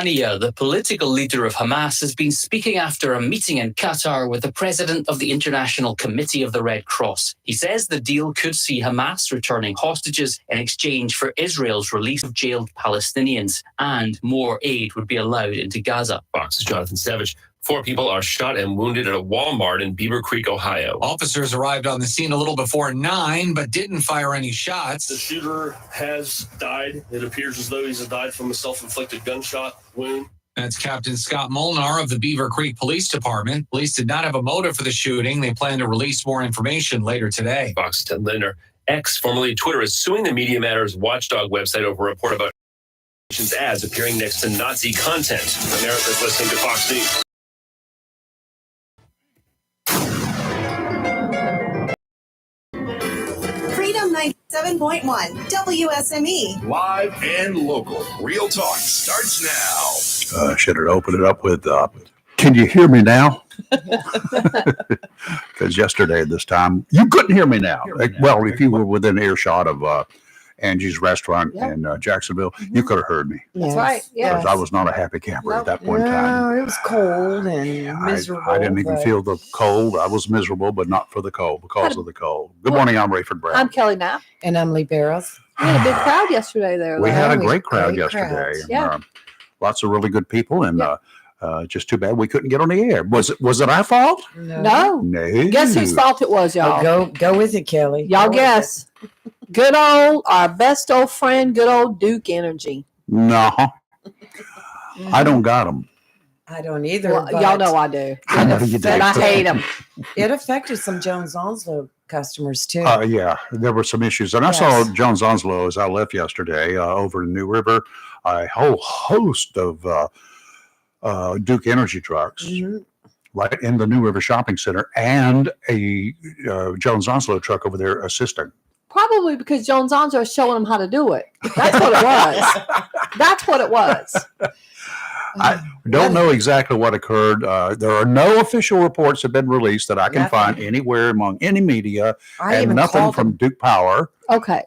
Haniyeh, the political leader of Hamas, has been speaking after a meeting in Qatar with the president of the International Committee of the Red Cross. He says the deal could see Hamas returning hostages in exchange for Israel's release of jailed Palestinians, and more aid would be allowed into Gaza. Fox's Jonathan Savage. 4 people are shot and wounded at a Walmart in Beaver Creek, Ohio. Officers arrived on the scene a little before 9, but didn't fire any shots. The shooter has died. It appears as though he's died from a self-inflicted gunshot wound. That's Captain Scott Molnar of the Beaver Creek Police Department. Police did not have a motive for the shooting. They plan to release more information later today. Fox's Ted Linder. X, formerly Twitter, is suing the Media Matters watchdog website over a report about ads appearing next to Nazi content. America's listening to Fox News. Freedom 97.1 WSME. Live and local. Real talk starts now. Should have opened it up with, can you hear me now? Because yesterday at this time, you couldn't hear me now. Well, if you were within earshot of Angie's restaurant in Jacksonville, you could have heard me. That's right. Yeah. Because I was not a happy camper at that point in time. No, it was cold and miserable. I didn't even feel the cold. I was miserable, but not for the cold, because of the cold. Good morning, I'm Rayford Brown. I'm Kelly Knapp. And I'm Lee Barrows. We had a big crowd yesterday there. We though. had a great crowd yesterday. And, Yeah. lots of really good people, and just too bad we couldn't get on the air. Was it our fault? No. No. Guess whose fault it was, y'all? Go with it, Kelly. Y'all guess. Good old, our best old friend, good old Duke Energy. No. I don't got them. I don't either. Well, y'all know I do. I know you do. And I hate them. It affected some Jones Onslow customers too. Yeah, there were some issues. And I saw Jones Onslow as I left yesterday over in New River, a whole host of Duke Energy trucks right in the New River Shopping Center, and a Jones Onslow truck over there assisting. Probably because Jones Onslow is showing them how to do it. That's what it was. That's what it was. I don't know exactly what occurred. There are no official reports have been released that I can find anywhere among any media, and nothing from Duke Power,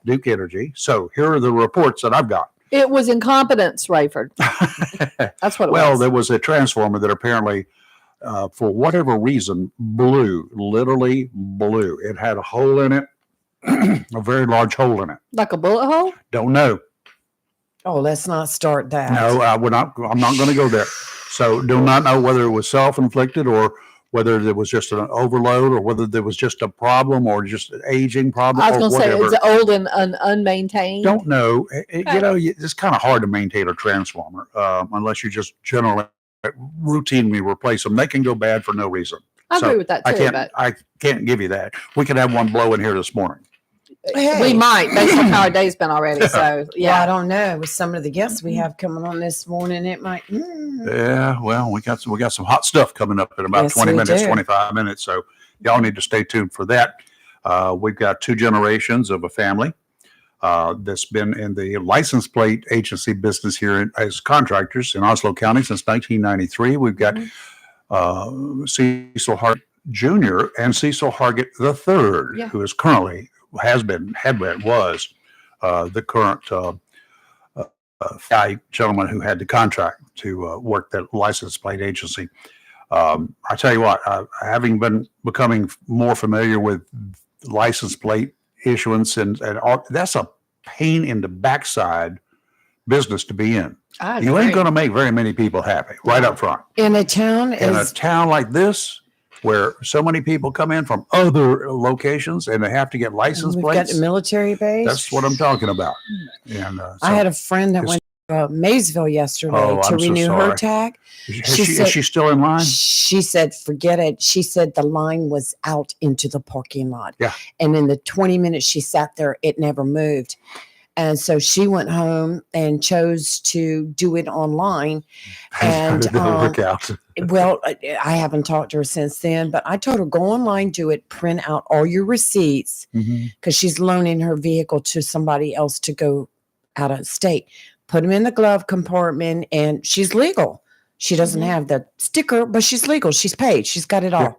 Duke Energy. So here are the reports that I've got. It was incompetence, Rayford. That's what it was. Well, there was a transformer that apparently, for whatever reason, literally blew. It had a hole in it, a very large hole in it. Like a bullet hole? Don't know. Oh, let's not start that. No, I'm not going to go there. So do not know whether it was self-inflicted or whether there was just an overload or whether there was just a problem or just an aging problem. I was going to say, it's old and unmaintained. Don't know. It's kind of hard to maintain a transformer unless you just generally routinely replace them. They can go bad for no reason. I agree with that too. I can't give you that. We could have one blow in here this morning. We might, based on how our day's been already. So, Well, I don't know. With some of the guests we have coming on this morning, it might. Yeah, well, we got some hot stuff coming up in about 20 minutes, 25 minutes. So y'all need to stay tuned for that. We've got 2 generations of a family that's been in the license plate agency business here as contractors in Oslo County since 1993. We've got Cecil Hargett Jr. and Cecil Hargett III, who is currently was the current gentleman who had the contract to work that license plate agency. I tell you what, having been becoming more familiar with license plate issuance and all, that's a pain in the backside business to be in. You ain't going to make very many people happy right up front. In a town like this, where so many people come in from other locations and they have to get license plates. We've got the military base. That's what I'm talking about. And I had a friend that went to Maysville yesterday to renew her tag. Is she still in line? She said, forget it. She said the line was out into the parking lot. Yeah. And in the 20 minutes she sat there, it never moved. And so she went home and chose to do it online. And did it work out? Well, I haven't talked to her since then, but I told her, go online, do it, print out all your receipts, because she's loaning her vehicle to somebody else to go out of state. Put them in the glove compartment, and she's legal. She doesn't have the sticker, but she's legal. She's paid. She's got it all.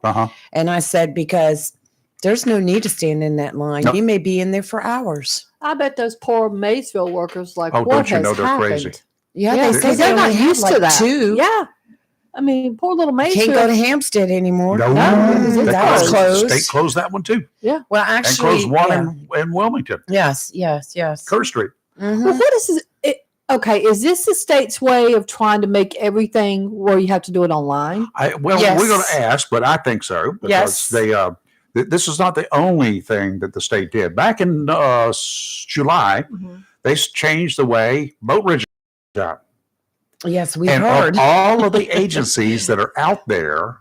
And I said, because there's no need to stand in that line. You may be in there for hours. I bet those poor Maysville workers, like, what what has happened? Crazy. Yeah, Yeah, they say 'cause they they're not only have used to like that. 2. Yeah. I mean, poor little Mace. Can't go to Hampstead anymore. No, because it's that's closed. State closed that one too, Well, and actually, closed one yeah. in Wilmington, Yes. Kerr Street. Mhm. Well, what is this? Okay, is this the state's way of trying to make everything where you have to do it online? We're going Yes. to ask, but I think so because Yes. they. This is not the only thing that the state did. Back in July, they changed the way boat registration. Yes, we And heard. of all of the agencies that are out there,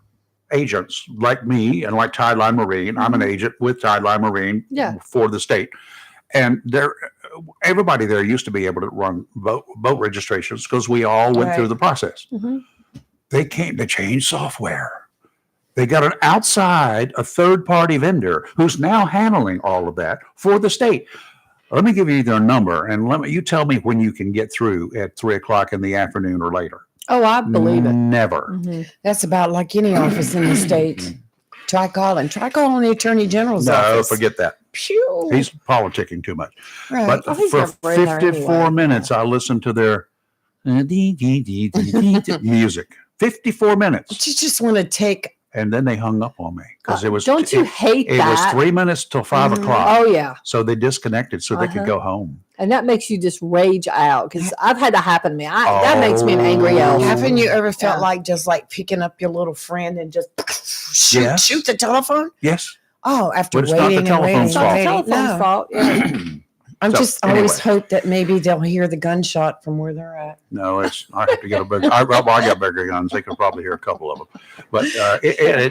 agents like me and like Tideline Marine, I'm an agent with Tideline Marine Yeah. for the state. And everybody there used to be able to run boat registrations because we all went through Right. the process. Mhm. They changed software. They got a third-party vendor who's now handling all of that for the state. Let me give you their number, and you tell me when you can get through at 3:00 in the afternoon or later. Oh, I believe it. Never. Mhm. That's about like any office in the state. Try calling the Attorney General's No, office. forget that. Pew. He's politicking too much. Right. But Oh, he's for never in there 54 anyway. minutes, I listened to their music. 54 minutes. You just want to take. And then they hung up on me because it was. Don't you hate It that? was 3 minutes till 5 Mhm. o'clock. Oh yeah, So they disconnected so they could Uh-huh. go home. and that makes you just rage out because I've had that happen to me. That makes me an angry Oh. elf. Haven't you ever felt Yeah. like just like picking up your little friend and just Yes. shoot the telephone? Yes. Oh, after But it's not the waiting and telephone's waiting It's and not the waiting. telephone's No. fault. Yeah. I'm So, just always anyway. hope that maybe they'll hear the gunshot from where they're at. No, I have to get a bigger. I got bigger guns. They could probably hear a couple of them. But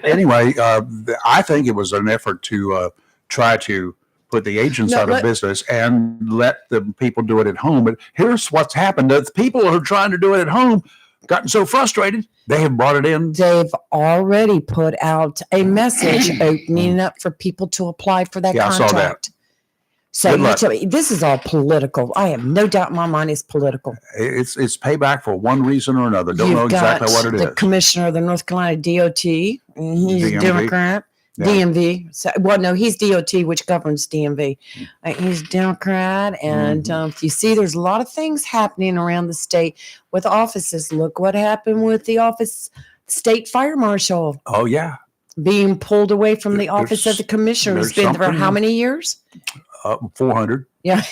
anyway, I think it was an effort to try to put the agents No, out of business and let the people do it at home. But here's what's happened: the people who are trying to do it at home gotten so frustrated they have brought it in. They've already put out a message opening up for people to apply for that Yeah, I saw that. contract. So Good you luck. tell me, this is all political. I have no doubt in my mind it's political. It's payback for one reason or another. Don't know You've exactly got what it the is. commissioner of the North Carolina DOT, and he's a DMV. Democrat. Yeah. DMV. So, well, no, he's DOT, which governs DMV. He's a Democrat. And Mm-hmm. you see, there's a lot of things happening around the state with offices. Look what happened with the state fire marshal Oh yeah, being pulled away from the There- office of there's- the commissioner. It's there's been there for how something- many years? 400. Yeah.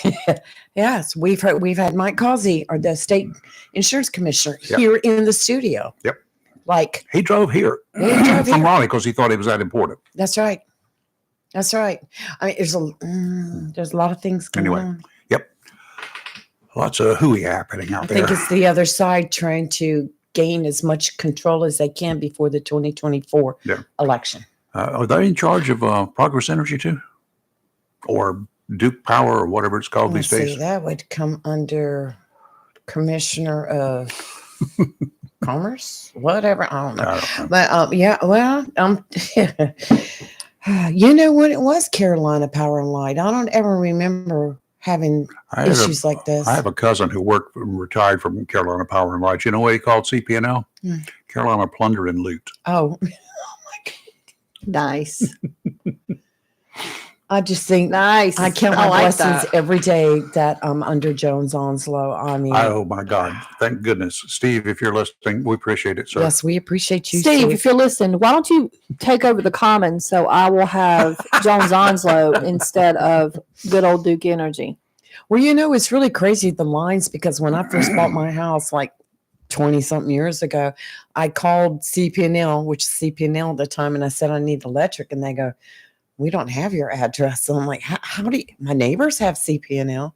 Yes. We've had Mike Causey, or the state insurance commissioner, Yep. here in the studio. Yep. Like, He drove here He drove from here. Raleigh because he thought it was that important. that's right. That's right. I mean, there's a lot of things going Anyway. on. Lots of hooey happening out I there. think it's the other side trying to gain as much control as they can before the 2024 Yeah. election. Are they in charge of Progress Energy too, or Duke Power, or whatever it's called Let's these see, days? that would come under Commissioner of Commerce, whatever. I don't know. I don't know. But yeah, well, you know what? It was Carolina Power and Light. I don't ever remember having I had a- issues like this. I have a cousin who retired from Carolina Power and Light. You know what he called CP&L? Hmm. Carolina Plunder and Loot. Oh, Nice. I just think Nice. I count my like blessings that. every day that I'm under Jones Onslow. I mean, Oh my God! Thank goodness, Steve. If you're listening, we appreciate it, sir. yes, we appreciate you, Steve, Steve. if you're listening, why don't you take over the Commons so I will have Jones Onslow instead of good old Duke Energy? Well, you know, it's really crazy, the lines, because when I first bought my house, like 20 something years ago, I called CP&L, which is CP&L at the time, and I said, I need electric. And they go, we don't have your address. So I'm like, how do you, my neighbors have CP&L?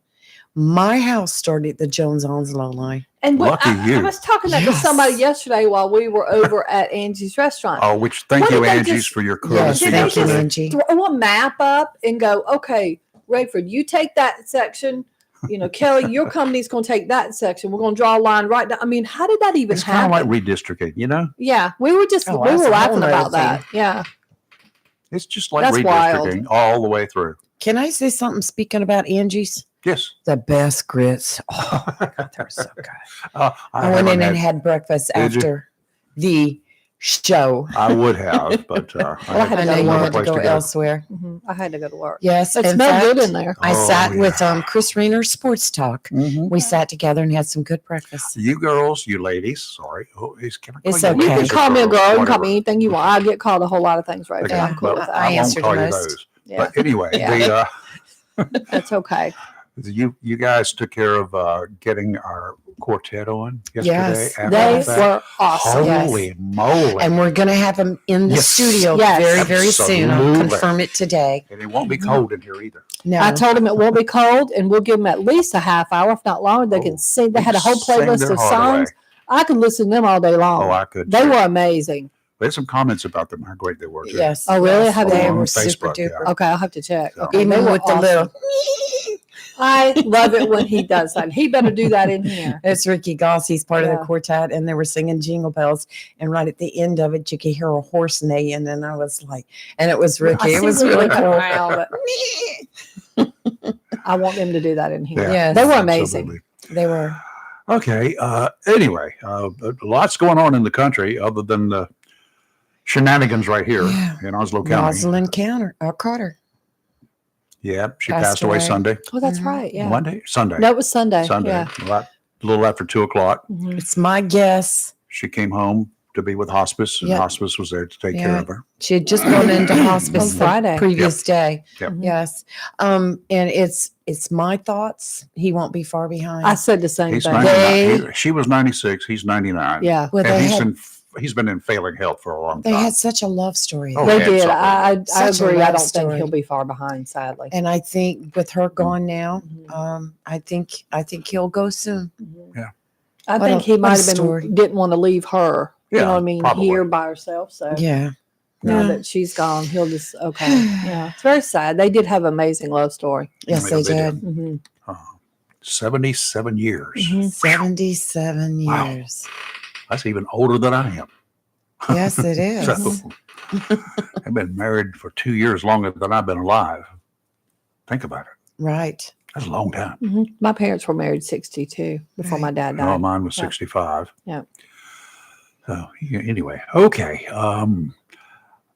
My house started the Jones Onslow line. And Lucky I you. was talking to Yes. somebody yesterday while we were over at Angie's restaurant. Oh, thank What you, did they Angie's, just- for your Yes, courtesy Did they thank you, yesterday. Angie. Throw a map up and go, okay, Rayford, you take that section. You know, Kelly, your company's going to take that section. We're going to draw a line right down. I mean, how did that even It's kind happen? of like redistricting, you know? Yeah, we were just Oh, we that's were a laughing whole nother about that. Yeah. It's just like That's redistricting all the way through. Can I say something speaking about Angie's? Yes. The best grits. Oh, my God, they're so good. I I went haven't in and had breakfast Did you? after the show. I would have, but I had I to know you go to had work. to go elsewhere. I had to go to work. Yes, It in smelled good fact, in there. I Oh, sat yeah. with Chris Rayner Sports Talk. Mhm. We sat together and had some good breakfast. You girls, you ladies, sorry. Oh, can I call It's you okay. You can ladies or call me a girl. You can call whatever? me anything you want. I get called a whole lot of things, right? Okay, Yeah. I'm cool but with that. I I won't answered call you most. those. Yeah, But anyway, Yeah. That's okay. you guys took care of getting our quartet on yesterday. Yes, after They the fact? were awesome. Holy moly! And we're going to have them in the Yes. studio Yes. very, very soon. I'll Absolutely. confirm it today. And it won't be cold in here either. No, I told them it won't be cold, and we'll give them at least a half hour, if not longer. They Oh, can sing. They they had a whole sang playlist their of heart songs. I could listen to them all day long. Oh, I could. They too. were amazing. There's some comments about them, how great they were. Too. yes. Oh, really? yes, How they they were on super Facebook, yeah. duper. Okay, I'll have to check. So- Okay, they Even were with the awesome. little, I love it when he does that. He better do that in here. it's Ricky Goss. He's part of Yeah. the quartet, and they were singing Jingle Bells. And right at the end of it, you could hear a horse neighing, and I was like, and it was Ricky. I It see was them really looking cool. around, but I want them to do that in here. Yeah, Yes. They were amazing. absolutely. They were. Okay. Anyway, lots going on in the country other than the shenanigans right here Yeah. in Oslo County. Rosalind Carter. Yeah, she Passed passed away away. Sunday. Oh, that's Mhm. right. Yeah. Monday, Sunday, No, it was Sunday. Sunday, Yeah. a little after 2:00. Mhm. It's my guess. She came home to be with hospice, and Yep. hospice was there to take care Yeah. of her. She had just gone into hospice On the Friday. previous day. Yep. Mhm. Yes. And it's my thoughts. He won't be far behind. I said the same He's thing. 99. She was 96. He's 99. Yeah. well, And they he's been in failing health for a long they time. had such a love story. Oh, They yeah, did. absolutely. I Such a agree. I love don't think story. he'll be far behind, sadly. And I think with her gone now, Mhm. I think he'll go soon. Yeah. I What think a- he what a might have been story. didn't want to leave her. You Yeah, know what I mean? probably. Here by herself. So Yeah. now Yeah. that she's gone, he'll just okay. Yeah. It's very sad. They did have an amazing love story. Yes, Yeah, they they did. Mhm. 77 years. Mhm. 77 Wow. years. That's even older than I am. Yes, it is. So, I've been married for 2 years longer than I've been alive. Think about it. Right. That's a long time. Mhm. My parents were married 62 before my dad No, died. mine was Yeah. 65. Yeah. So yeah, anyway, okay.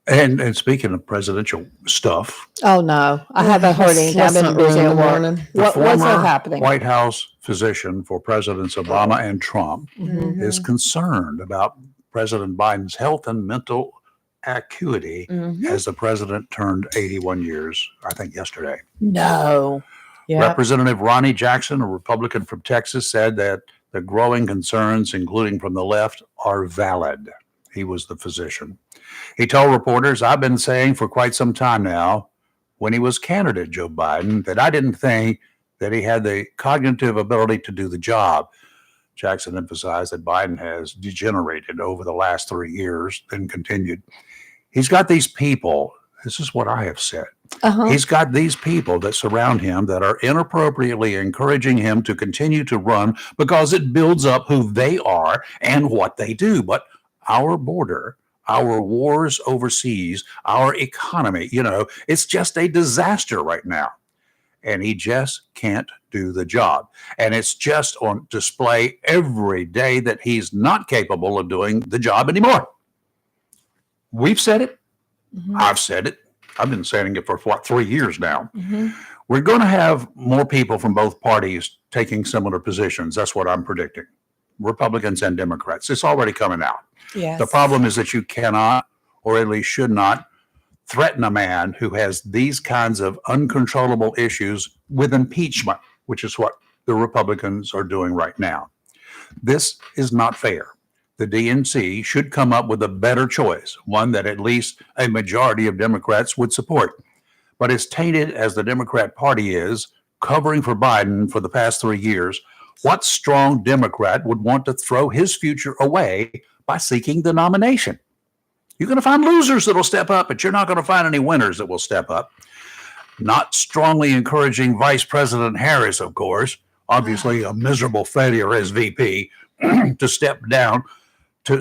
And speaking of presidential stuff, Oh no, I haven't heard anything. I've been Let's not busy ruin at the work. morning. the What's former happening? White House physician for Presidents Obama and Trump Mhm. is concerned about President Biden's health and mental acuity Mhm. as the president turned 81 years, I think yesterday. No. Yeah. Representative Ronnie Jackson, a Republican from Texas, said that the growing concerns, including from the left, are valid. He was the physician. He told reporters, I've been saying for quite some time now, when he was candidate Joe Biden, that I didn't think that he had the cognitive ability to do the job. Jackson emphasized that Biden has degenerated over the last 3 years, then continued. He's got these people, this is what I have said. Uh-huh. He's got these people that surround him that are inappropriately encouraging him to continue to run because it builds up who they are and what they do. But our border, our wars overseas, our economy, it's just a disaster right now. And he just can't do the job. And it's just on display every day that he's not capable of doing the job anymore. We've said it. Mhm. I've said it. I've been saying it for 3 years now. Mhm. We're going to have more people from both parties taking similar positions. That's what I'm predicting. Republicans and Democrats. It's already coming out. Yes. The problem is that you cannot, or at least should not, threaten a man who has these kinds of uncontrollable issues with impeachment, which is what the Republicans are doing right now. This is not fair. The DNC should come up with a better choice, one that at least a majority of Democrats would support. But as tainted as the Democrat Party is, covering for Biden for the past 3 years, what strong Democrat would want to throw his future away by seeking the nomination? You're going to find losers that will step up, but you're not going to find any winners that will step up. Not strongly encouraging Vice President Harris, of course, obviously a miserable failure as VP, to step down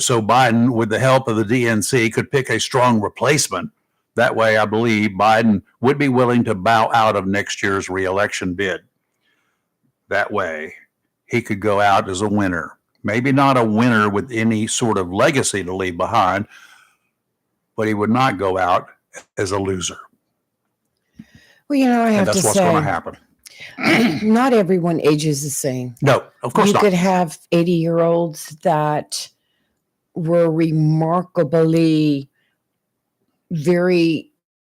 so Biden, with the help of the DNC, could pick a strong replacement. That way, I believe Biden would be willing to bow out of next year's reelection bid. That way, he could go out as a winner. Maybe not a winner with any sort of legacy to leave behind, but he would not go out as a loser. Well, I And have that's to what's going to say, happen. not everyone ages the same. No, of course You not. could have 80-year-olds that were remarkably very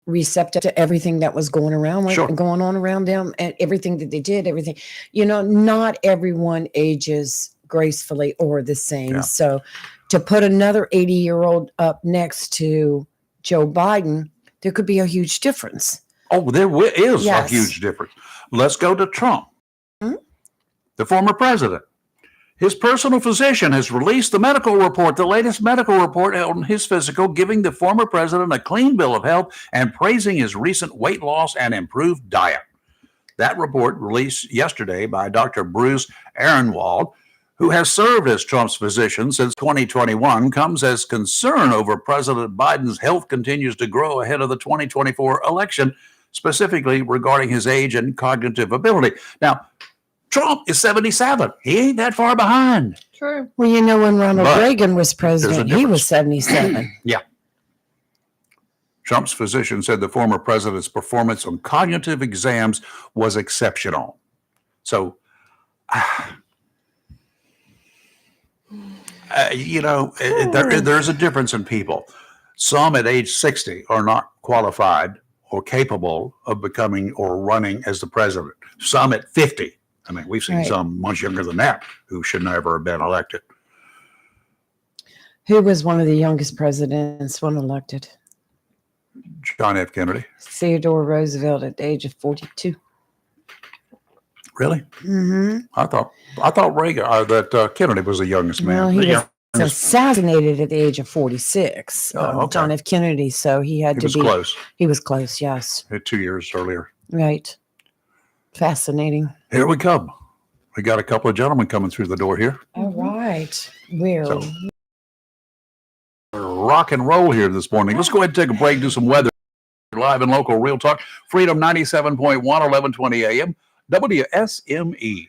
receptive to everything that was going around, Sure. going on around them, and everything that they did, everything. Not everyone ages gracefully or the same. Yeah. So to put another 80-year-old up next to Joe Biden, there could be a huge difference. Oh, there is Yes. a huge difference. Let's go to Trump, Hmm? the former president. His personal physician has released the medical report, the latest medical report on his physical, giving the former president a clean bill of health and praising his recent weight loss and improved diet. That report, released yesterday by Dr. Bruce Ehrenwald, who has served as Trump's physician since 2021, comes as concern over President Biden's health continues to grow ahead of the 2024 election, specifically regarding his age and cognitive ability. Now, Trump is 77. He ain't that far behind. True. Well, when Ronald But Reagan was president, he difference. was 77. Trump's physician said the former president's performance on cognitive exams was exceptional. So, there's a difference in people. Some at age 60 are not qualified or capable of becoming or running as the president. Some at 50. I mean, we've seen Right. some much younger than that who should never have been elected. Who was one of the youngest presidents when elected? John F. Kennedy. Theodore Roosevelt at the age of 42. Really? Mm-hmm. I thought Reagan that Kennedy was the youngest man. Well, he The was assassinated at the age of 46. Oh, okay. John F. Kennedy. So he had He to was be. close. He was close. Yes. 2 years earlier. Right. Fascinating. Here we come. We got a couple of gentlemen coming through the door here. All right. Where? So, rock and roll here this morning. Let's go ahead and take a break, do some weather. Live and local, real talk. Freedom 97.1, 1120 AM, WSME.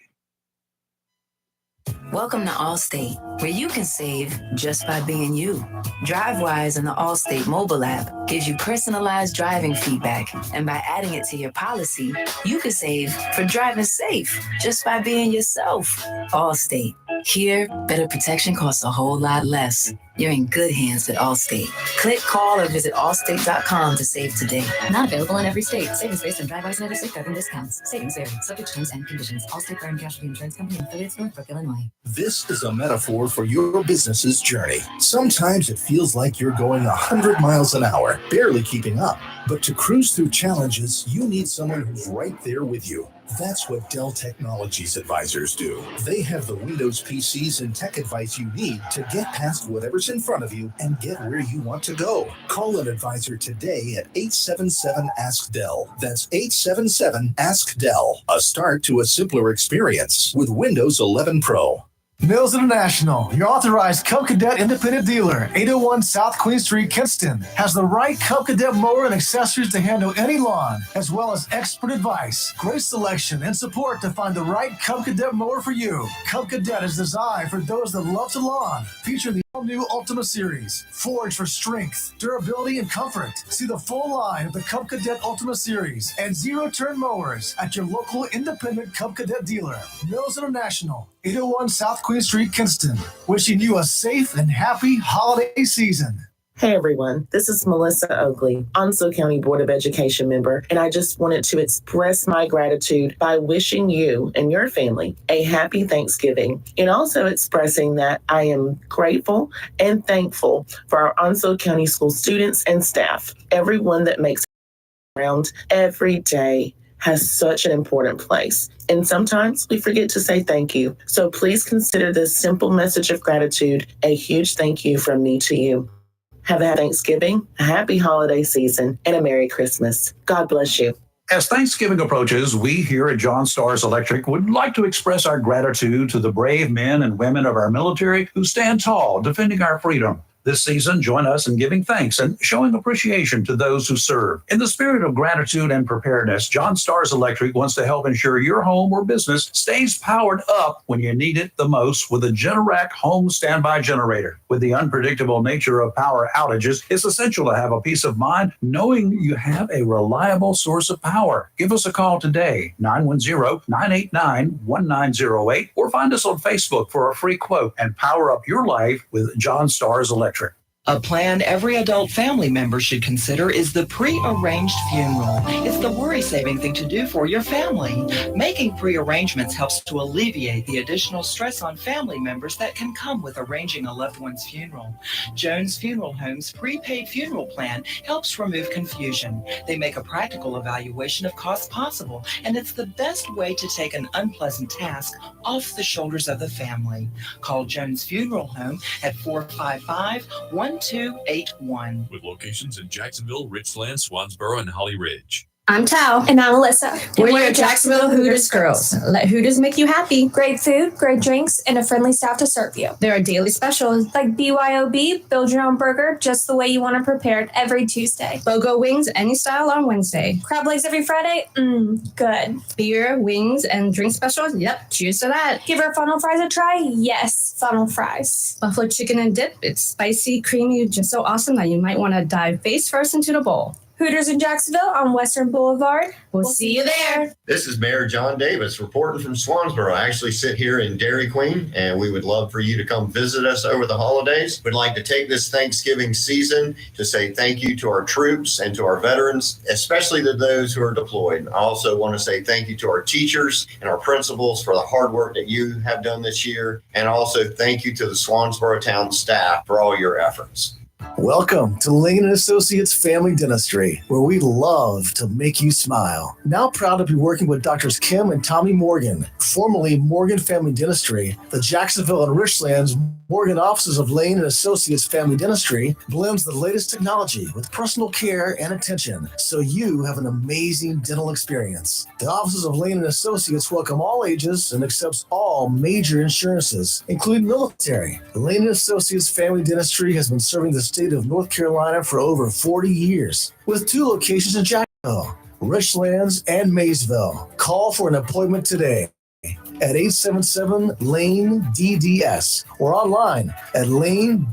Welcome to Allstate, where you can save just by being you. DriveWise and the Allstate mobile app gives you personalized driving feedback, and by adding it to your policy, you can save for driving safe just by being yourself. Allstate. Here, better protection costs a whole lot less. You're in good hands with Allstate. Click, call, or visit allstate.com to save today. Not available in every state. Savings based on DriveWise and other state driving discounts. Savings vary. Subject to terms and conditions. Allstate Fire and Casualty Insurance Company and affiliates, Northbrook, Illinois. This is a metaphor for your business's journey. Sometimes it feels like you're going 100 miles an hour, barely keeping up. But to cruise through challenges, you need someone who's right there with you. That's what Dell Technologies advisors do. They have the Windows PCs and tech advice you need to get past whatever's in front of you and get where you want to go. Call an advisor today at 877-ASK-DELL. That's 877-ASK-DELL. A start to a simpler experience with Windows 11 Pro. Mills International, your authorized Cub Cadet independent dealer, 801 South Queen Street, Kinston, has the right Cub Cadet mower and accessories to handle any lawn, as well as expert advice, great selection, and support to find the right Cub Cadet mower for you. Cub Cadet is designed for those that love to lawn, featuring the all-new Ultima Series, forged for strength, durability, and comfort. See the full line of the Cub Cadet Ultima Series and zero-turn mowers at your local independent Cub Cadet dealer. Mills International, 801 South Queen Street, Kinston. Wishing you a safe and happy holiday season. Hey everyone, this is Melissa Oakley, Onslow County Board of Education member, and I just wanted to express my gratitude by wishing you and your family a happy Thanksgiving, and also expressing that I am grateful and thankful for our Onslow County school students and staff, everyone that makes it around every day has such an important place. And sometimes we forget to say thank you. So please consider this simple message of gratitude a huge thank you from me to you. Have a happy Thanksgiving, a happy holiday season, and a Merry Christmas. God bless you. As Thanksgiving approaches, we here at John Stars Electric would like to express our gratitude to the brave men and women of our military who stand tall defending our freedom. This season, join us in giving thanks and showing appreciation to those who serve. In the spirit of gratitude and preparedness, John Stars Electric wants to help ensure your home or business stays powered up when you need it the most with a Generac home standby generator. With the unpredictable nature of power outages, it's essential to have a peace of mind knowing you have a reliable source of power. Give us a call today, 910-989-1908, or find us on Facebook for a free quote and power up your life with John Stars Electric. A plan every adult family member should consider is the pre-arranged funeral. It's the worry-saving thing to do for your family. Making pre-arrangements helps to alleviate the additional stress on family members that can come with arranging a loved one's funeral. Jones Funeral Home's prepaid funeral plan helps remove confusion. They make a practical evaluation of costs possible, and it's the best way to take an unpleasant task off the shoulders of the family. Call Jones Funeral Home at 455-1281. With locations in Jacksonville, Richland, Swansboro, and Holly Ridge. I'm Tao. And I'm Alyssa. We're Jacksonville Hooters girls. Let Hooters make you happy. Great food, great drinks, and a friendly staff to serve you. There are daily specials Like BYOB, build your own burger just the way you want it prepared every Tuesday. BOGO wings, any style on Wednesday. Crab legs every Friday? Good. Beer, wings, and drink specials? Yep, cheers to that. Give our funnel fries a try? Yes, funnel fries. Buffalo chicken and dip. It's spicy, creamy, just so awesome that you might want to dive face first into the bowl. Hooters in Jacksonville on Western Boulevard. We'll see you there. This is Mayor John Davis reporting from Swansboro. I actually sit here in Dairy Queen, and we would love for you to come visit us over the holidays. We'd like to take this Thanksgiving season to say thank you to our troops and to our veterans, especially to those who are deployed. I also want to say thank you to our teachers and our principals for the hard work that you have done this year. And also thank you to the Swansboro town staff for all your efforts. Welcome to Lane & Associates Family Dentistry, where we love to make you smile. Now proud to be working with Doctors Kim and Tommy Morgan, formerly Morgan Family Dentistry. The Jacksonville and Richlands Morgan offices of Lane & Associates Family Dentistry blends the latest technology with personal care and attention, so you have an amazing dental experience. The offices of Lane & Associates welcome all ages and accepts all major insurances, including military. Lane & Associates Family Dentistry has been serving the state of North Carolina for over 40 years, with 2 locations in Jacksonville, Richlands, and Maysville. Call for an appointment today at 877-LANE-DDS or online at lanedds.com.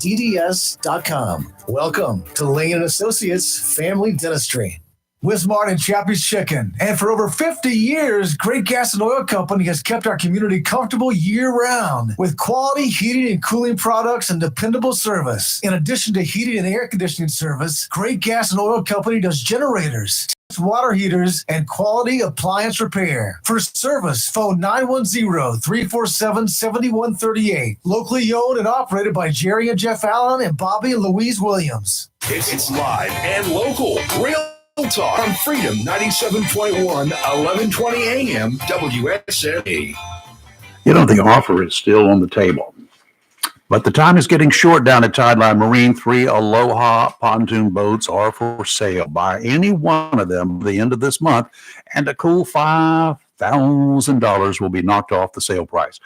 Welcome to Lane & Associates Family Dentistry. Wismart and Chappie's Chicken. And for over 50 years, Great Gas and Oil Company has kept our community comfortable year-round with quality heating and cooling products and dependable service. In addition to heating and air conditioning service, Great Gas and Oil Company does generators, water heaters, and quality appliance repair. For service, phone 910-347-7138. Locally owned and operated by Jerry and Jeff Allen and Bobby and Louise Williams. It's live and local. Real Talk on Freedom 97.1, 1120 AM, WSME. You know, the offer is still on the table, but the time is getting short down at Tideline Marine. 3 Aloha pontoon boats are for sale. Buy any one of them at the end of this month, and a cool $5,000 will be knocked off the sale price.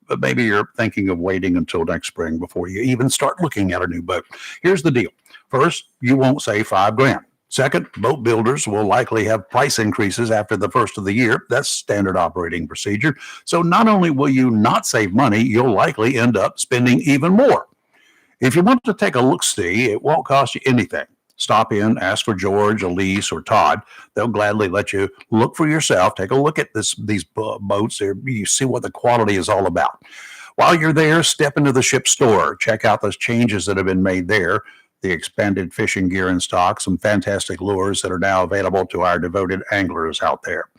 But maybe you're thinking of waiting until next spring before you even start looking at a new boat. Here's the deal. First, you won't save $5,000. Second, boat builders will likely have price increases after the first of the year. That's standard operating procedure. So not only will you not save money, you'll likely end up spending even more. If you want to take a look-see, it won't cost you anything. Stop in, ask for George, Elise, or Todd. They'll gladly let you look for yourself. Take a look at these boats. You see what the quality is all about. While you're there, step into the ship store. Check out those changes that have been made there. The expanded fishing gear in stock, some fantastic lures that are now available to our devoted anglers out there.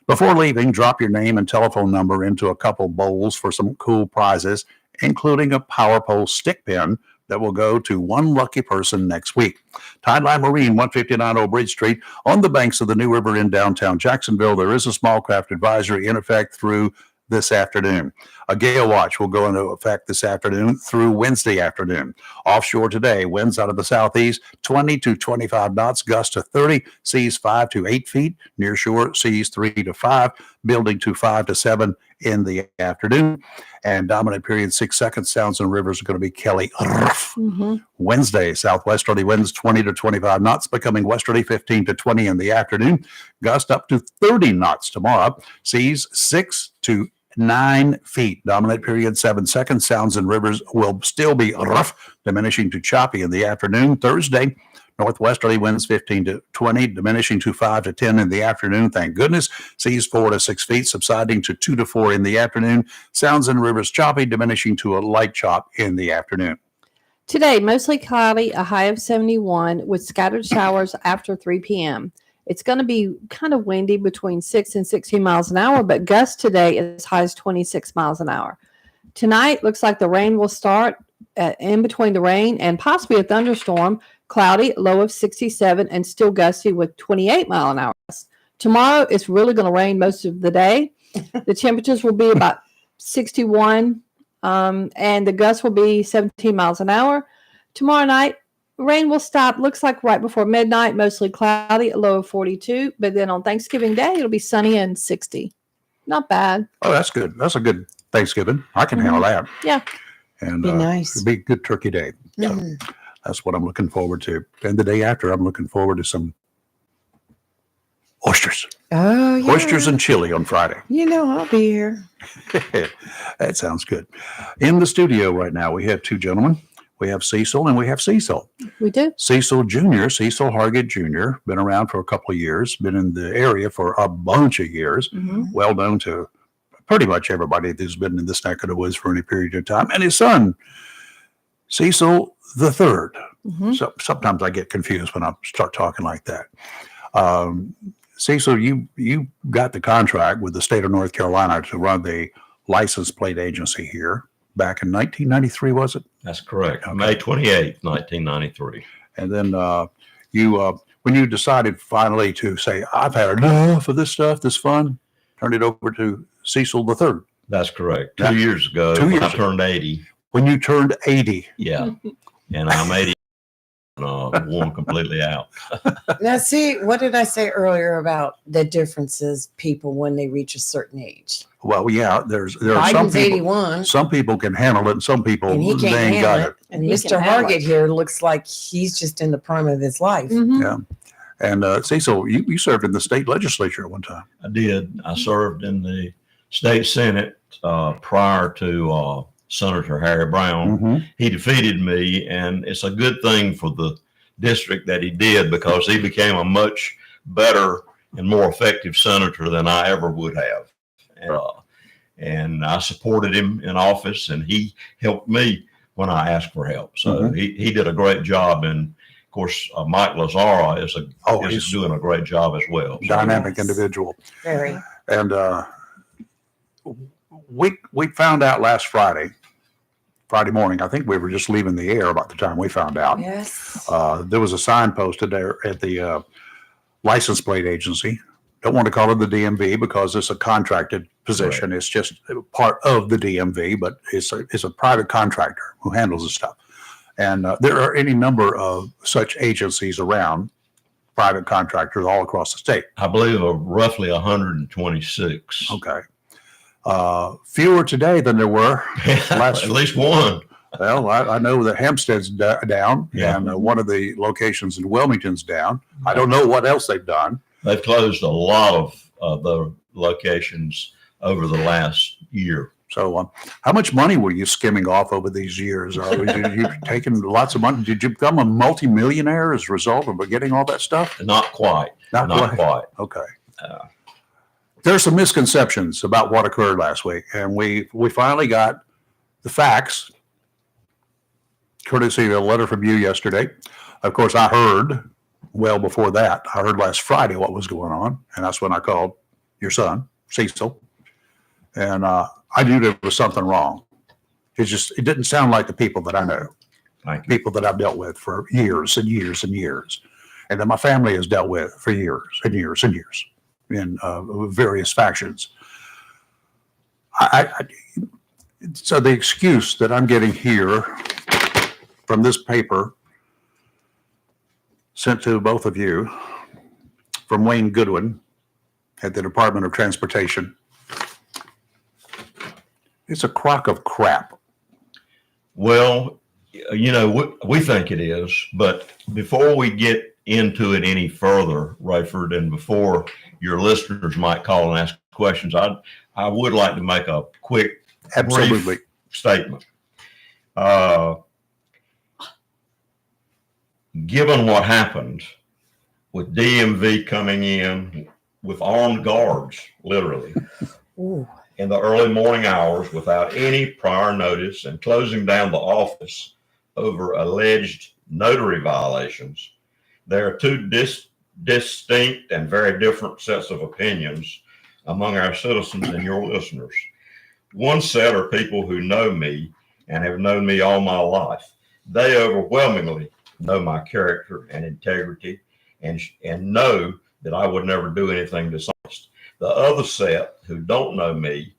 Before leaving, drop your name and telephone number into a couple bowls for some cool prizes, including a Power Pole stick pin that will go to one lucky person next week. Tideline Marine, 159 Old Bridge Street, on the banks of the New River in downtown Jacksonville. There is a small craft advisory in effect through this afternoon. A gale watch will go into effect this afternoon through Wednesday afternoon. Offshore today, winds out of the southeast, 20 to 25 knots, gusts to 30, seas 5 to 8 feet. Near shore, seas 3 to 5, building to 5 to 7 in the afternoon. And dominant period 6 seconds sounds and rivers are going to be Kelly. Wednesday, southwesterly winds 20 to 25 knots, becoming westerly 15 to 20 in the afternoon. Gust up to 30 knots tomorrow. Seas 6 to 9 feet. Dominant period 7 seconds. Sounds and rivers will still be rough, diminishing to choppy in the afternoon. Thursday, northwesterly winds 15 to 20, diminishing to 5 to 10 in the afternoon. Thank goodness. Seas 4 to 6 feet, subsiding to 2 to 4 in the afternoon. Sounds and rivers choppy, diminishing to a light chop in the afternoon. Today, mostly cloudy, a high of 71 with scattered showers after 3 p.m. It's going to be kind of windy between 6 and 16 miles an hour, but gusts today as high as 26 miles an hour. Tonight, looks like the rain will start in between the rain and possibly a thunderstorm. Cloudy, low of 67 and still gusty with 28 mile an hour. Tomorrow, it's really going to rain most of the day. The temperatures will be about 61 and the gusts will be 17 miles an hour. Tomorrow night, rain will stop. Looks like right before midnight, mostly cloudy, a low of 42. But then on Thanksgiving Day, it'll be sunny and 60. Not bad. Oh, that's good. That's a good Thanksgiving. I can handle that. Yeah. And Be nice. it'll be a good turkey day. So that's what I'm looking forward to. And the day after, I'm looking forward to some oysters. Oh, yeah. Oysters and chili on Friday. You know, I'll be here. That sounds good. In the studio right now, we have two gentlemen. We have Cecil and we have Cecil. We do. Cecil Jr., Cecil Hargett Jr., been around for a couple of years, been in the area for a bunch of years, well known to pretty much everybody who's been in this neck of the woods for any period of time. And his son, Cecil the Third. So sometimes I get confused when I start talking like that. Cecil, you got the contract with the state of North Carolina to run the license plate agency here back in 1993, was it? That's correct. May 28th, 1993. And then when you decided finally to say, I've had enough of this stuff, this fun, turned it over to Cecil the Third. That's correct. 2 years ago, when I turned 80. When you turned 80. Yeah. And I'm 80. Worn completely out. Now, see, what did I say earlier about the differences people when they reach a certain age? Well, yeah, there are some Biden's people. 81. Some people can handle it, and some people And he they can't ain't got handle it. it. And Mr. Hargett here looks like he's just in the prime of his life. Yeah. And Cecil, you served in the state legislature at one time. I did. I served in the state senate prior to Senator Harry Brown. He defeated me, and it's a good thing for the district that he did, because he became a much better and more effective senator than I ever would have. And I supported him in office, and he helped me when I asked for help. So he did a great job. And of course, Mike Lazzara is doing a great job as well. So, Dynamic individual. Very. And we found out last Friday morning. I think we were just leaving the air about the time we found out. Yes. There was a sign posted there at the license plate agency. Don't want to call it the DMV because it's a contracted position. Right. It's just part of the DMV, but it's a private contractor who handles the stuff. And there are any number of such agencies around, private contractors all across the state. I believe roughly 126. Okay. Fewer today than there were last. At least one. Well, I know that Hampstead's down, and one of the locations in Wilmington's down. I don't know what else they've done. They've closed a lot of the locations over the last year. So how much money were you skimming off over these years? Did you taken lots of money? Did you become a multimillionaire as a result of getting all that stuff? Not quite. Not quite. Okay. There's some misconceptions about what occurred last week, and we finally got the facts, courtesy of a letter from you yesterday. Of course, I heard well before that. I heard last Friday what was going on, and that's when I called your son, Cecil, and I knew there was something wrong. It didn't sound like the people that I know, people that I've dealt with for years and years and years, and that my family has dealt with for years and years and years in various factions. So the excuse that I'm getting here from this paper sent to both of you from Wayne Goodwin at the Department of Transportation It's a crock of crap. Well, we think it is, but before we get into it any further, Rayford, and before your listeners might call and ask questions, I would like to make a quick, Absolutely. brief statement. Given what happened with DMV coming in with armed guards, literally, in the early morning hours without any prior notice and closing down the office over alleged notary violations, there are two distinct and very different sets of opinions among our citizens and your listeners. One set are people who know me and have known me all my life. They overwhelmingly know my character and integrity and know that I would never do anything dishonest. The other set who don't know me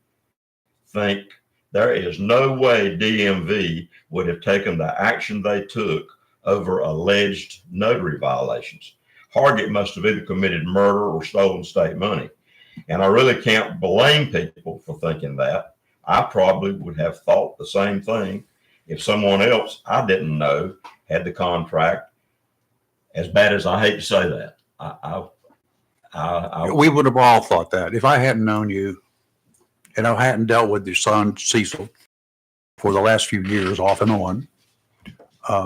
think there is no way DMV would have taken the action they took over alleged notary violations. Hargett must have either committed murder or stolen state money. And I really can't blame people for thinking that. I probably would have thought the same thing if someone else I didn't know had the contract, as bad as I hate to say that. We would have all thought that. If I hadn't known you and I hadn't dealt with your son, Cecil, for the last few years, off and on,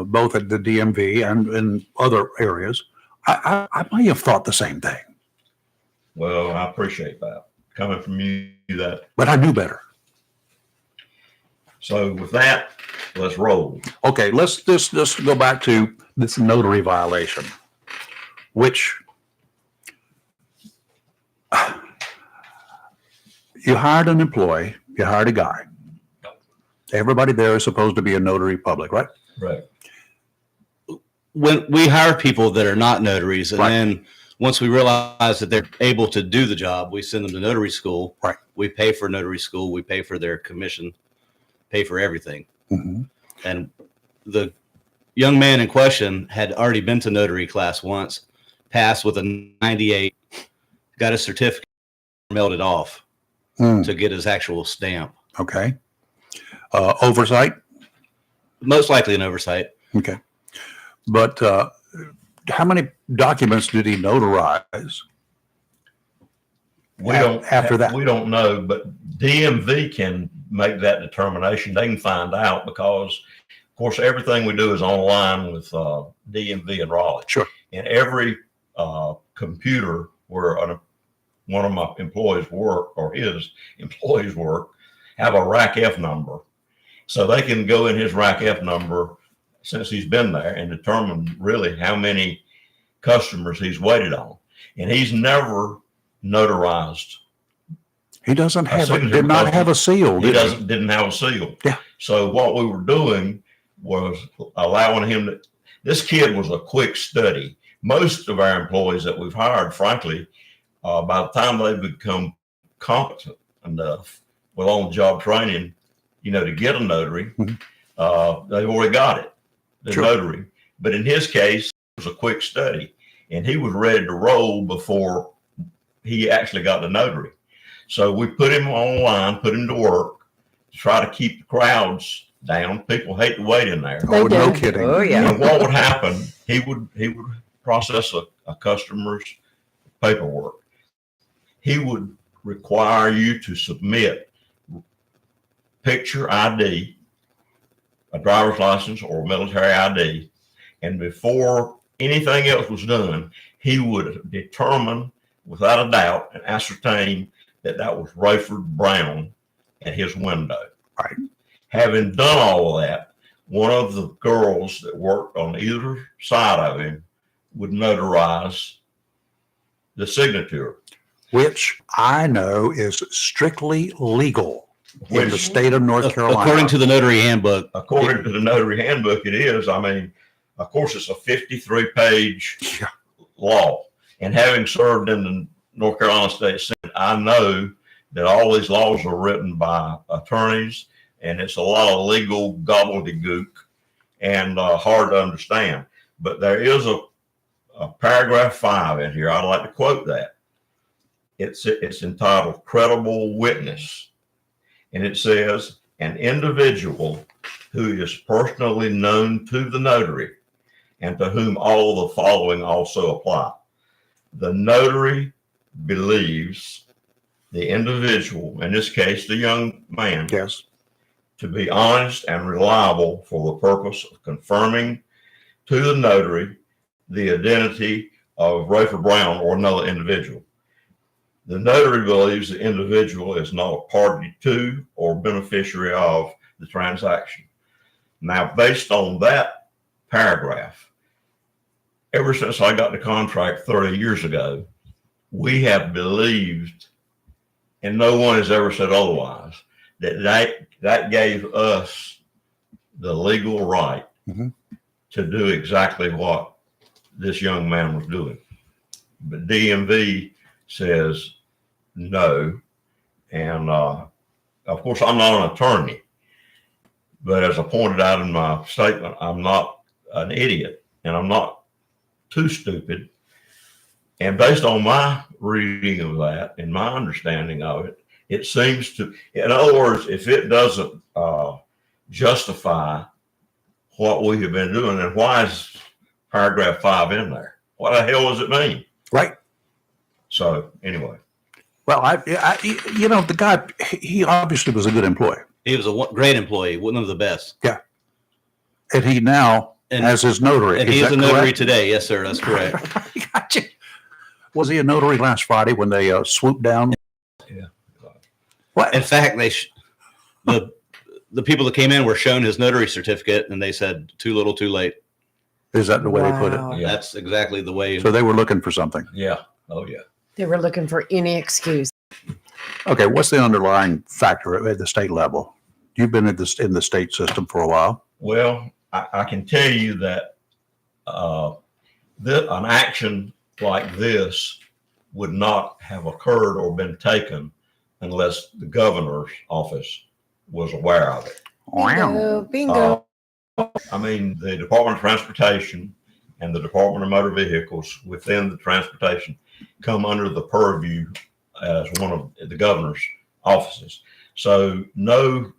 both at the DMV and in other areas, I might have thought the same thing. Well, I appreciate that. Coming from you, that. But I knew better. So with that, let's roll. Okay, let's just go back to this notary violation, which you hired an employee, you hired a guy. Everybody there is supposed to be a notary public, right? Right. When we hire people that are not notaries, and then once we realize that they're able to do the job, we send them to notary school. Right. We pay for notary school. We pay for their commission, pay for everything. Mm-hmm. And the young man in question had already been to notary class once, passed with a 98, got a certificate, mailed it off to get his actual stamp. Okay. Oversight? Most likely an oversight. Okay. But how many documents did he notarize? We don't after that. We don't know, but DMV can make that determination. They can find out because, of course, everything we do is online with DMV in Raleigh. Sure. And every computer where one of my employees work or his employees work have a RAC-F number. So they can go in his RAC-F number since he's been there and determine really how many customers he's waited on. And he's never notarized. He doesn't have did not have a seal. Didn't have a seal. Yeah. So what we were doing was allowing him to. This kid was a quick study. Most of our employees that we've hired, frankly, by the time they become competent enough with on-the-job training, to get a notary, they've already got it, the notary. But in his case, it was a quick study, and he was ready to roll before he actually got the notary. So we put him online, put him to work to try to keep the crowds down. People hate to wait in there. They do. No kidding. Oh, yeah. And what would happen? He would process a customer's paperwork. He would require you to submit picture ID, a driver's license or military ID, and before anything else was done, he would determine without a doubt and ascertain that was Rayford Brown at his window. Right. Having done all of that, one of the girls that worked on either side of him would notarize the signature. Which I know is strictly legal in the state of North Carolina. According to the notary handbook. According to the notary handbook, it is. I mean, of course, it's a 53-page law. And having served in the North Carolina State Senate, I know that all these laws are written by attorneys, and it's a lot of legal gobbledygook and hard to understand. But there is a paragraph 5 in here. I'd like to quote that. It's entitled Credible Witness. And it says, an individual who is personally known to the notary and to whom all the following also apply. The notary believes the individual, in this case, the young man, yes, to be honest and reliable for the purpose of confirming to the notary the identity of Rayford Brown or another individual. The notary believes the individual is not a party to or beneficiary of the transaction. Now, based on that paragraph, ever since I got the contract 30 years ago, we have believed, and no one has ever said otherwise, that gave us the legal right to do exactly what this young man was doing. But DMV says no. And of course, I'm not an attorney, but as I pointed out in my statement, I'm not an idiot and I'm not too stupid. And based on my reading of that and my understanding of it, it seems to, in other words, if it doesn't justify what we have been doing, then why is paragraph 5 in there? What the hell does it mean? Right. So anyway. Well, you know, the guy, he obviously was a good employee. He was a great employee, one of the best. Yeah. And he now has his notary. And he is a notary today. Yes, sir. That's correct. Gotcha. Was he a notary last Friday when they swooped down? Yeah. What? In fact, the people that came in were shown his notary certificate, and they said, "Too little, too late." Is that the way they put it? Yeah. That's exactly the way. So they were looking for something. Yeah. Oh, yeah. They were looking for any excuse. Okay, what's the underlying factor at the state level? You've been in the state system for a while. Well, I can tell you that an action like this would not have occurred or been taken unless the governor's office was aware of it. Bingo. Bingo. I mean, the Department of Transportation and the Department of Motor Vehicles within the transportation come under the purview as one of the governor's offices. So no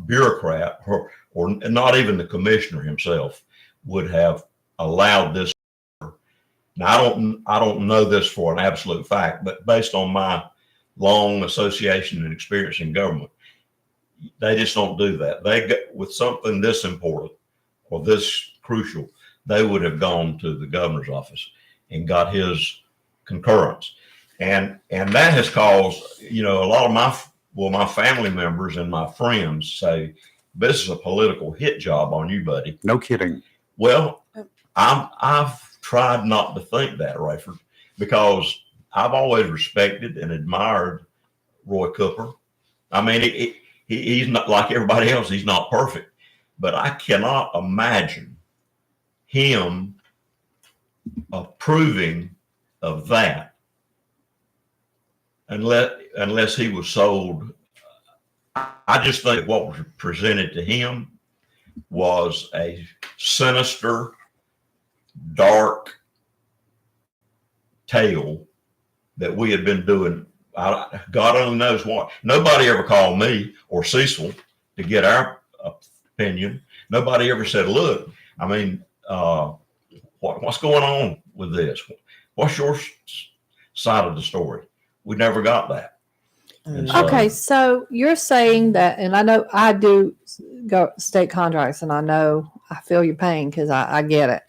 bureaucrat or not even the commissioner himself would have allowed this. Now, I don't know this for an absolute fact, but based on my long association and experience in government, they just don't do that. They get with something this important or this crucial, they would have gone to the governor's office and got his concurrence. And that has caused, you know, a lot of my family members and my friends say, this is a political hit job on you, buddy. No kidding. Well, I've tried not to think that, Rayford, because I've always respected and admired Roy Cooper. I mean, he's not like everybody else. He's not perfect, but I cannot imagine him approving of that unless he was sold. I just think what was presented to him was a sinister, dark tale that we had been doing. God only knows what. Nobody ever called me or Cecil to get our opinion. Nobody ever said, look, I mean, what's going on with this? What's your side of the story? We never got that. Okay, so you're saying that, and I know I do go state contracts, and I know I feel your pain because I get it.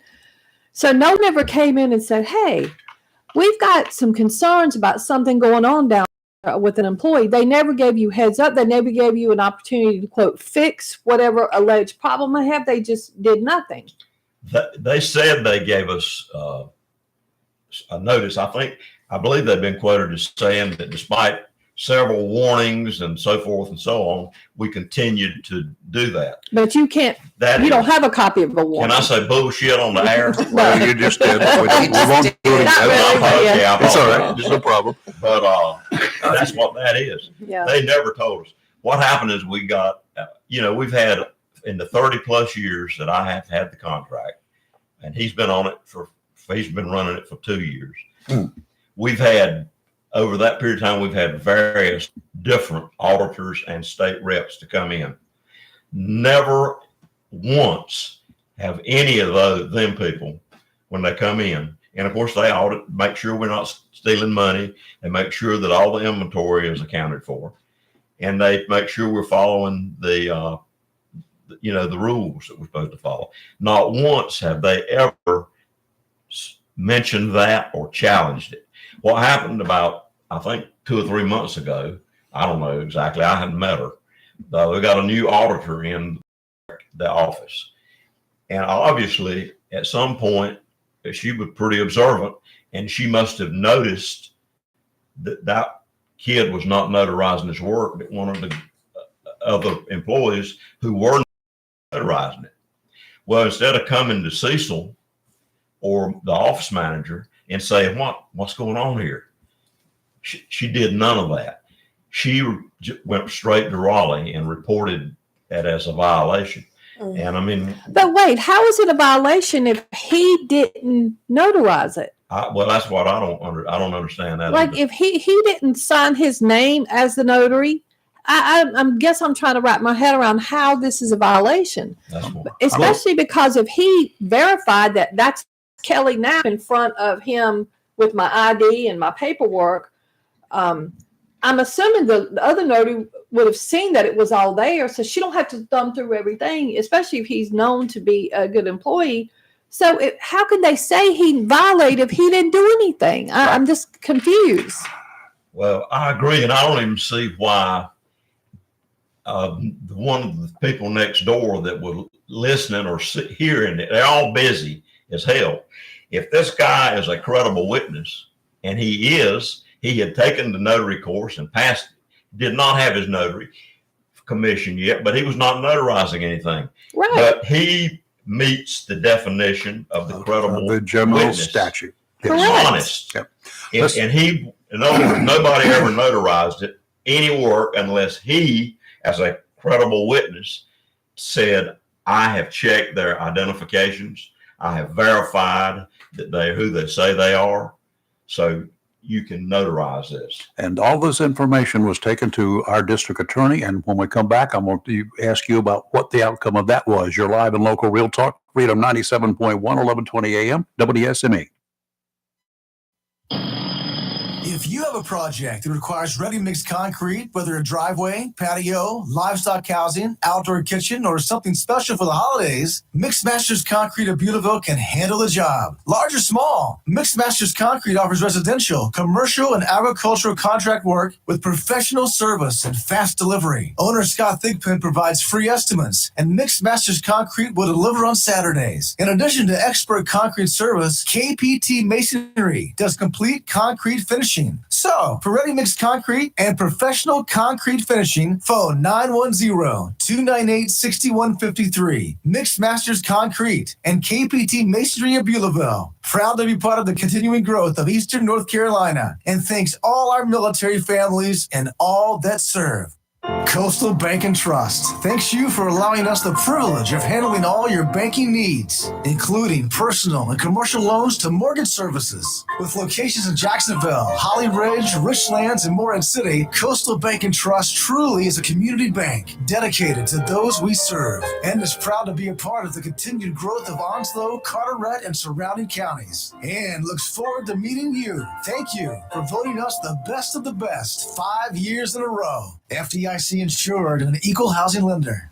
So no one ever came in and said, hey, we've got some concerns about something going on down there with an employee. They never gave you heads up. They never gave you an opportunity to, quote, fix whatever alleged problem they have. They just did nothing. They said they gave us a notice. I believe they've been quoted as saying that despite several warnings and so forth and so on, we continued to do that. But you can't, you don't have a copy of a warning. Can I say bullshit on the air? Well, you just did. We won't do it. It's all right. There's no problem. But that's what that is. Yeah. They never told us. What happened is we got, we've had in the 30 plus years that I have had the contract, and he's been on it he's been running it for 2 years. We've had over that period of time, we've had various different auditors and state reps to come in. Never once have any of them people, when they come in, and of course they audit, make sure we're not stealing money, and make sure that all the inventory is accounted for, and they make sure we're following the rules that we're supposed to follow. Not once have they ever mentioned that or challenged it. What happened about, I think, 2 or 3 months ago, I don't know exactly, I hadn't met her. We got a new auditor in the office. And obviously, at some point, she was pretty observant, and she must have noticed that that kid was not notarizing his work, but one of the other employees who were notarizing it. Well, instead of coming to Cecil or the office manager and saying, what's going on here? She did none of that. She went straight to Raleigh and reported it as a violation. And I mean, but wait, how is it a violation if he didn't notarize it? Well, that's what I don't understand that. Like, if he didn't sign his name as the notary, I guess I'm trying to wrap my head around how this is a violation. Especially because if he verified that that's Kelly Knapp in front of him with my ID and my paperwork, I'm assuming the other notary would have seen that it was all there, so she don't have to thumb through everything, especially if he's known to be a good employee. So how can they say he violated if he didn't do anything? I'm just confused. Well, I agree, and I don't even see why one of the people next door that were listening or hearing it, they're all busy as hell. If this guy is a credible witness, and he had taken the notary course and passed it, did not have his notary commission yet, but he was not notarizing anything. Right. But he meets the definition of the credible the general witness. statute. He's honest. Yep. And he, in other words, nobody ever notarized it, any work, unless he, as a credible witness, said, I have checked their identifications. I have verified that they're who they say they are. So you can notarize this. And all this information was taken to our district attorney. And when we come back, I'm going to ask you about what the outcome of that was. You're live and local Real Talk, Freedom 97.1, 1120 AM, WSME. If you have a project that requires ready-mix concrete, whether a driveway, patio, livestock housing, outdoor kitchen, or something special for the holidays, Mixed Masters Concrete of Beulaville can handle the job. Large or small, Mixed Masters Concrete offers residential, commercial, and agricultural contract work with professional service and fast delivery. Owner Scott Thigpen provides free estimates, and Mixed Masters Concrete will deliver on Saturdays. In addition to expert concrete service, KPT Masonry does complete concrete finishing. So, for ready-mix concrete and professional concrete finishing, phone 910-298-6153. Mixed Masters Concrete and KPT Masonry of Beulaville. Proud to be part of the continuing growth of Eastern North Carolina, and thanks all our military families and all that serve. Coastal Bank and Trust thanks you for allowing us the privilege of handling all your banking needs, including personal and commercial loans to mortgage services. With locations in Jacksonville, Holly Ridge, Richlands, and Morehead City, Coastal Bank and Trust truly is a community bank dedicated to those we serve, and is proud to be a part of the continued growth of Onslow, Carteret, and surrounding counties, and looks forward to meeting you. Thank you for voting us the best of the best 5 years in a row. FDIC insured and an equal housing lender.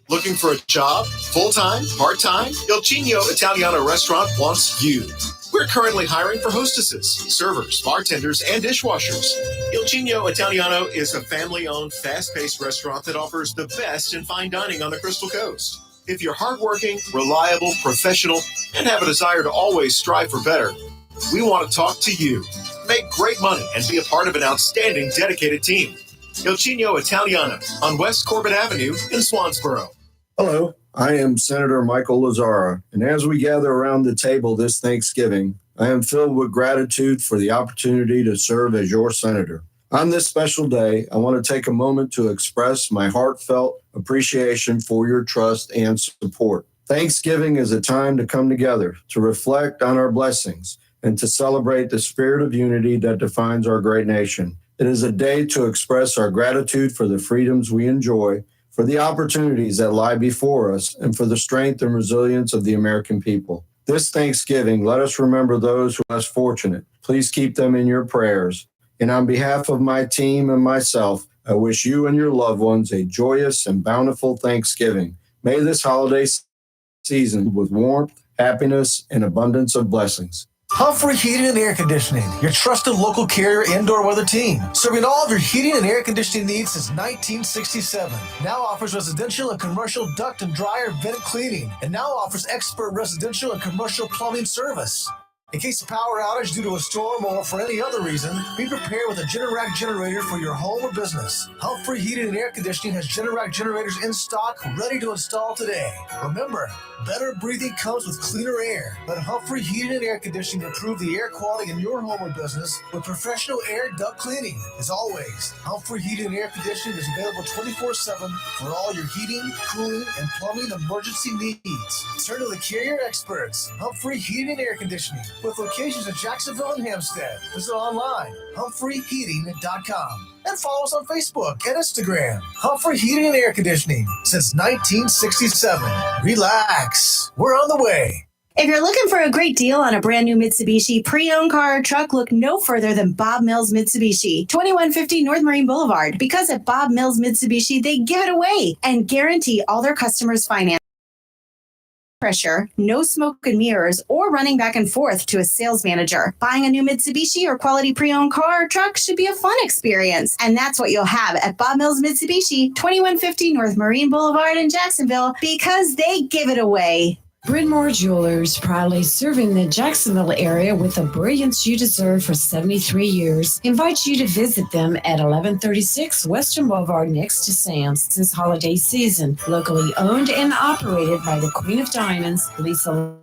Looking for a job? Full-time? Part-time? Il Cigno Italiano Restaurant wants you. We're currently hiring for hostesses, servers, bartenders, and dishwashers. Il Cigno Italiano is a family-owned, fast-paced restaurant that offers the best in fine dining on the Crystal Coast. If you're hardworking, reliable, professional, and have a desire to always strive for better, we want to talk to you. Make great money and be a part of an outstanding, dedicated team. Il Cigno Italiano on West Corbett Avenue in Swansboro. Hello, I am Senator Michael Lazzara, and as we gather around the table this Thanksgiving, I am filled with gratitude for the opportunity to serve as your senator. On this special day, I want to take a moment to express my heartfelt appreciation for your trust and support. Thanksgiving is a time to come together, to reflect on our blessings, and to celebrate the spirit of unity that defines our great nation. It is a day to express our gratitude for the freedoms we enjoy, for the opportunities that lie before us, and for the strength and resilience of the American people. This Thanksgiving, let us remember those who are less fortunate. Please keep them in your prayers. And on behalf of my team and myself, I wish you and your loved ones a joyous and bountiful Thanksgiving. May this holiday season with warmth, happiness, and abundance of blessings. Humphrey Heating and Air Conditioning, your trusted local carrier indoor weather team, serving all of your heating and air conditioning needs since 1967. Now offers residential and commercial duct and dryer vent cleaning, and now offers expert residential and commercial plumbing service. In case of power outage due to a storm or for any other reason, be prepared with a Generac generator for your home or business. Humphrey Heating and Air Conditioning has Generac generators in stock, ready to install today. Remember, better breathing comes with cleaner air. Let Humphrey Heating and Air Conditioning improve the air quality in your home or business with professional air duct cleaning. As always, Humphrey Heating and Air Conditioning is available 24/7 for all your heating, cooling, and plumbing emergency needs. Turn to the carrier experts, Humphrey Heating and Air Conditioning, with locations in Jacksonville and Hampstead. Visit online, humphreyheating.com. And follow us on Facebook and Instagram. Humphrey Heating and Air Conditioning since 1967. Relax. We're on the way. If you're looking for a great deal on a brand new Mitsubishi pre-owned car or truck, look no further than Bob Mills Mitsubishi, 2150 North Marine Boulevard. Because at Bob Mills Mitsubishi, they give it away and guarantee all their customers finance. Pressure, no smoke and mirrors, or running back and forth to a sales manager. Buying a new Mitsubishi or quality pre-owned car or truck should be a fun experience. And that's what you'll have at Bob Mills Mitsubishi, 2150 North Marine Boulevard in Jacksonville, because they give it away. Bryn Mawr Jewelers, proudly serving the Jacksonville area with the brilliance you deserve for 73 years, invites you to visit them at 1136 Western Boulevard next to Sam's this holiday season. Locally owned and operated by the Queen of Diamonds, Lisa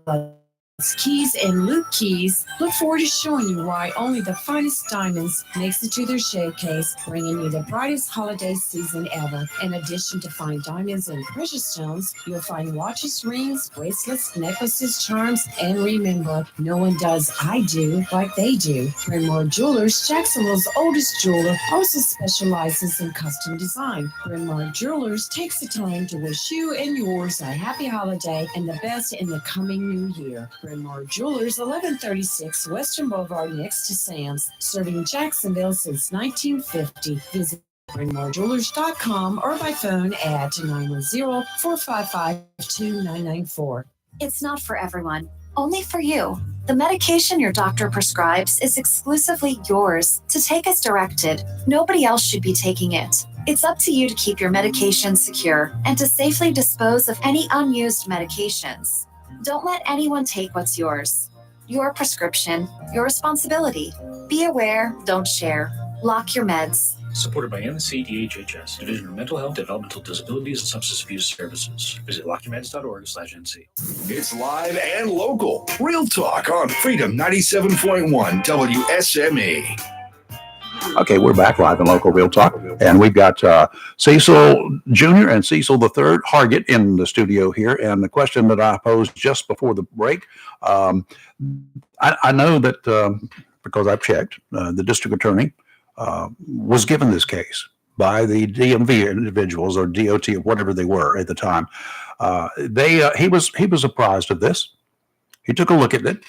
Keys and Luke Keys. Look forward to showing you why only the finest diamonds makes it to their showcase, bringing you the brightest holiday season ever. In addition to fine diamonds and precious stones, you'll find watches, rings, bracelets, necklaces, charms, and remember, no one does I do like they do. Bryn Mawr Jewelers, Jacksonville's oldest jeweler, also specializes in custom design. Bryn Mawr Jewelers takes the time to wish you and yours a happy holiday and the best in the coming new year. Bryn Mawr Jewelers, 1136 Western Boulevard next to Sam's, serving Jacksonville since 1950. Visit BrynMawrJewelers.com or by phone at 910-455-2994. It's not for everyone, only for you. The medication your doctor prescribes is exclusively yours to take as directed. Nobody else should be taking it. It's up to you to keep your medication secure and to safely dispose of any unused medications. Don't let anyone take what's yours. Your prescription, your responsibility. Be aware, don't share. Lock your meds. Supported by NCDHHS, Division of Mental Health, Developmental Disabilities, and Substance Abuse Services. Visit lockyourmeds.org/NC. It's live and local. Real talk on Freedom 97.1 WSME. Okay, we're back live and local Real Talk, and we've got Cecil Jr. and Cecil III Hargett in the studio here. And the question that I posed just before the break, I know that because I've checked, the district attorney was given this case by the DMV individuals or DOT or whatever they were at the time. He was apprised of this. He took a look at it.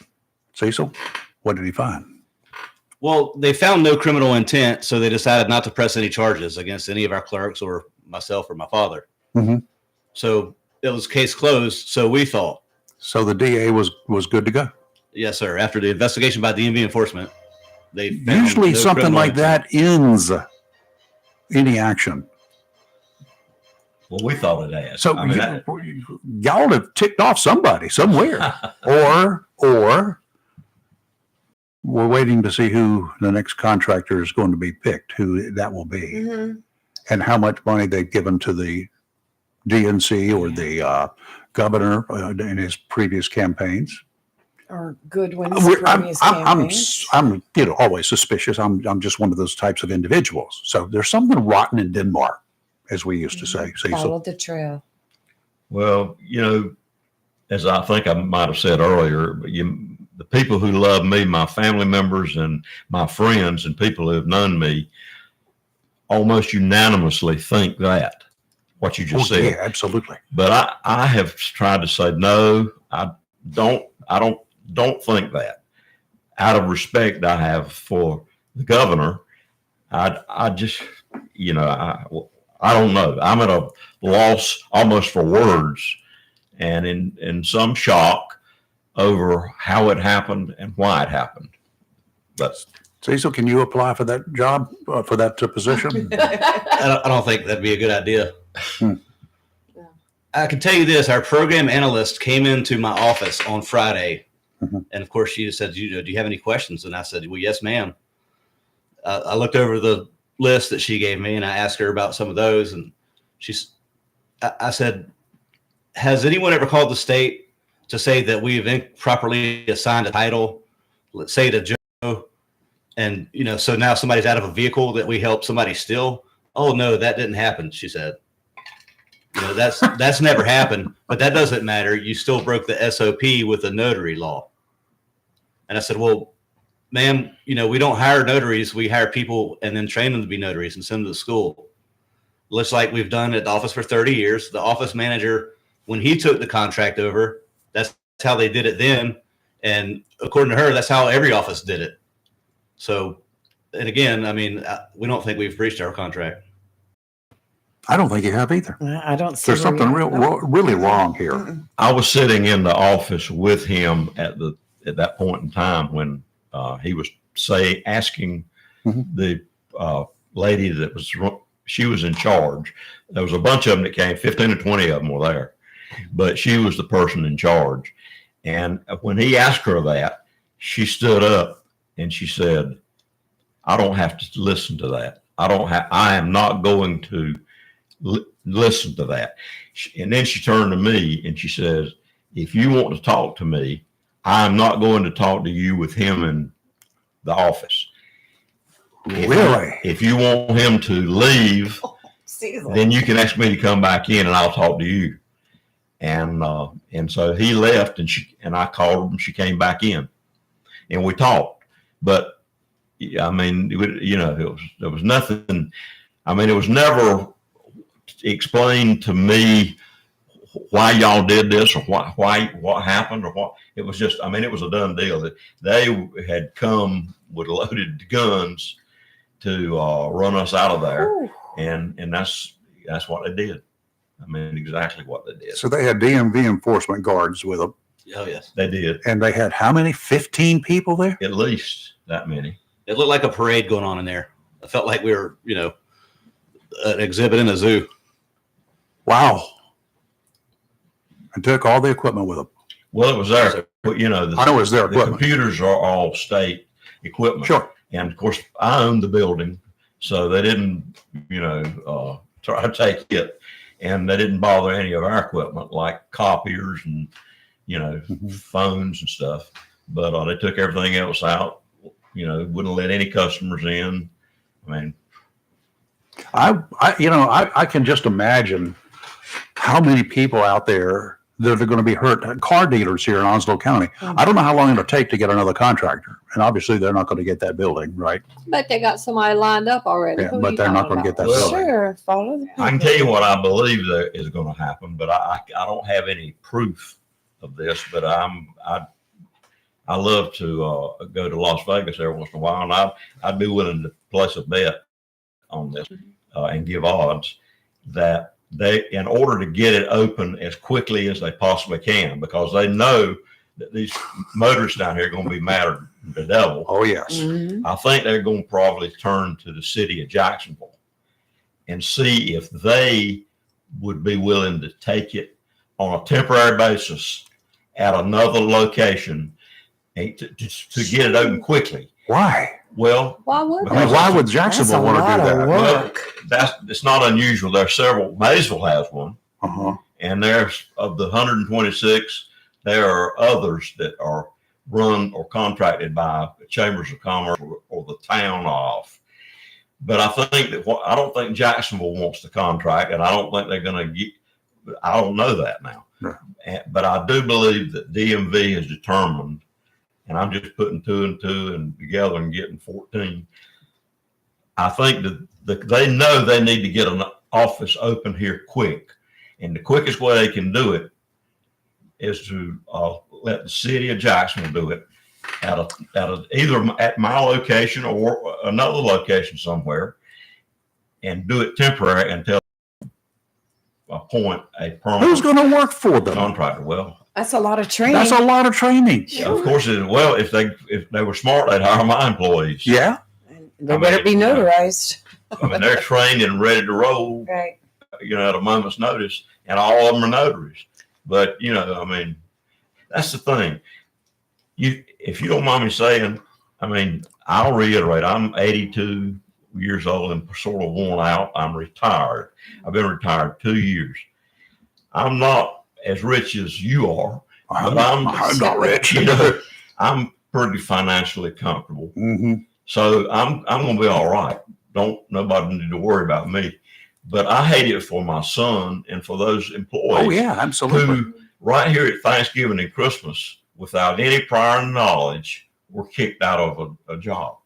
Cecil, what did he find? Well, they found no criminal intent, so they decided not to press any charges against any of our clerks or myself or my father. Mm-hmm. So it was case closed, so we thought. So the DA was good to go? Yes, sir. After the investigation by DMV enforcement, they found usually no something criminal like intent. that ends any action. Well, we thought it had. So y'all have ticked off somebody somewhere, or we're waiting to see who the next contractor is going to be picked, who that will be, and how much money they've given to the DNC or the governor in his previous campaigns. Or Goodwin's I'm previous campaigns. always suspicious. I'm just one of those types of individuals. So there's something rotten in Denmark, as we used to say. Follow the trail. Well, as I think I might have said earlier, the people who love me, my family members and my friends and people who have known me, almost unanimously think that what you just said. Yeah, absolutely. But I have tried to say no. I don't think that. Out of respect I have for the governor, I just, you know, I don't know. I'm at a loss almost for words, and in some shock over how it happened and why it happened. But Cecil, can you apply for that job, for that position? I don't think that'd be a good idea. I can tell you this: our program analyst came into my office on Friday, and of course, she said, "Do you have any questions?" And I said, "Well, yes, ma'am." I looked over the list that she gave me, and I asked her about some of those. And I said, "Has anyone ever called the state to say that we've improperly assigned a title, let's say to Joe, and so now somebody's out of a vehicle that we helped somebody steal?" "Oh no, that didn't happen," she said. That's never happened, but that doesn't matter. You still broke the SOP with the notary law. And I said, "Well, ma'am, we don't hire notaries. We hire people and then train them to be notaries and send them to school. Looks like we've done at the office for 30 years. The office manager, when he took the contract over, that's how they did it then. And according to her, that's how every office did it. So, and again, I mean, we don't think we've breached our contract." I don't think you have either. I don't see There's something really wrong here. I was sitting in the office with him at that point in time when he was asking the lady she was in charge. There was a bunch of them that came, 15 or 20 of them were there, but she was the person in charge. And when he asked her that, she stood up and she said, "I don't have to listen to that. I am not going to listen to that." And then she turned to me and she says, "If you want to talk to me, I'm not going to talk to you with him in the office. Really? If you want him to leave, then you can ask me to come back in and I'll talk to you." And so he left and I called him. She came back in and we talked. But I mean, there was nothing. I mean, it was never explained to me why y'all did this or what happened or what. It was just, I mean, it was a done deal that they had come with loaded guns to run us out of there. Ooh. And that's what they did. I mean, exactly what they did. So they had DMV enforcement guards with them. Oh, yes, they did. And they had how many? 15 people there? At least that many. It looked like a parade going on in there. I felt like we were, an exhibit in a zoo. Wow. And took all the equipment with them. Well, it was there. I know it was their equipment. The computers are all state equipment. Sure. And of course, I owned the building, so they didn't, try to take it, and they didn't bother any of our equipment like copiers and, phones and stuff. But they took everything else out. Wouldn't let any customers in. I mean, I can just imagine how many people out there that are going to be hurt. Car dealers here in Onslow County. I don't know how long it'll take to get another contractor, and obviously they're not going to get that building, right? But they got somebody lined up already. Yeah, but they're not going to get that building. Sure, follow the people. I can tell you what I believe that is going to happen, but I don't have any proof of this. But I love to go to Las Vegas every once in a while, and I'd be willing to place a bet on this and give odds that they, in order to get it open as quickly as they possibly can, because they know that these motorists down here are going to be madder than the devil. Oh, yes. I think they're going to probably turn to the city of Jacksonville and see if they would be willing to take it on a temporary basis at another location and to get it open quickly. Why? Well, why would Jacksonville want to do that? Well, it's not unusual. There are several. Maysville has one, and there's of the 126. There are others that are run or contracted by chambers of commerce or the town of. But I think that I don't think Jacksonville wants the contract, and I don't think they're going to get. I don't know that now, but I do believe that DMV is determined and I'm just putting 2 and 2 and together and getting 14. I think that they know they need to get an office open here quick, and the quickest way they can do it is to let the city of Jacksonville do it at either at my location or another location somewhere, and do it temporary until appoint a permanent. Who's going to work for them? Contractor. Well, That's a lot of training. That's a lot of training. of course, if they were smart, they'd hire my employees. Yeah. They better be notarized. I mean, they're trained and ready to roll. Right. At a moment's notice, and all of them are notaries. But I mean, that's the thing. If you don't mind me saying, I mean, I'll reiterate, I'm 82 years old and sort of worn out. I'm retired. I've been retired 2 years. I'm not as rich as you are, but I'm not rich. I'm pretty financially comfortable. Mm-hmm. So I'm going to be all right. Nobody need to worry about me. But I hate it for my son and for those employees. Oh, yeah, absolutely. Who right here at Thanksgiving and Christmas, without any prior knowledge, were kicked out of a job.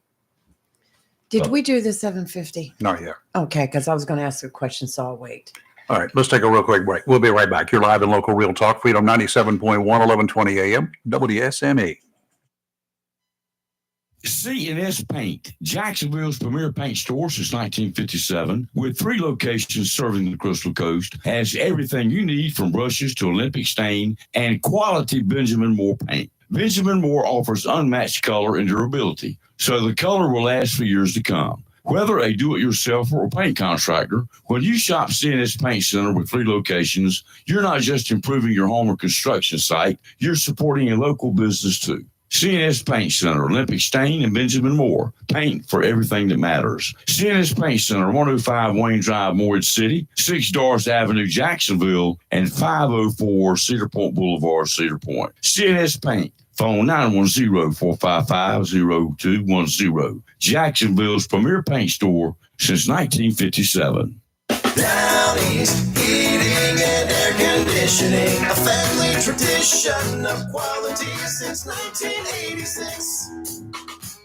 Did we do the 750? Not yet. Okay, because I was going to ask a question, so I'll wait. All right, let's take a real quick break. We'll be right back. You're live in Local Real Talk, Freedom 97.1, 1120 AM, WSME. C&S Paint, Jacksonville's premier paint store since 1957, with 3 locations serving the Crystal Coast, has everything you need from brushes to Olympic stain and quality Benjamin Moore paint. Benjamin Moore offers unmatched color and durability, so the color will last for years to come. Whether a do-it-yourselfer or paint contractor, when you shop C&S Paint Center with 3 locations, you're not just improving your home or construction site, you're supporting a local business too. C&S Paint Center, Olympic Stain, and Benjamin Moore. Paint for everything that matters. C&S Paint Center, 105 Wayne Drive, Morris City, 6 Doris Avenue, Jacksonville, and 504 Cedar Point Boulevard, Cedar Point. C&S Paint. Phone 910-455-0210. Jacksonville's premier paint store since 1957. Down East Heating and Air Conditioning, a family tradition of quality since 1986.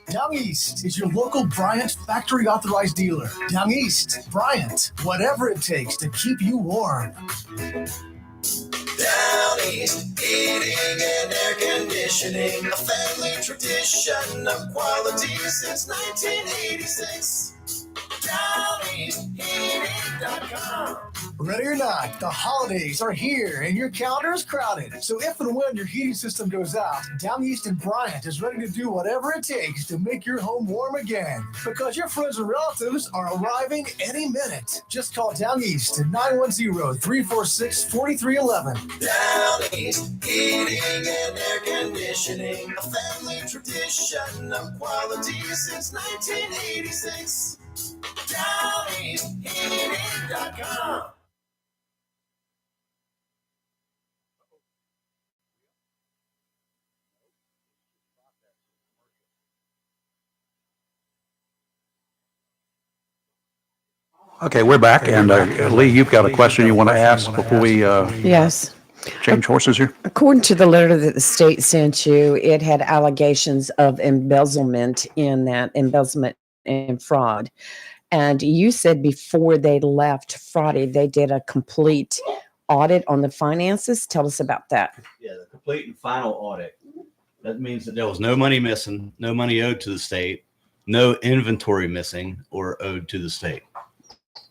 Down East is your local Bryant factory authorized dealer. Down East, Bryant, whatever it takes to keep you warm. Down East Heating and Air Conditioning, a family tradition of quality since 1986. DownEastHeating.com. Ready or not, the holidays are here and your calendar is crowded. So if and when your heating system goes out, Down East and Bryant is ready to do whatever it takes to make your home warm again. Because your friends and relatives are arriving any minute. Just call Down East at 910-346-4311. Down East Heating and Air Conditioning, a family tradition of quality since 1986. DownEastHeating.com. Okay, we're back. And Lee, you've got a question you want to ask before we Yes. change horses here? According to the letter that the state sent you, it had allegations of embezzlement and fraud. And you said before they left Friday, they did a complete audit on the finances. Tell us about that. Yeah, the complete and final audit. That means that there was no money missing, no money owed to the state, no inventory missing or owed to the state.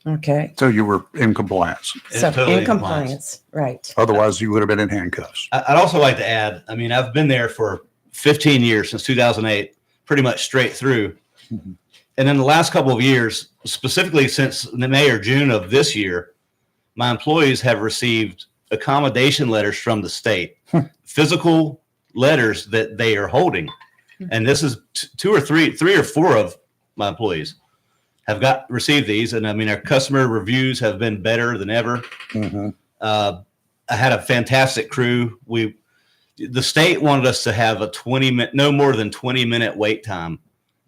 Okay. So you were in compliance. So totally in compliance, right. Otherwise, you would have been in handcuffs. I'd also like to add, I mean, I've been there for 15 years, since 2008, pretty much straight through. Mm-hmm. And then the last couple of years, specifically since May or June of this year, my employees have received accommodation letters from the state, physical letters that they are holding. And this is three or four of my employees have received these. And I mean, our customer reviews have been better than ever. Mm-hmm. I had a fantastic crew. The state wanted us to have no more than 20-minute wait time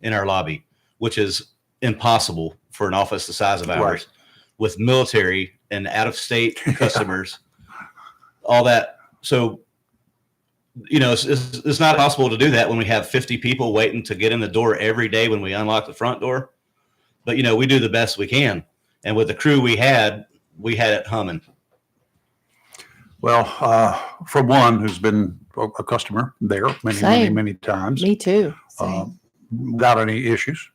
in our lobby, which is impossible for an office the size of ours, Right. with military and out-of-state customers, all that. So you know, it's not possible to do that when we have 50 people waiting to get in the door every day when we unlock the front door. But, you know, we do the best we can. And with the crew we had it humming. Well, from one who's been a customer there many times. Me too. Same. Without any issues.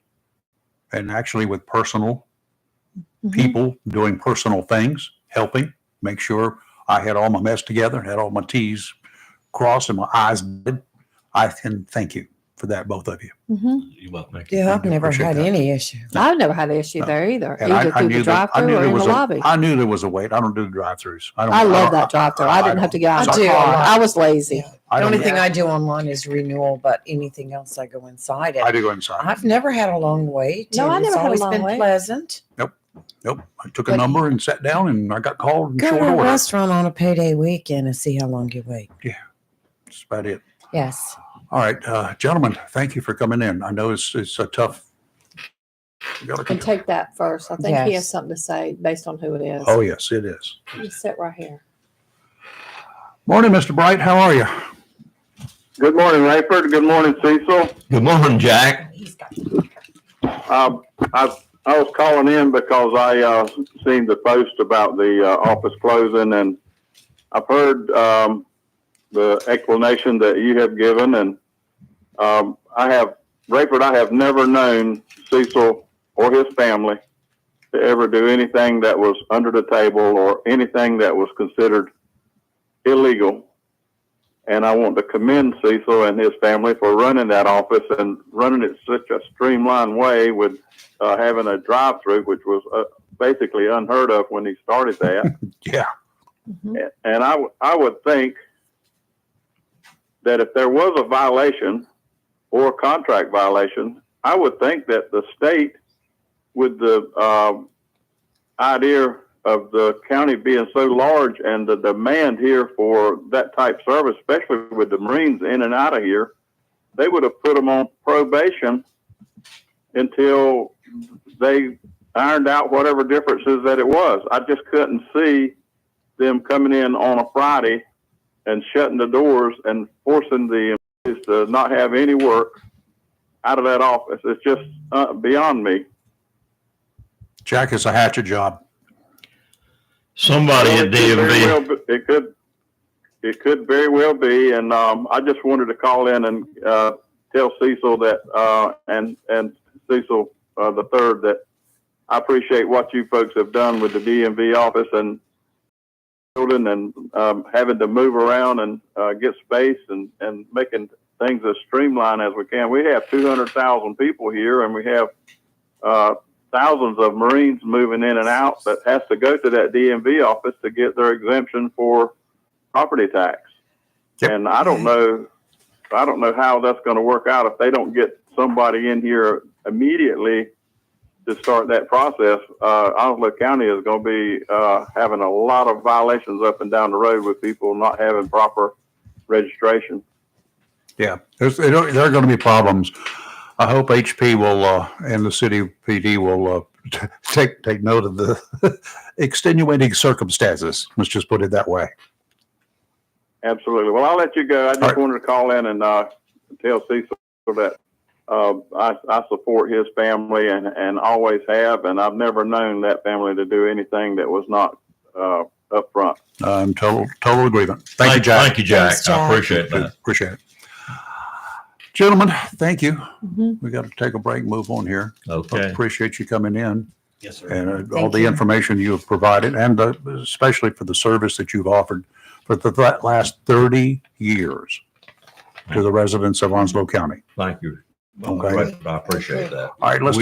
And actually with personal people doing personal things, helping, make sure I had all my mess together, had all my T's crossed and my I's did. I can thank you for that, both of you. You're welcome. Yeah, I've never had any issue. I've never had an issue there either. And Either through the drive-through or in the lobby. I knew there was a wait. I don't do the drive-throughs. I love that drive-through. I didn't have to get out of I my do. car. I was lazy. The only thing I do online is renewal, but anything else I go inside it. I do go inside. I've never had a long wait. No, I and never had a It's long always been wait. pleasant. Nope. I took a number and sat down and I got called in Go short to a order. restaurant on a payday weekend and see how long you wait. That's about it. Yes. All right, gentlemen, thank you for coming in. I know it's a tough. And take that first. I think he Yes. has something to say based on who it is. Oh, yes, it is. You sit right here. Morning, Mr. Bright. How are you? Good morning, Rayford. Good morning, Cecil. Good morning, Jack. I was calling in because I seen the post about the office closing, and I've heard the explanation that you have given, and Rayford, I have never known Cecil or his family to ever do anything that was under the table or anything that was considered illegal. And I want to commend Cecil and his family for running that office and running it such a streamlined way with having a drive-through, which was basically unheard of when he started that. Yeah. And I would think that if there was a violation or a contract violation, I would think that the state, with the idea of the county being so large and the demand here for that type service, especially with the Marines in and out of here, they would have put them on probation until they ironed out whatever differences that it was. I just couldn't see them coming in on a Friday and shutting the doors and forcing the employees to not have any work out of that office. It's just beyond me. Jack, it's a hatchet job. Somebody at DMV. It could very well be, and I just wanted to call in and tell Cecil that and Cecil the third that I appreciate what you folks have done with the DMV office and building and having to move around and get space and making things as streamlined as we can. We have 200,000 people here, and we have thousands of Marines moving in and out that has to go to that DMV office to get their exemption for property tax. Yep. And I don't know how that's going to work out if they don't get somebody in here immediately to start that process. Onslow County is going to be having a lot of violations up and down the road with people not having proper registration. Yeah, there are going to be problems. I hope HP will and the city PD will take note of the extenuating circumstances. Let's just put it that way. Absolutely. Well, I'll let you go. I just wanted to call in and tell Cecil that I support his family and always have, and I've never known that family to do anything that was not up front. I'm total agreement. Thank you, Jack. Thank you, Jack. I appreciate that. Appreciate it. Gentlemen, thank you. We got to take a break, move on here. Okay. Appreciate you coming in. Yes, sir. And all the information you have provided, and especially for the service that you've offered for the last 30 years to the residents of Onslow County. Thank you. Okay. I appreciate that. All right, let's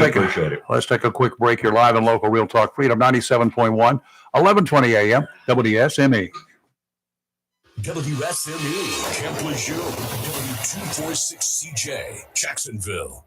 take a quick break. You're live in local Real Talk Freedom 97.1, 1120 AM, WSME. WSME, Camp Lejeune, W246CJ, Jacksonville.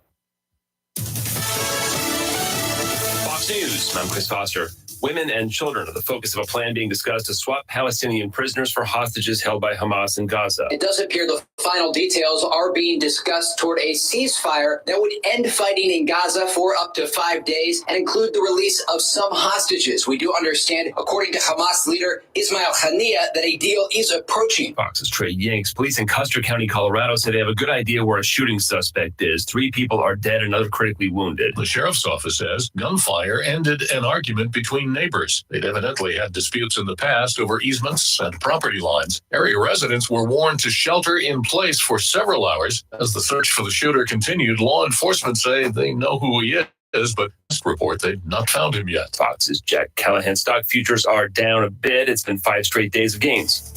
Fox News. I'm Chris Foster. Women and children are the focus of a plan being discussed to swap Palestinian prisoners for hostages held by Hamas in Gaza. It does appear the final details are being discussed toward a ceasefire that would end fighting in Gaza for up to 5 days and include the release of some hostages. We do understand, according to Hamas leader Ismail Haniyeh, that a deal is approaching. Fox's Trey Yanks. Police in Custer County, Colorado say they have a good idea where a shooting suspect is. 3 people are dead and another critically wounded. The sheriff's office says gunfire ended an argument between neighbors. They'd evidently had disputes in the past over easements and property lines. Area residents were warned to shelter in place for several hours. As the search for the shooter continued, law enforcement say they know who he is, but this report they've not found him yet. Fox's Jack Callahan. Stock futures are down a bit. It's been 5 straight days of gains.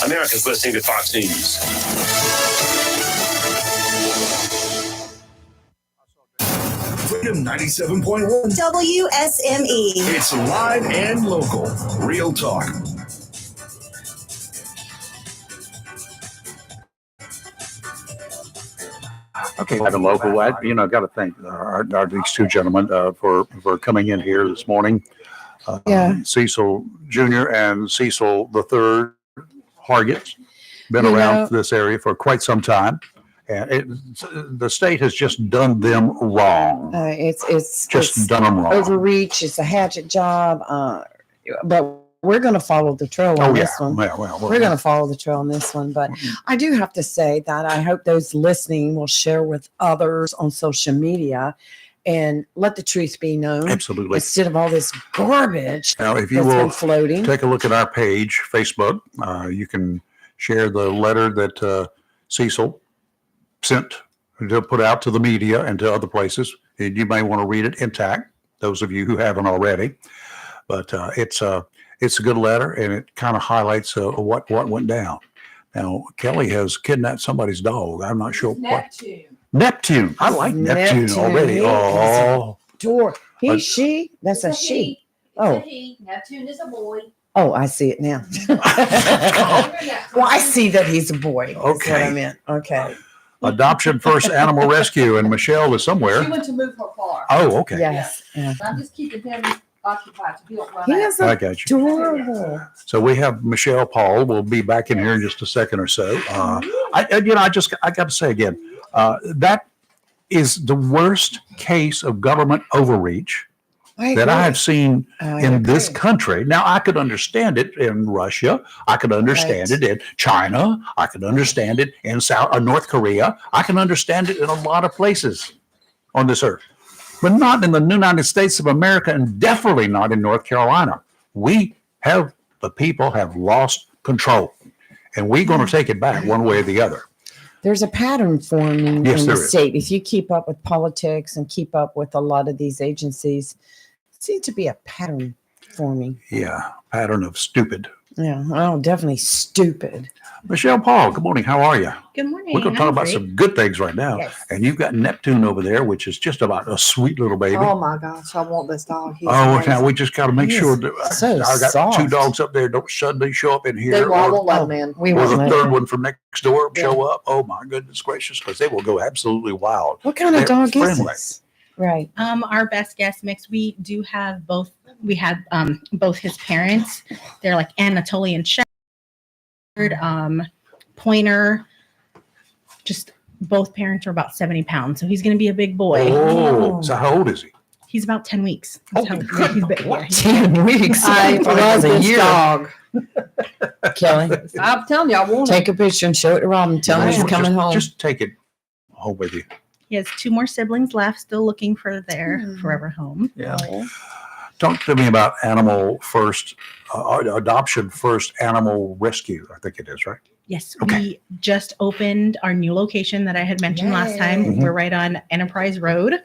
America's listening to Fox News. Freedom 97.1 WSME. It's live and local. Real talk. Okay, live and local. I got to thank these two gentlemen for coming in here this morning. Cecil Jr. and Cecil III Hargett, been around this area for quite some time. And the state has just done them wrong. It's done them wrong. Overreach. It's a hatchet job. But we're going to follow the trail on this one. Well, we're going to follow the trail on this one. But I do have to say that I hope those listening will share with others on social media and let the truth be known. Absolutely. Instead of all this garbage now, if you that's will been floating. Take a look at our page, Facebook. You can share the letter that Cecil sent to put out to the media and to other places. You may want to read it intact, those of you who haven't already. But it's a good letter, and it kind of highlights what went down. Now, Kelly has kidnapped somebody's dog. I'm not sure what. Neptune. I like Neptune already. Oh, She. That's a she. Oh, Neptune is a boy. Oh, I see it now. Well, I see that he's a boy. That's what I meant. Okay. Adoption First Animal Rescue, and Michelle is somewhere. She went to move her car. Oh, okay. Yes. Yeah. I'm just keeping him occupied so he don't run He out. is I got you. adorable. So we have Michelle Paul. We'll be back in here in just a second or so. I got to say again, that is the worst case of government overreach that I have seen in this country. Now, I could understand it in Russia. I could understand it in China. I could understand it in North Korea. I can understand it in a lot of places on this earth, but not in the United States of America, and definitely not in North Carolina. The people have lost control, and we're going to take it back one way or the other. There's a pattern forming in Yes, the there is. state. If you keep up with politics and keep up with a lot of these agencies, it seems to be a pattern forming. Yeah, pattern of stupid. Yeah, well, definitely stupid. Michelle Paul, good morning. How are you? Good morning. We're going to talk I'm about great. some good things right now. Yes. And you've got Neptune over there, which is just about a sweet little baby. Oh my gosh, I want this dog. He's Oh, amazing. now we just got to make He sure is that so I got soft. 2 dogs up there don't suddenly show up in here. They won't or let him in. We or won't the let third him. one from next door show up. Oh my goodness gracious, because they will go absolutely wild. What kind of They're dog is friendly. this? Right. Our best guess mix, we do have both. We have both his parents. They're like Anatolian Shepherd, Pointer. Just both parents are about 70 pounds, so he's going to be a big boy. Oh, so how old is he? He's about 10 weeks. That's how he's big. Yeah, he's 10 weeks. I love this year. dog. Kelly, I'm telling you, I want take a picture and show it to Robin. Tell him you're coming home. Just take it home with you. He has 2 more siblings left, still looking for their forever home. Yeah. Talk to me about Animal First, Adoption First Animal Rescue. I think it is, right? Yes, Okay. we just opened our new location that I had mentioned last time. Mhm. We're right on Enterprise Road.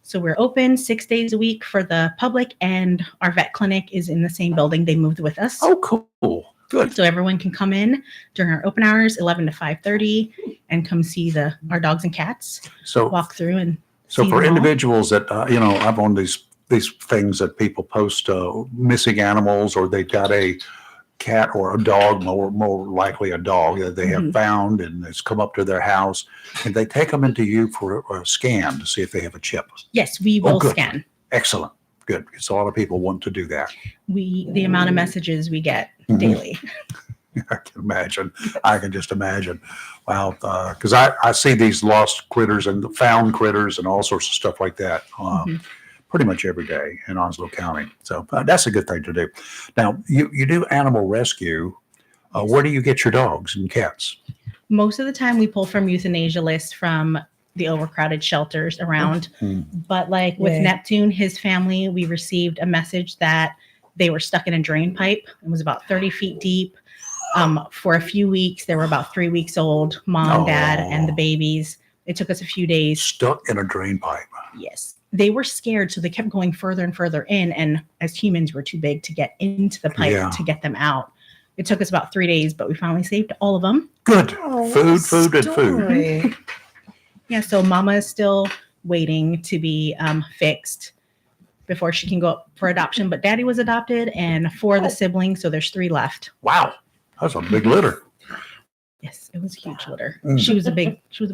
So we're open 6 days a week for the public, and our vet clinic is in the same building. They moved with us. Oh, cool. Good. So everyone can come in during our open hours, 11 to 5:30, and come see our dogs and cats. So walk through and So see for them all. individuals that, I'm on these things that people post missing animals, or they've got a cat or a dog, more likely a dog that they have Mhm. found and it's come up to their house, and they take them into you for a scan to see if they have a chip. Yes, we will good. scan. Excellent. Good, because a lot of people want to do that. The amount of messages we get Mhm. daily. I can imagine. I can just imagine. Wow. Because I see these lost critters and found critters and all sorts of stuff like that pretty much every day in Onslow County. So that's a good thing to do. Now, you do animal rescue. Where do you get your dogs and cats? Most of the time we pull from euthanasia lists from the overcrowded shelters around. But like with Yeah. Neptune, his family, we received a message that they were stuck in a drain pipe. It was about 30 feet deep. For a few weeks, they were about 3 weeks old, mom, dad, and the babies. It took us a few days. Stuck in a drain pipe. Yes. They were scared, so they kept going further and further in. And as humans, we're too big to get into the pipe Yeah. to get them out. It took us about 3 days, but we finally saved all of them. Good. Food, and food. Yeah, so Mama is still waiting to be fixed before she can go up for adoption. But Daddy was adopted, and 4 of the siblings, so there's 3 left. Wow, that's a big litter. Yes, it was a huge litter. Mm. She was a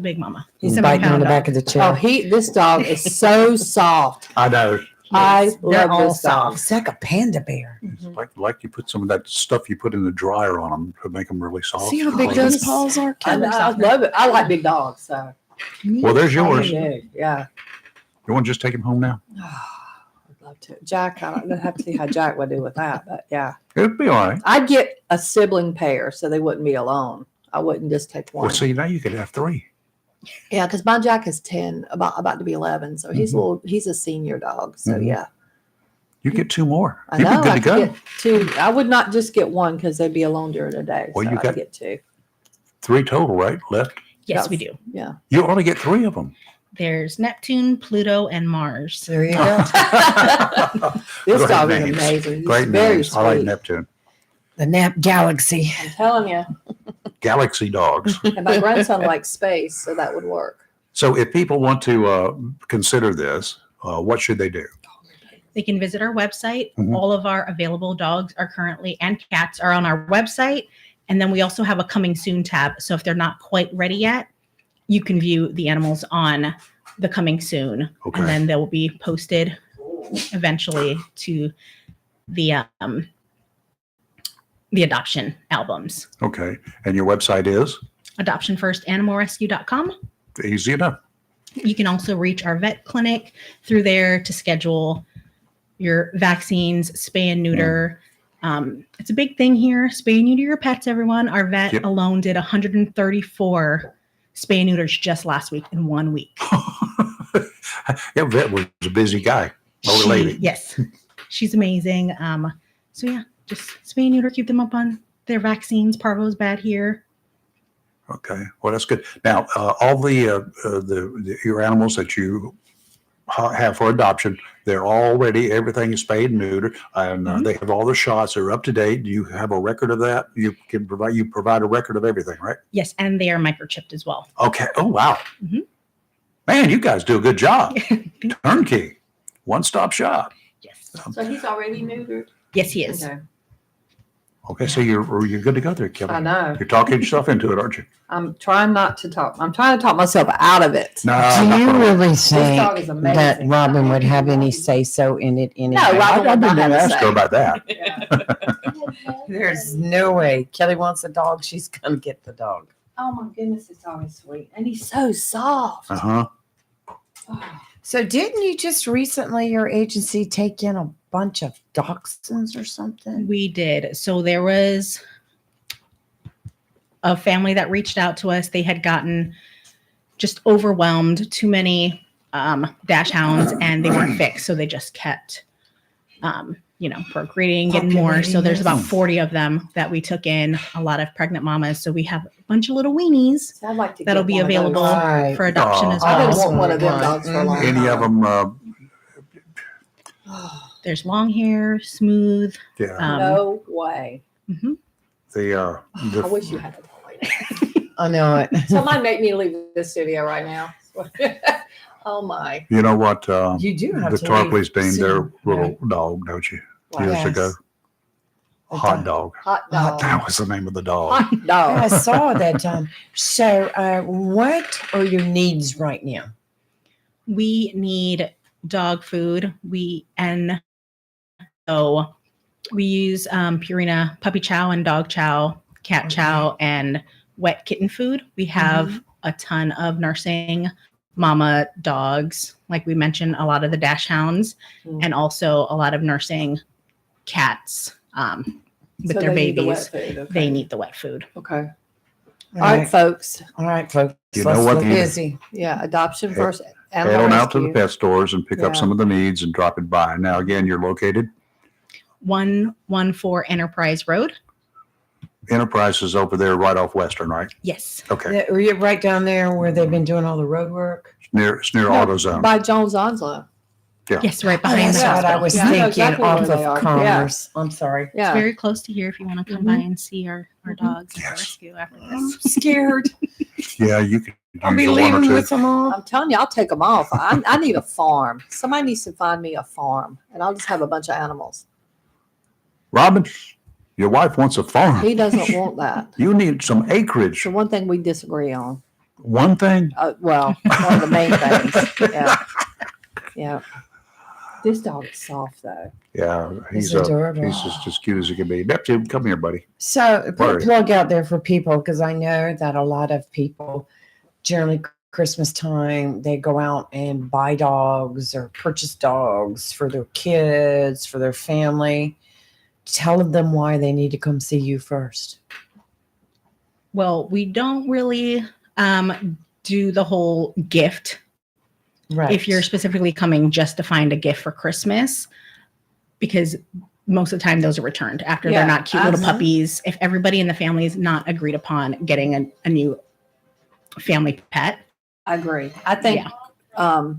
big mama. He's 70 biting on pound the back dog. of the chair. Oh, this dog is so soft. I know. I They're love all this dog. soft. It's like a panda bear. It's like you put some of that stuff you put in the dryer on them to make them really soft. See how big those paws are, I Kelly? love it. I like big dogs. So. Well, there's yours. I do, yeah. You want to just take him home now? I'd love to. Jack, I'd have to see how Jack would do with that. But yeah. It'd be all right. I'd get a sibling pair so they wouldn't be alone. I wouldn't just take one. Well, see, now you could have 3. Yeah, because my Jack is 10, about to be 11. So he's he's a senior dog. So Mhm. yeah. You get 2 more. I You'd know. be good I to could go. get 2. I would not just get one because they'd be alone during the day. Well, so you I'd got- get 2. 3 total, right? Left. Yes, we do. Yeah. You only get 3 of them. There's Neptune, Pluto, and Mars. There you go. This Great dog names. is amazing. He's Great very names. I like sweet. Neptune. The Nap Galaxy. I'm telling you. Galaxy dogs. And my grandson likes space, so that would work. So if people want to consider this, what should they do? They can visit our website. Mhm. All of our available dogs are currently, and cats are on our website. And then we also have a coming soon tab. So if they're not quite ready yet, you can view the animals on the coming soon. Okay. And then they will be posted eventually to the adoption albums. Okay. And your website is? AdoptionFirstAnimalRescue.com. Easy enough. You can also reach our vet clinic through there to schedule your vaccines, spay and neuter. It's a big thing here. Spay and neuter your pets, everyone. Our vet Yep. alone did 134 spay and neuters just last week in 1 week. Yeah, vet was a busy guy. Or lady. Yes. She's amazing. So yeah, just spay and neuter, keep them up on their vaccines. Parvo's bad here. Okay. Well, that's good. Now, all the your animals that you have for adoption, they're all ready. Everything is spayed and neutered, and they have all the shots. They're up to date. Do you have a record of that? You provide a record of everything, right? Yes, and they are microchipped as well. Okay. Oh, wow. Mhm. Man, you guys do a good job. Turnkey, one-stop shop. So he's already neutered? Yes, he is. Okay. Okay, so you're good to go there, Kelly. I know. You're talking yourself into it, aren't you? I'm trying not to talk. I'm trying to talk myself out of it. No. Do you really This dog think is amazing. that Robin would have any say-so in it anyway? No, Robin I would not didn't have a ask say. her about that. There's no way. Kelly wants a dog. She's going to get the dog. Oh my goodness, this dog is sweet. And he's so soft. Uh-huh. So didn't you just recently, your agency, take in a bunch of dachshunds or something? We did. So there was a family that reached out to us. They had gotten just overwhelmed, too many dash hounds, and they weren't fixed. So they just kept, procreating, getting more. So there's about 40 of them that we took in, a lot of pregnant mamas. So we have a bunch of little weenies So I'd like to that'll get be one of those. available Right. for adoption as I've been well. wanting one of them dogs for a long Any of time. them, There's long hair, smooth. yeah, No way. Mhm. the I wish you had it. I know it. Somebody make me leave this studio right now. Oh my. you know what? You do have the to leave Tarpley's named their soon, little dog, don't you? Wow. Years Yes. ago. A Hot dog. dog. Hot dog. That was the name of the dog. Hot dog. I saw that time. So what are your needs right now? We need dog food. And So we use Purina puppy chow and dog chow, cat chow, and wet kitten food. We have a ton of nursing mama dogs, like we mentioned, a lot of the dash hounds, and also a lot of nursing cats with So their they need the babies. wet food, okay. They need the wet food. Okay. All right, folks. All right, folks. You know Let's what get the- busy. Yeah, adoption Head- versus Head animal on out to the rescue. pet stores and pick up Yeah. some of the needs and drop it by. Now, again, you're located. 114 Enterprise Road. Enterprise is over there right off Western, right? Yes. Okay. Yeah, were you right down there where they've been doing all the road work? It's near No, AutoZone. by Jones Onslow. Yeah. Yes, right Oh, behind that's the what I hospital. was Yeah, I know thinking exactly off where they of are. Commerce. I'm sorry. Yeah. It's very close to here if you want to come by and see our dogs at the rescue after I'm this. scared. Yeah, you can I'll be use a one or leaving two. with them all. I'm telling you, I'll take them off. I need a farm. Somebody needs to find me a farm, and I'll just have a bunch of animals. Robin, your wife wants a farm. He doesn't want that. You need some acreage. So one thing we disagree on. One thing. Well, one of the main things. Yeah. Yeah. This dog is soft though. Yeah, He's he's adorable. he's just as cute as he can be. Neptune, come here, buddy. So put Right. a plug out there for people because I know that a lot of people generally Christmas time they go out and buy dogs or purchase dogs for their kids, for their family. Tell them why they need to come see you first. Well, we don't really do the whole gift. Right. If you're specifically coming just to find a gift for Christmas, because most of the time those are returned after Yeah, they're not cute little absolutely. puppies. If everybody in the family is not agreed upon getting a new family pet. I agree. I think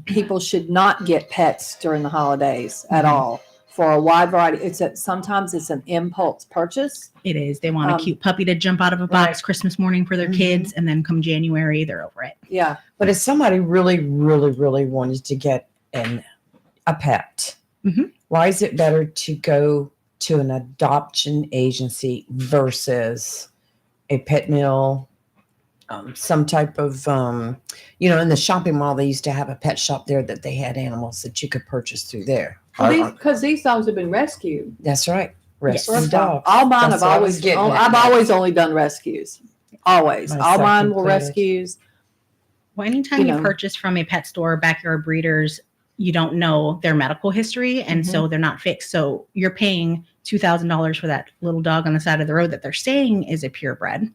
people should not get pets during the holidays at all for a wide variety. Sometimes it's an impulse purchase. It is. They want a cute puppy to jump out of a box Christmas morning for their kids, and then come January, they're over it. Yeah. But if somebody really, really, really wanted to get a pet, why is it better to go to an adoption agency versus a pet mill? Some type of, in the shopping mall, they used to have a pet shop there that they had animals that you could purchase through there. Because these dogs have been rescued. That's right. Rescue Yes. dogs. All mine That's have what I was always, getting at. I've always only done rescues. Always. My All mine second were player. rescues. Well, anytime you know. purchase from a pet store, backyard breeders, you don't know their medical history, and so they're not fixed. So you're paying $2,000 for that little dog on the side of the road that they're saying is a purebred,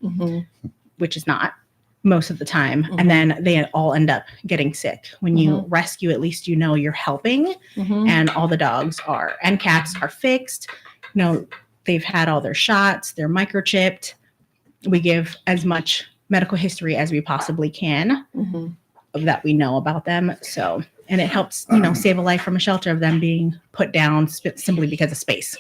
which is not most of the time. And then they all end up getting sick. When you rescue, at least you know you're helping, and all the dogs are and cats are fixed. They've had all their shots, they're microchipped. We give as much medical history as we possibly can that we know about them. So, and it helps, save a life from a shelter of them being put down simply because of space.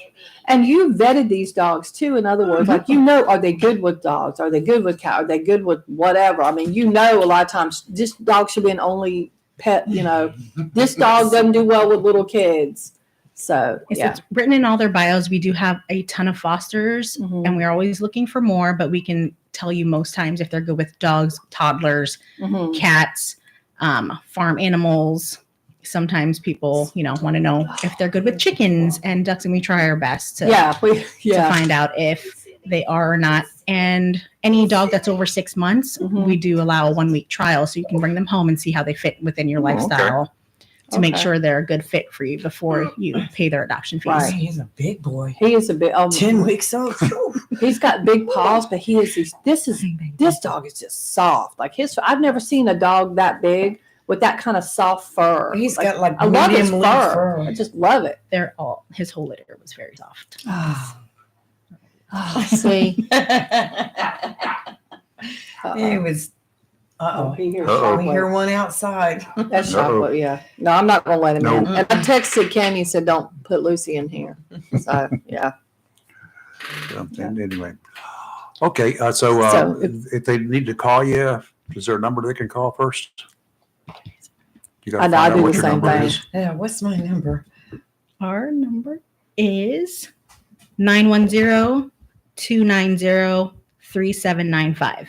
And you vetted these dogs too. In other words, like, are they good with dogs? Are they good with cat? Are they good with whatever? I mean, a lot of times this dog should be an only pet, this dog doesn't do well with little kids. So, It's written in all their bios. We do have a ton of fosters, and we're always looking for more, but we can tell you most times if they're good with dogs, toddlers, cats, farm animals. Sometimes people, want to know if they're good with chickens and ducks, and we try our best to find out if they are or not. And any dog that's over 6 months, we do allow a 1 week trial, so you can bring them home and see how they fit within your lifestyle to make sure they're a good fit for you before you pay their adoption fees. Right. He's a big boy. He is a big 10 weeks old. He's got big paws, but this dog is just soft. Like I've never seen a dog that big with that kind of soft fur. He's got like I love his medium fur. fur. I just love it. His whole litter was very soft. See. It was. He hears We hear one outside. That's chocolate, yeah. No, I'm not going to let him in. And I texted Kenny and said, don't put Lucy in here. So, yeah. Anyway. Okay, so if they need to call you, is there a number they can call first? You gotta I know, find I out do what the your same number thing. is. Yeah, what's my number? Our number is 910-290-3795.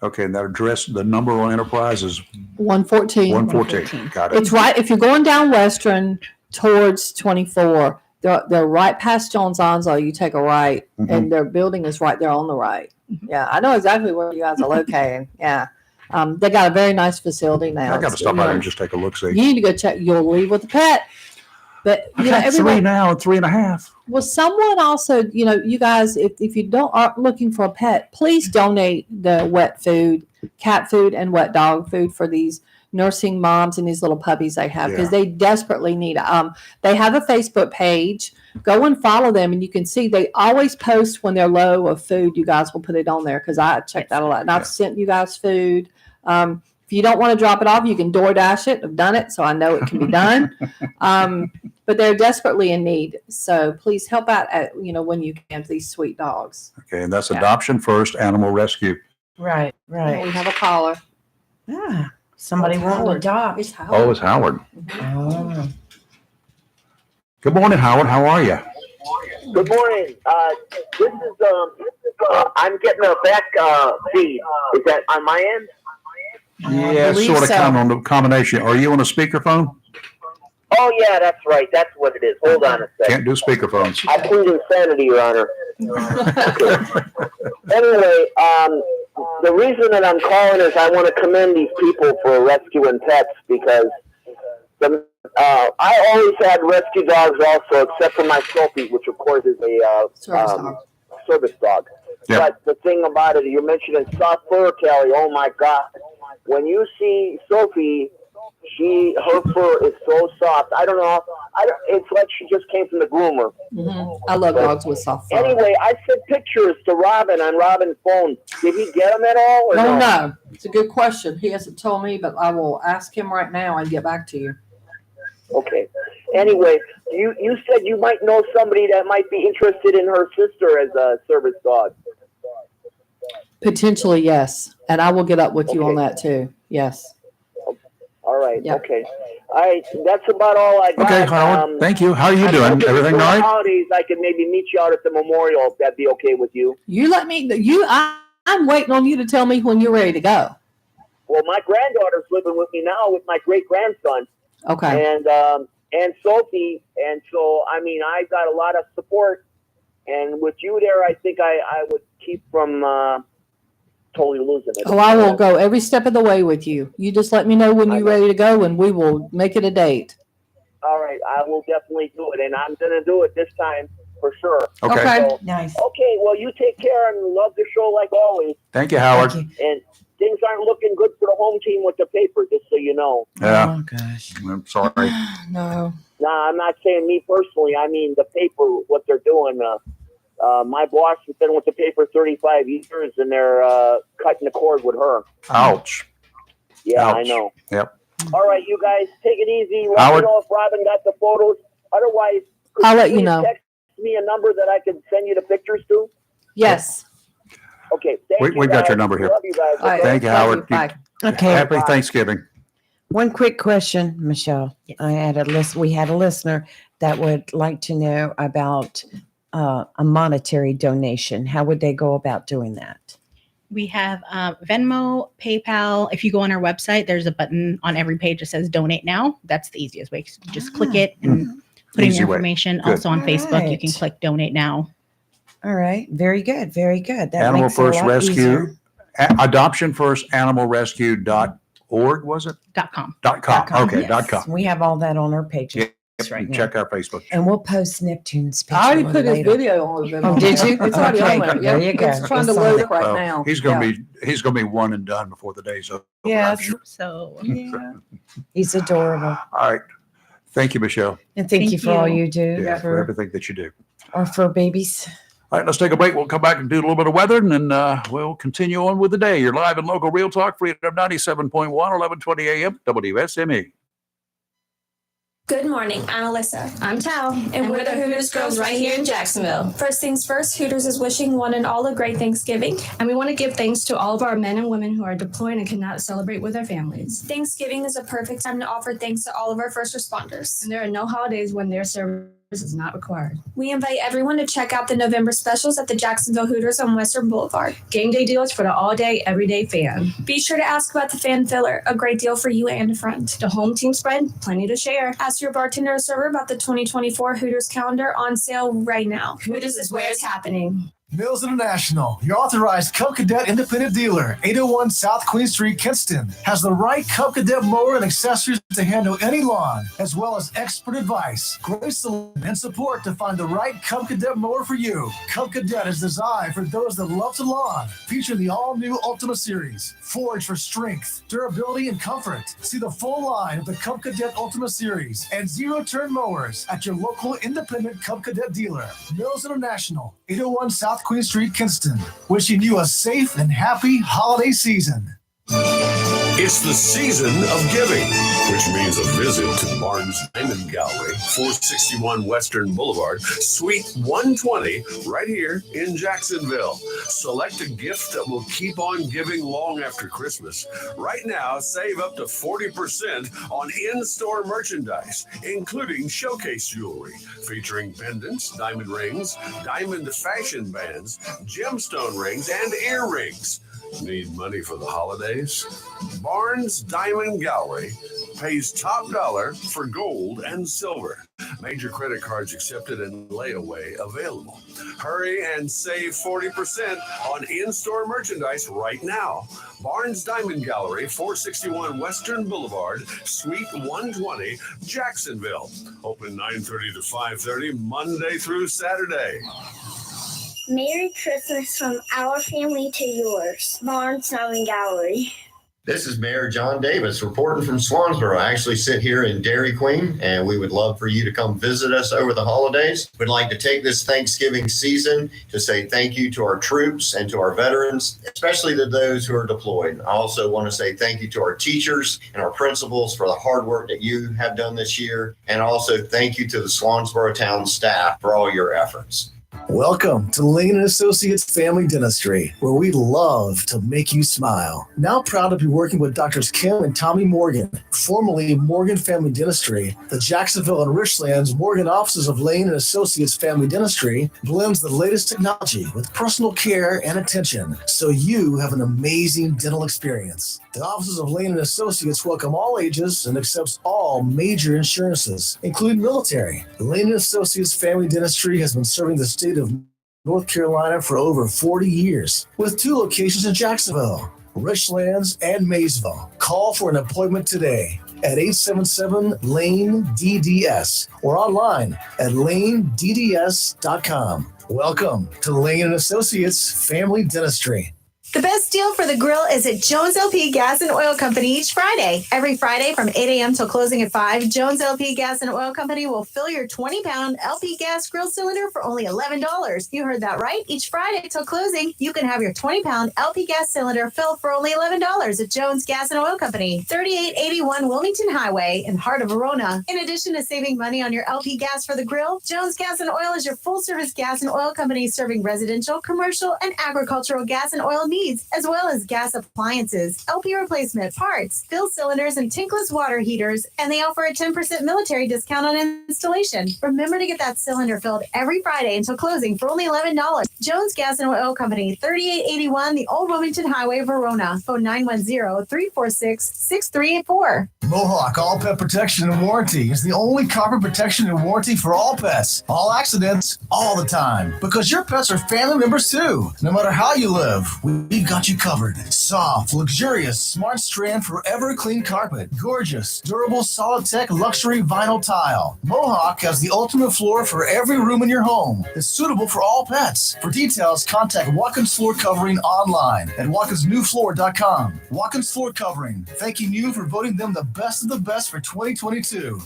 Okay, and that address, the number on Enterprise is 114. 114. Got it. It's right. If you're going down Western towards 24, They're right past Jones Onzo. You take a right, and their building is right there on the right. Yeah, I know exactly where you guys are located. Yeah. They got a very nice facility now. I got to stop by there and just take a look. See, You need to go check. You'll leave with a pet. But I got 3 now and 3.5. Well, someone also, you guys, if you aren't looking for a pet, please donate the wet food, cat food, and wet dog food for these nursing moms and these little puppies they have, because they desperately need it. They have a Facebook page. Go and follow them, and you can see they always post when they're low of food. You guys will put it on there, because I check that a lot. And I've sent you guys food. If you don't want to drop it off, you can DoorDash it. I've done it, so I know it can be done. But they're desperately in need. So please help out when you can, these sweet dogs. Okay, and that's Adoption First Animal Rescue. Right. And we have a caller. Yeah. Somebody want to adopt. It's Howard. Oh, it's Howard. Oh. Good morning, Howard. How are you? Good morning. This is I'm getting a back feed. Is that on my end? Yeah, sort of kind of on the combination. Are you on a speakerphone? Oh yeah, that's right. That's what it is. Hold on a second. Can't do speakerphones. I plead insanity, Your Honor. Anyway, the reason that I'm calling is I want to commend these people for rescuing pets, because I always had rescue dogs also, except for my Sophie, which of course is a service dog. Yep. But the thing about it, you're mentioning soft fur, Kelly. Oh my God! When you see Sophie, her fur is so soft. I don't know. It's like she just came from the groomer. I love dogs with soft fur. Anyway, I sent pictures to Robin on Robin's phone. Did he get them at all? Or No. It's a good question. He hasn't told me, but I will ask him right now and get back to you. Okay. Anyway, you said you might know somebody that might be interested in her sister as a service dog. Potentially, yes. And I will get up with you on that too. Yes. All right. Yep. Okay. All right. That's about all I got. Okay, Howard. Thank you. How are you doing? Everything all right? Holidays, I could maybe meet you out at the memorial if that'd be okay with you. You let me. I'm waiting on you to tell me when you're ready to go. Well, my granddaughter's living with me now with my great grandson. Okay. And Sophie, and so I got a lot of support, and with you there, I think I would keep from totally losing it. Oh, I will go every step of the way with you. You just let me know when you're ready to go, and we will make it a date. All right, I will definitely do it, and I'm going to do it this time for sure. Okay. So, nice. Okay, well, you take care and love the show like always. Thank you, Howard. And things aren't looking good for the home team with the paper, just so you know. Yeah. Oh, gosh. I'm sorry. No. Nah, I'm not saying me personally. I mean the paper, what they're doing. My boss has been with the paper 35 years, and they're cutting the cord with her. Ouch. Yeah, Ouch. I know. Yep. All right, you guys, take it easy. Let Howard. me know if Robin got the photos. Otherwise, could I'll let you please know. Text me a number that I can send you the pictures to. Yes. Okay, thank you. We've got guys. your number here. Love you guys. All right. Thank you, Howard. Bye. Okay. Happy Thanksgiving. One quick question, Michelle. I had we had a listener that would like to know about a monetary donation. How would they go about doing that? We have Venmo, PayPal. If you go on our website, there's a button on every page that says donate now. That's the easiest way. You just click it and put in Easy your way. information. Good. Also on Facebook, you can Right. click donate now. All right. Very good. Very good. That Animal makes it a First lot Rescue. easier. Adoption First Animal Rescue.org, was it? .com. .com. Okay, Yes. .com. We have all that on our pages right now. Check our Facebook. And we'll post Neptune's picture. I already a put his later. video on. Oh, did you? It's already Okay, on there. there Yep. you go. It's trying to It's on load it. it right Well, now. He's gonna be one and done before the day's over. Yes. So Yeah. He's adorable. All right. Thank you, Michelle. And thank you for all you do Yeah, for for everything that you do. our fur babies. All right, let's take a break. We'll come back and do a little bit of weather, and then we'll continue on with the day. You're live and local Real Talk, Freedom 97.1, 1120 a.m., WSME. Good morning, I'm Alyssa. I'm Tao. And we're the Hooters girls right here in Jacksonville. First things first, Hooters is wishing one and all a great Thanksgiving. And we want to give thanks to all of our men and women who are deployed and cannot celebrate with their families. Thanksgiving is a perfect time to offer thanks to all of our first responders. And there are no holidays when their service is not required. We invite everyone to check out the November specials at the Jacksonville Hooters on Western Boulevard. Game day deals for the all-day, everyday fan. Be sure to ask about the fan filler, a great deal for you and a friend. The home team spread, plenty to share. Ask your bartender or server about the 2024 Hooters calendar on sale right now. Hooters is where it's happening. Mills International, your authorized Cub Cadet independent dealer, 801 South Queen Street, Kinston, has the right Cub Cadet mower and accessories to handle any lawn, as well as expert advice, great solution, and support to find the right Cub Cadet mower for you. Cub Cadet is designed for those that love to lawn, featuring the all-new Ultima Series, forged for strength, durability, and comfort. See the full line of the Cub Cadet Ultima Series and zero-turn mowers at your local independent Cub Cadet dealer. Mills International, 801 South Queen Street, Kinston. Wishing you a safe and happy holiday season. It's the season of giving, which means a visit to Barnes Diamond Gallery, 461 Western Boulevard, Suite 120, right here in Jacksonville. Select a gift that will keep on giving long after Christmas. Right now, save up to 40% on in-store merchandise, including showcase jewelry, featuring pendants, diamond rings, diamond fashion bands, gemstone rings, and earrings. Need money for the holidays? Barnes Diamond Gallery pays top dollar for gold and silver. Major credit cards accepted and layaway available. Hurry and save 40% on in-store merchandise right now. Barnes Diamond Gallery, 461 Western Boulevard, Suite 120, Jacksonville. Open 9:30 to 5:30, Monday through Saturday. Merry Christmas from our family to yours. Barnes Diamond Gallery. This is Mayor John Davis reporting from Swansboro. I actually sit here in Dairy Queen, and we would love for you to come visit us over the holidays. We'd like to take this Thanksgiving season to say thank you to our troops and to our veterans, especially to those who are deployed. I also want to say thank you to our teachers and our principals for the hard work that you have done this year. And also thank you to the Swansboro town staff for all your efforts. Welcome to Lane & Associates Family Dentistry, where we love to make you smile. Now proud to be working with Drs. Kim and Tommy Morgan, formerly Morgan Family Dentistry. The Jacksonville and Richlands Morgan offices of Lane & Associates Family Dentistry blends the latest technology with personal care and attention, so you have an amazing dental experience. The offices of Lane & Associates welcome all ages and accepts all major insurances, including military. Lane & Associates Family Dentistry has been serving the state of North Carolina for over 40 years, with 2 locations in Jacksonville, Richlands, and Maysville. Call for an appointment today at 877-LANE-DDS or online at lanedds.com. Welcome to Lane & Associates Family Dentistry. The best deal for the grill is at Jones LP Gas and Oil Company each Friday. Every Friday from 8 a.m. till closing at 5, Jones LP Gas and Oil Company will fill your 20-pound LP gas grill cylinder for only $11. You heard that right. Each Friday till closing, you can have your 20-pound LP gas cylinder filled for only $11 at Jones Gas and Oil Company, 3881 Wilmington Highway in heart of Verona. In addition to saving money on your LP gas for the grill, Jones Gas and Oil is your full-service gas and oil company serving residential, commercial, and agricultural gas and oil needs, as well as gas appliances, LP replacement parts, fill cylinders, and tankless water heaters, and they offer a 10% military discount on installation. Remember to get that cylinder filled every Friday until closing for only $11. Jones Gas and Oil Company, 3881 the Old Wilmington Highway, Verona. Phone 910-346-6384. Mohawk All Pet Protection and Warranty is the only carpet protection and warranty for all pets, all accidents, all the time. Because your pets are family members too. No matter how you live, we've got you covered. Soft, luxurious, smart strand, forever clean carpet. Gorgeous, durable, solid tech, luxury vinyl tile. Mohawk has the ultimate floor for every room in your home. It's suitable for all pets. For details, contact Watkins Floor Covering online at watkinsnewfloor.com. Watkins Floor Covering, thanking you for voting them the best of the best for 2022.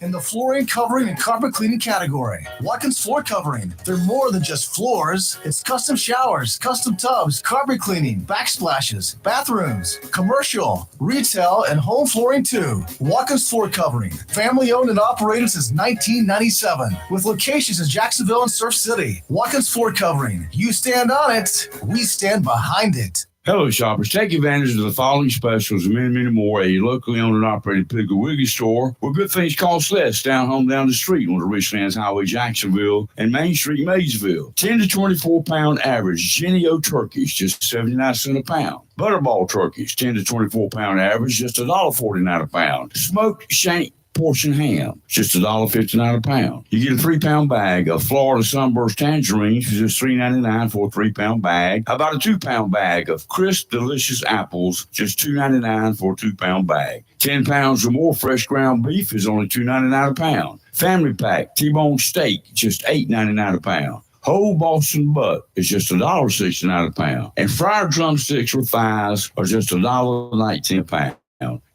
In the flooring, covering, and carpet cleaning category, Watkins Floor Covering. They're more than just floors. It's custom showers, custom tubs, carpet cleaning, backsplashes, bathrooms, commercial, retail, and home flooring too. Watkins Floor Covering. Family owned and operated since 1997 with locations in Jacksonville and Surf City. Watkins Floor Covering. You stand on it, we stand behind it. Hello, shoppers. Take advantage of the following specials and many, many more at your locally owned and operated Piggly Wiggly store, where good things cost less. Down the street on the Richlands Highway, Jacksonville, and Main Street, Maysville. 10 to 24 pound average Jennie-O turkeys, just 79 cents a pound. Butterball turkeys, 10 to 24 pound average, just $1.49 a pound. Smoked shank portion ham, just $1.59 a pound. You get a 3 pound bag of Florida Sunburst tangerines for just $3.99 for a 3 pound bag. How about a 2 pound bag of crisp, delicious apples, just $2.99 for a 2 pound bag. 10 pounds or more fresh ground beef is only $2.99 a pound. Family pack T-bone steak, just $8.99 a pound. Whole Boston butt is just $1.69 a pound. And fried drumsticks or thighs are just $1.19 a pound.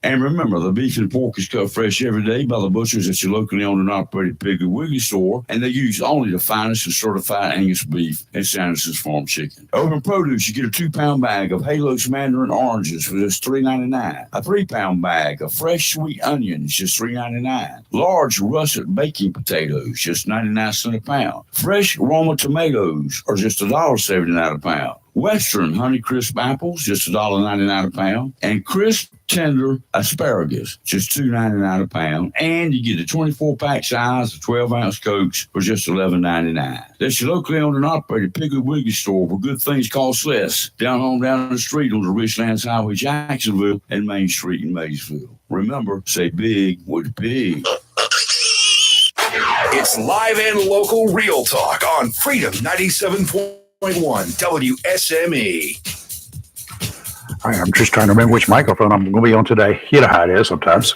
And remember, the beef and pork is cut fresh every day by the butchers at your locally owned and operated Piggly Wiggly store, and they use only the finest and certified Angus beef and Sanderson's Farm chicken. Over in produce, you get a 2 pound bag of Halos Mandarin oranges for just $3.99. A 3 pound bag of fresh sweet onions, just $3.99. Large russet baking potatoes, just 99 cents a pound. Fresh Roma tomatoes are just $1.79 a pound. Western Honeycrisp apples, just $1.99 a pound. And crisp, tender asparagus, just $2.99 a pound. And you get a 24-pack size of 12-ounce Cokes for just $11.99. That's your locally owned and operated Piggly Wiggly store where good things cost less. Down the street on the Richlands Highway, Jacksonville, and Main Street in Maysville. Remember, say big with pig. It's live and local real talk on Freedom 97.1 WSME. I'm just trying to remember which microphone I'm going to be on today. You know how it is sometimes.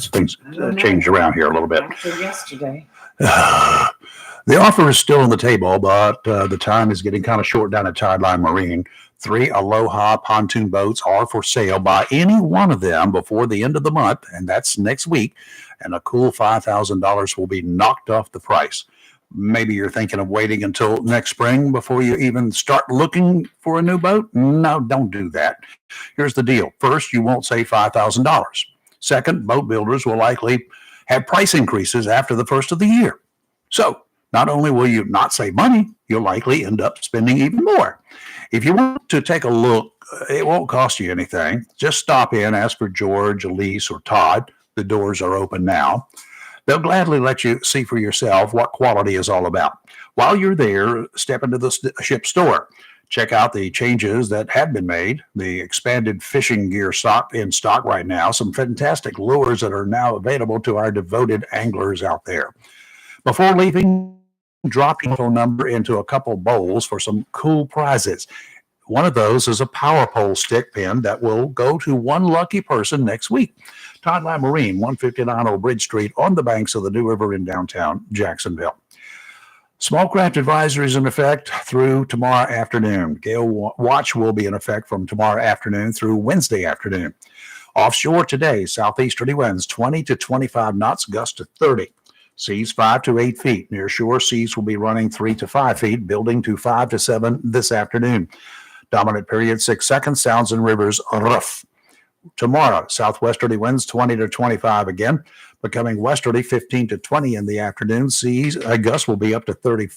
Things change around here a little bit. After yesterday. The offer is still on the table, but the time is getting kind of short down at Tideline Marine. 3 Aloha pontoon boats are for sale. Buy any one of them before the end of the month, and that's next week, and a cool $5,000 will be knocked off the price. Maybe you're thinking of waiting until next spring before you even start looking for a new boat. No, don't do that. Here's the deal. First, you won't save $5,000. Second, boat builders will likely have price increases after the first of the year. So not only will you not save money, you'll likely end up spending even more. If you want to take a look, it won't cost you anything. Just stop in, ask for George, Elise, or Todd. The doors are open now. They'll gladly let you see for yourself what quality is all about. While you're there, step into the ship store. Check out the changes that have been made, the expanded fishing gear in stock right now, some fantastic lures that are now available to our devoted anglers out there. Before leaving, drop your phone number into a couple bowls for some cool prizes. One of those is a power pole stick pin that will go to one lucky person next week. Tideline Marine, 159 Old Bridge Street, on the banks of the New River in downtown Jacksonville. Small craft advisory is in effect through tomorrow afternoon. Gale watch will be in effect from tomorrow afternoon through Wednesday afternoon. Offshore today, southeasterly winds 20 to 25 knots, gusts to 30. Seas 5 to 8 feet. Near shore, seas will be running 3 to 5 feet, building to 5 to 7 this afternoon. Dominant period 6 seconds. Sounds and rivers rough. Tomorrow, southwesterly winds 20 to 25 again, becoming westerly 15 to 20 in the afternoon. Seas, gusts will be up to 30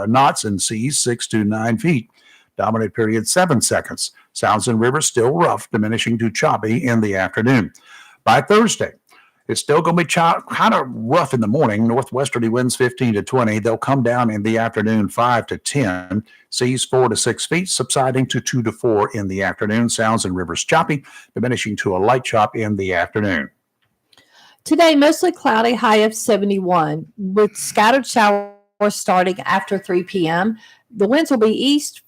knots and seas 6 to 9 feet. Dominant period 7 seconds. Sounds and rivers still rough, diminishing to choppy in the afternoon. By Thursday, it's still going to be kind of rough in the morning. Northwesterly winds 15 to 20. They'll come down in the afternoon 5 to 10. Seas 4 to 6 feet, subsiding to 2 to 4 in the afternoon. Sounds and rivers choppy, diminishing to a light chop in the afternoon. Today, mostly cloudy, high of 71, with scattered showers starting after 3 p.m. The winds will be east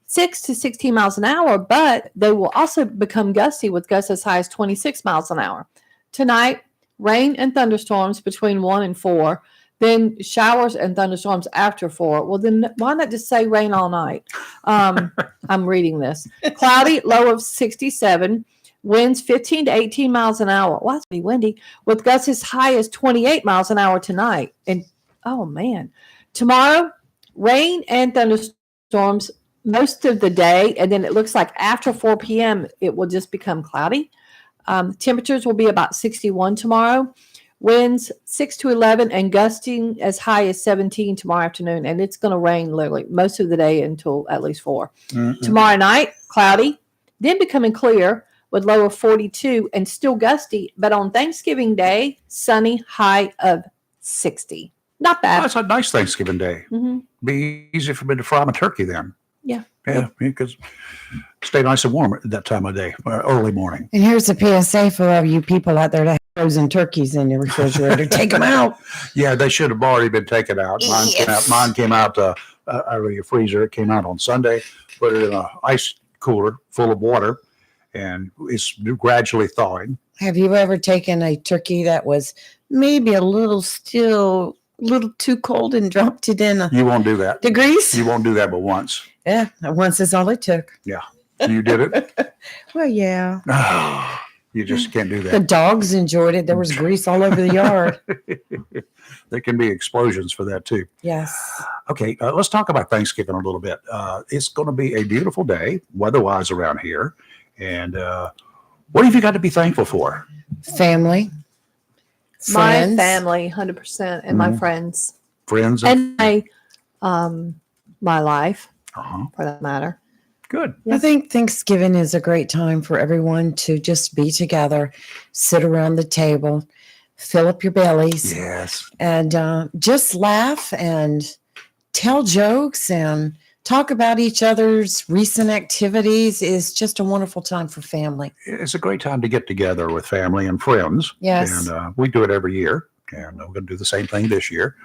6 to 16 miles an hour, but they will also become gusty with gusts as high as 26 miles an hour. Tonight, rain and thunderstorms between 1 and 4, then showers and thunderstorms after 4. Well, then why not just say rain all night? I'm reading this. Cloudy, low of 67, winds 15 to 18 miles an hour. Well, that's pretty windy, with gusts as high as 28 miles an hour tonight. And, oh, man. Tomorrow, rain and thunderstorms most of the day, and then it looks like after 4 p.m., it will just become cloudy. Temperatures will be about 61 tomorrow. Winds 6 to 11 and gusting as high as 17 tomorrow afternoon. And it's going to rain literally most of the day until at least 4. Mm-hmm. Tomorrow night, cloudy, then becoming clear with low of 42 and still gusty. But on Thanksgiving Day, sunny, high of 60. Not bad. That's a nice Thanksgiving day. Mhm. Be easy for me to fry my turkey then. Yeah. Yeah, because stay nice and warm at that time of day, early morning. And here's a PSA for all you people out there that have frozen turkeys in your refrigerator. Take them out. Yeah, they should have already been taken out. Mine came out out of your freezer. It came out on Sunday. Put it in an ice cooler full of water, and it's gradually thawing. Have you ever taken a turkey that was maybe a little too cold and dropped it in You won't do that. the grease? You won't do that but once. Yeah, once is all it took. Yeah. You did it? Well, yeah. You just can't do The that. dogs enjoyed it. There was grease all over the yard. There can be explosions for that too. Yes. Okay, let's talk about Thanksgiving a little bit. It's going to be a beautiful day, weather-wise, around here. And what have you got to be thankful for? Family. My Friends. family, 100%, and my Mhm. friends. Friends And my life, Uh-huh. for that matter. Good. I think Thanksgiving is a great time for everyone to just be together, sit around the table, fill up your bellies, Yes. and just laugh and tell jokes and talk about each other's recent activities. Is just a wonderful time for family. It's a great time to get together with family and friends. Yes. And we do it every year. And we're going to do the same thing this year.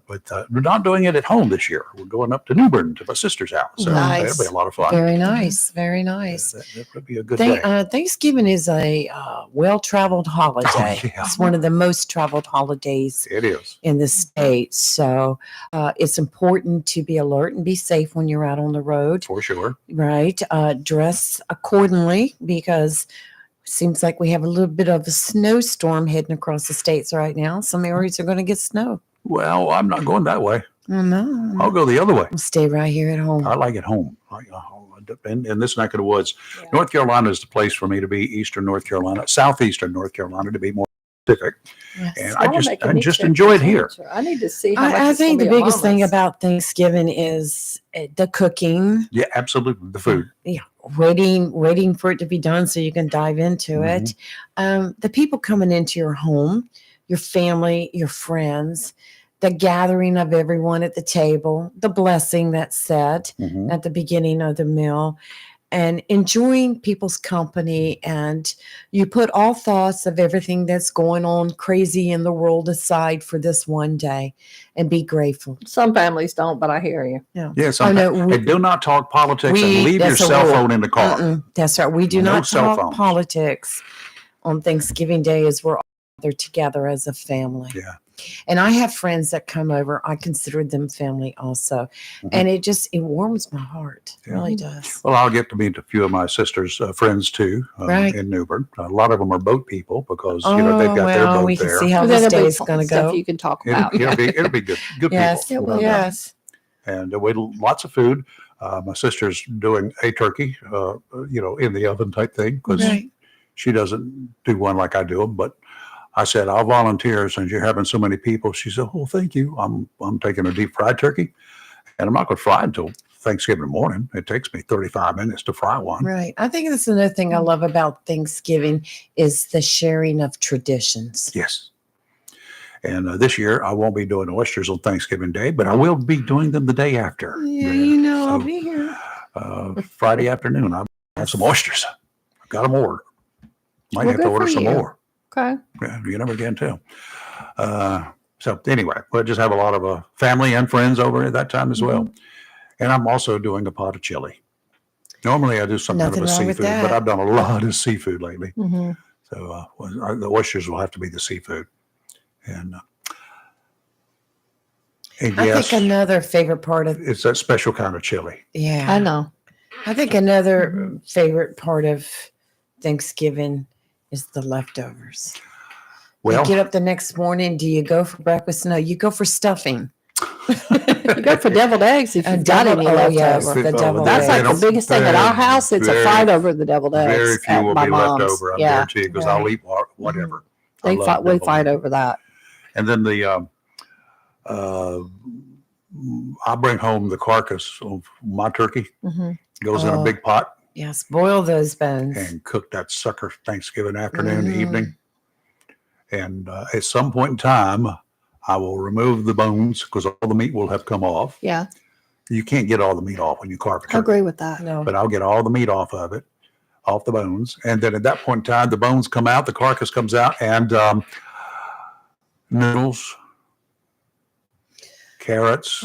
But we're not doing it at home this year. We're going up to New Bern to my sister's house. So Nice. that'll be a lot of fun. Very nice. Very nice. That would be a good day. Thanksgiving is a well-traveled holiday. yeah. It's one of the most traveled holidays It is. in the States. So it's important to be alert and be safe when you're out on the road, For sure. right? Dress accordingly because it seems like we have a little bit of a snowstorm heading across the States right now. Some areas are going to get snow. Well, I'm not going that way. No. I'll go the other way. We'll stay right here at home. I like it home. In this neck of the woods. North Carolina is the place for me to be, Eastern North Carolina, Southeastern North Carolina to be more specific. Yes. And Y'all are making I me just check enjoy it the here. temperature. I need to see how much I it's think the gonna be at biggest thing Mama's. about Thanksgiving is the cooking. Yeah, absolutely. The food. Yeah, waiting for it to be done so you can dive into it. The people coming into your home, your family, your friends, the gathering of everyone at the table, the blessing that's said at the beginning of the meal, and enjoying people's company. And you put all thoughts of everything that's going on crazy in the world aside for this one day and be grateful. Some families don't, but I hear you. Yeah. Yes. Oh, no, And do not talk politics and leave your that's a cell rule. phone in the car. That's right. We do No not cell talk phones. politics on Thanksgiving Day as we're all there together as a family. Yeah. And I have friends that come over. I consider them family also. And it warms my heart. It really does. Well, I'll get to meet a few of my sister's friends too Right. in New Bern. A lot of them are boat people because they've got their boat we can there. see how Well, this then day there'll be is going to stuff go. you can talk about. It'll be good. Good Yes, people. will. yes. And with lots of food. My sister's doing a turkey, in the oven type thing because Right. she doesn't do one like I do them. But I said, I'll volunteer since you're having so many people. She said, oh, thank you. I'm taking a deep fried turkey, and I'm not going to fry it until Thanksgiving morning. It takes me 35 minutes to fry one. Right. I think that's another thing I love about Thanksgiving is the sharing of traditions. Yes. And this year, I won't be doing oysters on Thanksgiving Day, but I will be doing them the day after. Yeah, I'll So, be here. Friday afternoon, I'll have some oysters. I've got them ordered. Might Well, have to good order for some you. more. Okay. Yeah, you never can tell. So anyway, we'll just have a lot of family and friends over at that time as well. And I'm also doing a pot of chili. Normally I do some kind Nothing of a wrong with seafood, but that. I've done a lot of seafood lately. Mhm. So the oysters will have to be the seafood. And I yes, think another favorite part of it's that special kind of chili. yeah. I know. I think another favorite part of Thanksgiving is the leftovers. Well, you get up the next morning. Do you go for breakfast? No, you go for stuffing. You go for deviled eggs if you've got any left yes, over. the deviled That's like eggs. the biggest thing at our house. It's a very- fight over the deviled eggs. very few at will my be mom's. left over, I Yeah. guarantee you, because I'll eat whatever. I They love fight. We deviled fight eggs. over that. And then I bring home the carcass of my turkey. Mhm. Goes in a Oh. big pot. Yes, boil those bones. and cook that sucker Thanksgiving afternoon, Mhm. evening. And at some point in time, I will remove the bones because all the meat will have come off. Yeah, You can't get all the meat off when you carve a I turkey, agree with that. No. but I'll get all the meat off of it, off the bones. And then at that point in time, the bones come out, the carcass comes out, and noodles, carrots,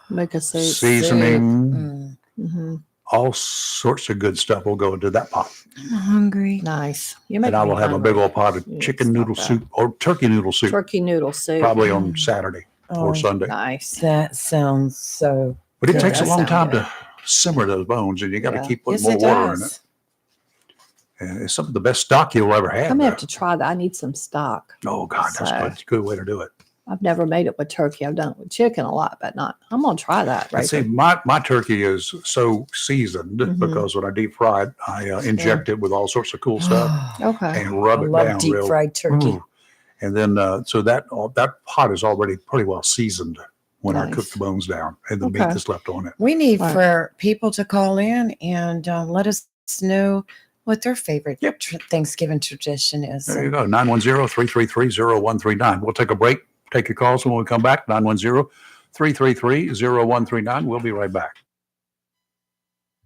Make a soup. seasoning, Mm-hmm. all sorts of good stuff will go into that pot. I'm hungry. Nice. You And I will have a big old pot of chicken noodle soup or turkey noodle soup, turkey noodle soup. probably on Saturday or Oh, Sunday. Nice. That sounds so. But it good. takes a That long sounds time good. to simmer those bones, and you got to Yeah. keep putting Yes, more it water in it. does. And it's some of the best stock you'll ever have. I'm gonna though. have to try that. I need some stock. Oh God, that's So- good. Good way to do it. I've never made it with turkey. I've done it with chicken a lot, but not. I'm gonna try that. And Right. see, my turkey is so seasoned Mhm. because when I deep fry it, I inject it with all sorts of cool stuff Okay. and rub I it love down deep real. fried turkey. Ooh. And then so that pot is already pretty well seasoned when I cook Nice. the bones down and the meat Okay. that's left on it. We need Right. for people to call in and let us know what their favorite Thanksgiving tradition is. There you go. 910-333-0139. We'll take a break. Take your calls when we come back. 910-333-0139. We'll be right back.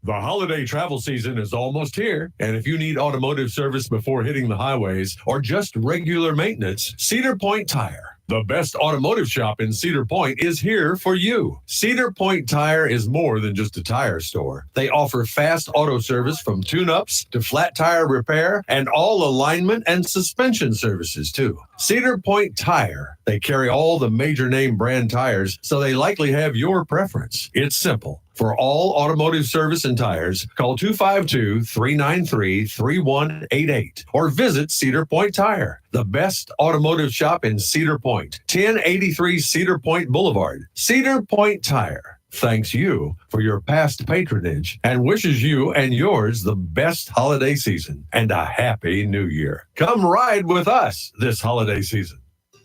The holiday travel season is almost here, and if you need automotive service before hitting the highways or just regular maintenance, Cedar Point Tire, the best automotive shop in Cedar Point, is here for you. Cedar Point Tire is more than just a tire store. They offer fast auto service from tune-ups to flat tire repair and all alignment and suspension services too. Cedar Point Tire, they carry all the major name brand tires, so they likely have your preference. It's simple. For all automotive service and tires, call 252-393-3188 or visit Cedar Point Tire, the best automotive shop in Cedar Point, 1083 Cedar Point Boulevard. Cedar Point Tire thanks you for your past patronage and wishes you and yours the best holiday season and a happy new year. Come ride with us this holiday season.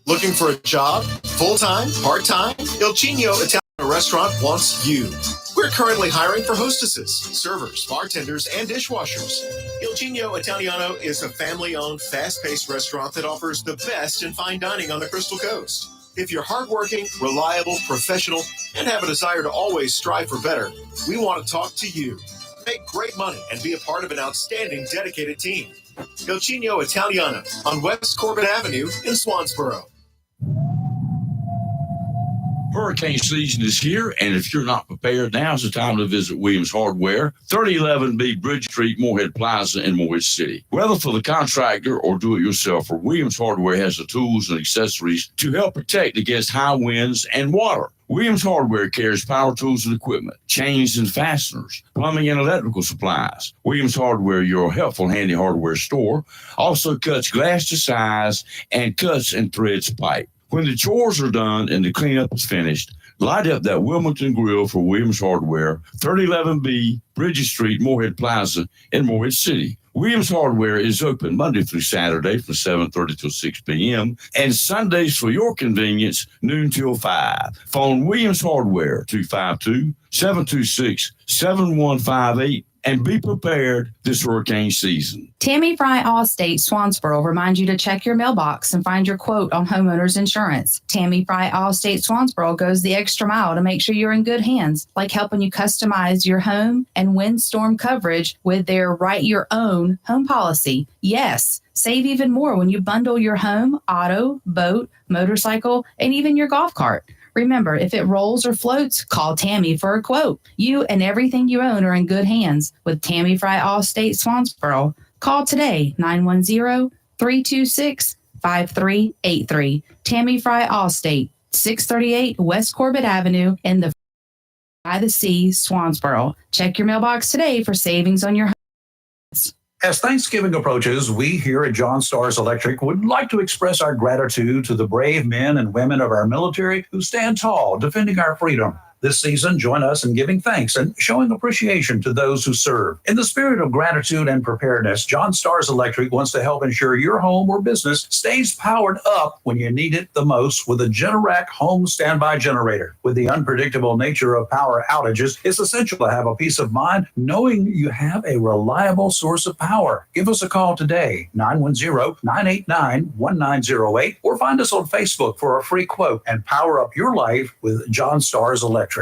Looking for a job? Full-time? Part-time? Il Chino Italiano Restaurant wants you. We're currently hiring for hostesses, servers, bartenders, and dishwashers. Il Chino Italiano is a family-owned, fast-paced restaurant that offers the best in fine dining on the Crystal Coast. If you're hardworking, reliable, professional, and have a desire to always strive for better, we want to talk to you. Make great money and be a part of an outstanding, dedicated team. Il Chino Italiano on West Corbin Avenue in Swansboro. Hurricane season is here, and if you're not prepared, now's the time to visit Williams Hardware, 3011B Bridge Street, Moorhead Plaza in Moorhead City. Whether for the contractor or do-it-yourselfer, Williams Hardware has the tools and accessories to help protect against high winds and water. Williams Hardware carries power tools and equipment, chains and fasteners, plumbing and electrical supplies. Williams Hardware, your helpful, handy hardware store, also cuts glass to size and cuts and threads pipe. When the chores are done and the cleanup is finished, light up that Wilmington Grill for Williams Hardware, 3011B Bridges Street, Moorhead Plaza in Moorhead City. Williams Hardware is open Monday through Saturday from 7:30 till 6 p.m. and Sundays for your convenience, noon till 5. Phone Williams Hardware, 252-726-7158. And be prepared this hurricane season. Tammy Fry Allstate Swansboro reminds you to check your mailbox and find your quote on homeowners insurance. Tammy Fry Allstate Swansboro goes the extra mile to make sure you're in good hands, like helping you customize your home and windstorm coverage with their Write Your Own home policy. Yes, save even more when you bundle your home, auto, boat, motorcycle, and even your golf cart. Remember, if it rolls or floats, call Tammy for a quote. You and everything you own are in good hands with Tammy Fry Allstate Swansboro. Call today, 910-326-5383. Tammy Fry Allstate, 638 West Corbett Avenue in the by the Sea, Swansboro. Check your mailbox today for savings on your home. As Thanksgiving approaches, we here at John Stars Electric would like to express our gratitude to the brave men and women of our military who stand tall defending our freedom. This season, join us in giving thanks and showing appreciation to those who serve. In the spirit of gratitude and preparedness, John Stars Electric wants to help ensure your home or business stays powered up when you need it the most with a Generac home standby generator. With the unpredictable nature of power outages, it's essential to have a peace of mind knowing you have a reliable source of power. Give us a call today, 910-989-1908, or find us on Facebook for a free quote and power up your life with John Stars Electric.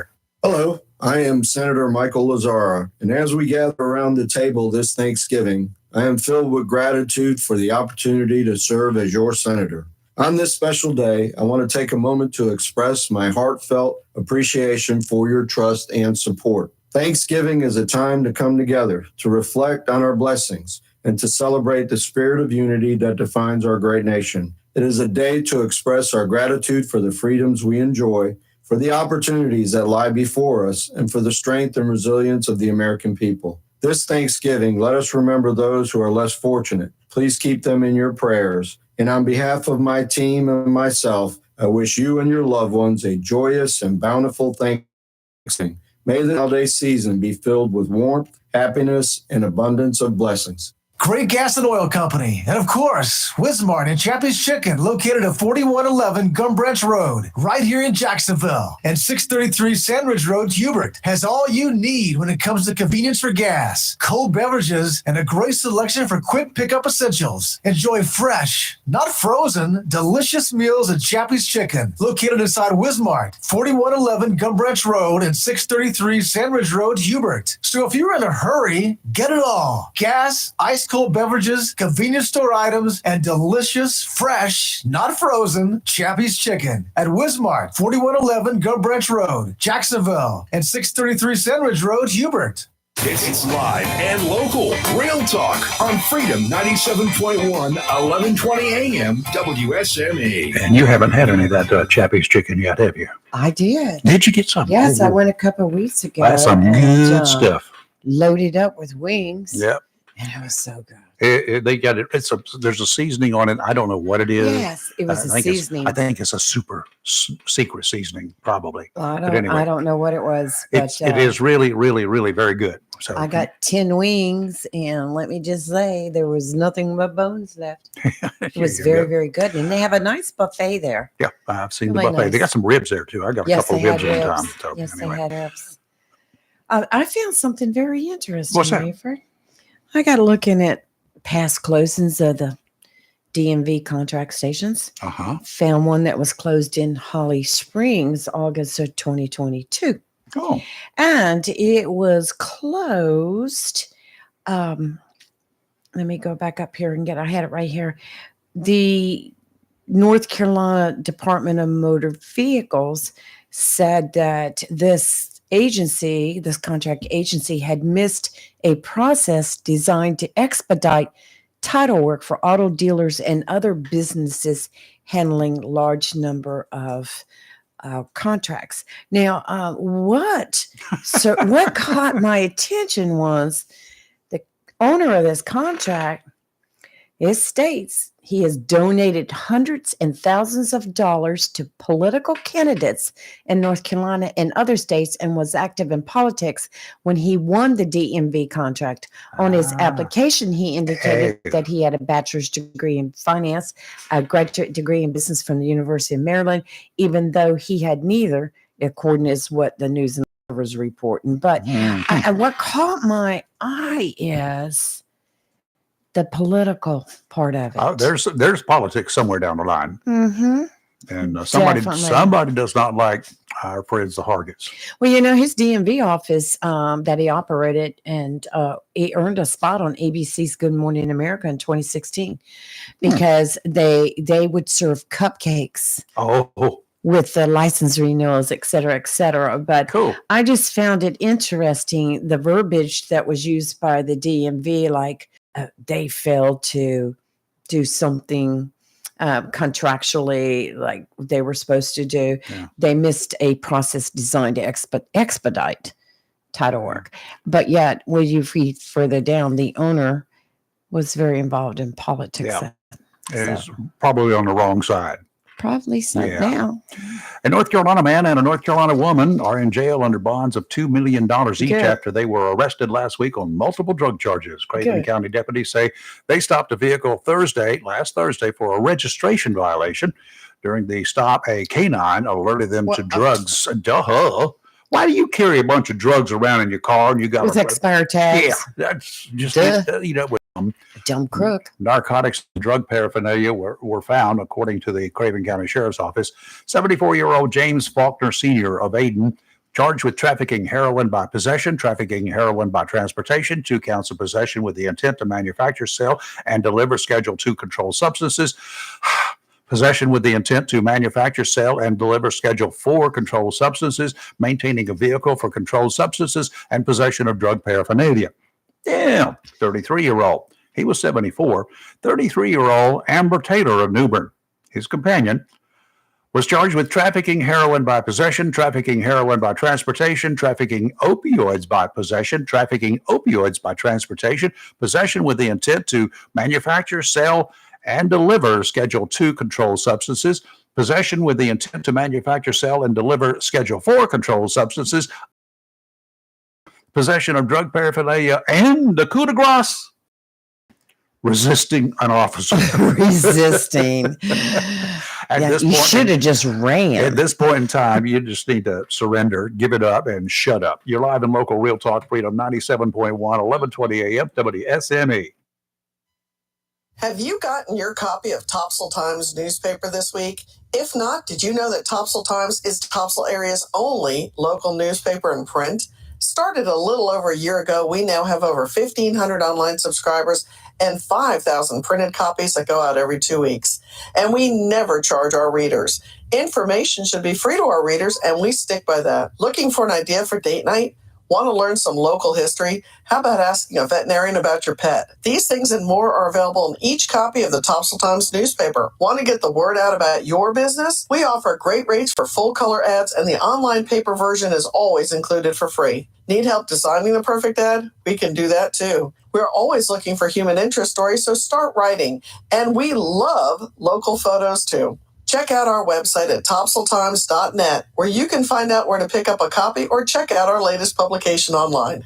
Hello, I am Senator Michael Lazzara, and as we gather around the table this Thanksgiving, I am filled with gratitude for the opportunity to serve as your senator. On this special day, I want to take a moment to express my heartfelt appreciation for your trust and support. Thanksgiving is a time to come together, to reflect on our blessings, and to celebrate the spirit of unity that defines our great nation. It is a day to express our gratitude for the freedoms we enjoy, for the opportunities that lie before us, and for the strength and resilience of the American people. This Thanksgiving, let us remember those who are less fortunate. Please keep them in your prayers. And on behalf of my team and myself, I wish you and your loved ones a joyous and bountiful Thanksgiving. May the holiday season be filled with warmth, happiness, and abundance of blessings. Great Gas and Oil Company. And of course, Wismart and Chappie's Chicken, located at 4111 Gum Branch Road, right here in Jacksonville. And 633 Sandridge Road, Hubert, has all you need when it comes to convenience for gas, cold beverages, and a great selection for quick pickup essentials. Enjoy fresh, not frozen, delicious meals at Chappie's Chicken, located inside Wismart, 4111 Gum Branch Road and 633 Sandridge Road, Hubert. So if you're in a hurry, get it all. Gas, ice cold beverages, convenience store items, and delicious, fresh, not frozen, Chappie's Chicken at Wismart, 4111 Gum Branch Road, Jacksonville, and 633 Sandridge Road, Hubert. It's live and local. Real Talk on Freedom 97.1, 1120 AM, WSME. And you haven't had any of that Chappie's Chicken yet, have you? I did. Did you get some? Yes, I went a couple of weeks ago. That's some good stuff. Loaded up with wings. Yep. And it was so good. They got it. There's a seasoning on it. I don't know what it is. Yes, it was a seasoning. I think it's a super secret seasoning, probably. Well, But anyway, I don't know what it was. But, it is really, really, really very good. So I got 10 wings, and let me just say, there was nothing but bones left. It was very, very good. And they have a nice buffet there. Yeah, I've seen Really the buffet. nice. They got some ribs there too. I got a couple of they ribs had one time. ribs. So Yes, anyway. they had ribs. I found something very interesting. What's that? Rayford. I got looking at past closings of the DMV contract stations. Found one that was closed in Holly Springs, August of 2022. Oh. And it was closed. Let me go back up here and I had it right here. The North Carolina Department of Motor Vehicles said that this contract agency had missed a process designed to expedite title work for auto dealers and other businesses handling large number of contracts. Now, what caught my attention was the owner of this contract. It states he has donated hundreds and thousands of dollars to political candidates in North Carolina and other states and was active in politics when he won the DMV contract. On his application, he indicated that he had a bachelor's degree in finance, a graduate degree in business from the University of Maryland, even though he had neither, according to what the News and was reporting. But what caught my eye is the political part of it. There's politics somewhere down the line, Mm-hmm. and Definitely. somebody does not like our friends the Hargets. Well, his DMV office that he operated, and he earned a spot on ABC's Good Morning America in 2016 because they would serve cupcakes. Oh. With the license renewals, et cetera, et cetera. But cool. I just found it interesting, the verbiage that was used by the DMV, like they failed to do something contractually like they were supposed to do. Yeah. They missed a process designed to expedite title work. But yet, when you read further down, the owner was very involved in politics. Yeah. It's probably on the wrong side. Probably so Yeah. now. A North Carolina man and a North Carolina woman are in jail under bonds of $2 million each Good. after they were arrested last week on multiple drug charges. Craven Good. County deputies say they stopped a vehicle last Thursday, for a registration violation. During the stop, a canine alerted them to drugs. Duh. Why do you carry a bunch of drugs around in your car and you got With expired tags. Yeah, that's just Duh. with them. Dumb crook. Narcotics and drug paraphernalia were found, according to the Craven County Sheriff's Office. 74-year-old James Faulkner Sr. of Aden, charged with trafficking heroin by possession, trafficking heroin by transportation, 2 counts of possession with the intent to manufacture, sell, and deliver Schedule II controlled substances, possession with the intent to manufacture, sell, and deliver Schedule IV controlled substances, maintaining a vehicle for controlled substances, and possession of drug paraphernalia. Damn, 33-year-old. He was 74. 33-year-old Amber Taylor of Newbern, his companion, was charged with trafficking heroin by possession, trafficking heroin by transportation, trafficking opioids by possession, trafficking opioids by transportation, possession with the intent to manufacture, sell, and deliver Schedule II controlled substances, possession with the intent to manufacture, sell, and deliver Schedule IV controlled substances, possession of drug paraphernalia, and the coup de grace, resisting an officer. Resisting. You should have just ran. At this point in time, you just need to surrender, give it up, and shut up. You're live in local Real Talk Freedom 97.1, 1120 AM, WSME. Have you gotten your copy of Topsail Times newspaper this week? If not, did you know that Topsail Times is Topsail area's only local newspaper in print? Started a little over a year ago, we now have over 1,500 online subscribers and 5,000 printed copies that go out every 2 weeks. And we never charge our readers. Information should be free to our readers, and we stick by that. Looking for an idea for date night? Want to learn some local history? How about asking a veterinarian about your pet? These things and more are available in each copy of the Topsail Times newspaper. Want to get the word out about your business? We offer great rates for full color ads, and the online paper version is always included for free. Need help designing the perfect ad? We can do that too. We're always looking for human interest stories, so start writing. And we love local photos too. Check out our website at topsailtimes.net, where you can find out where to pick up a copy or check out our latest publication online.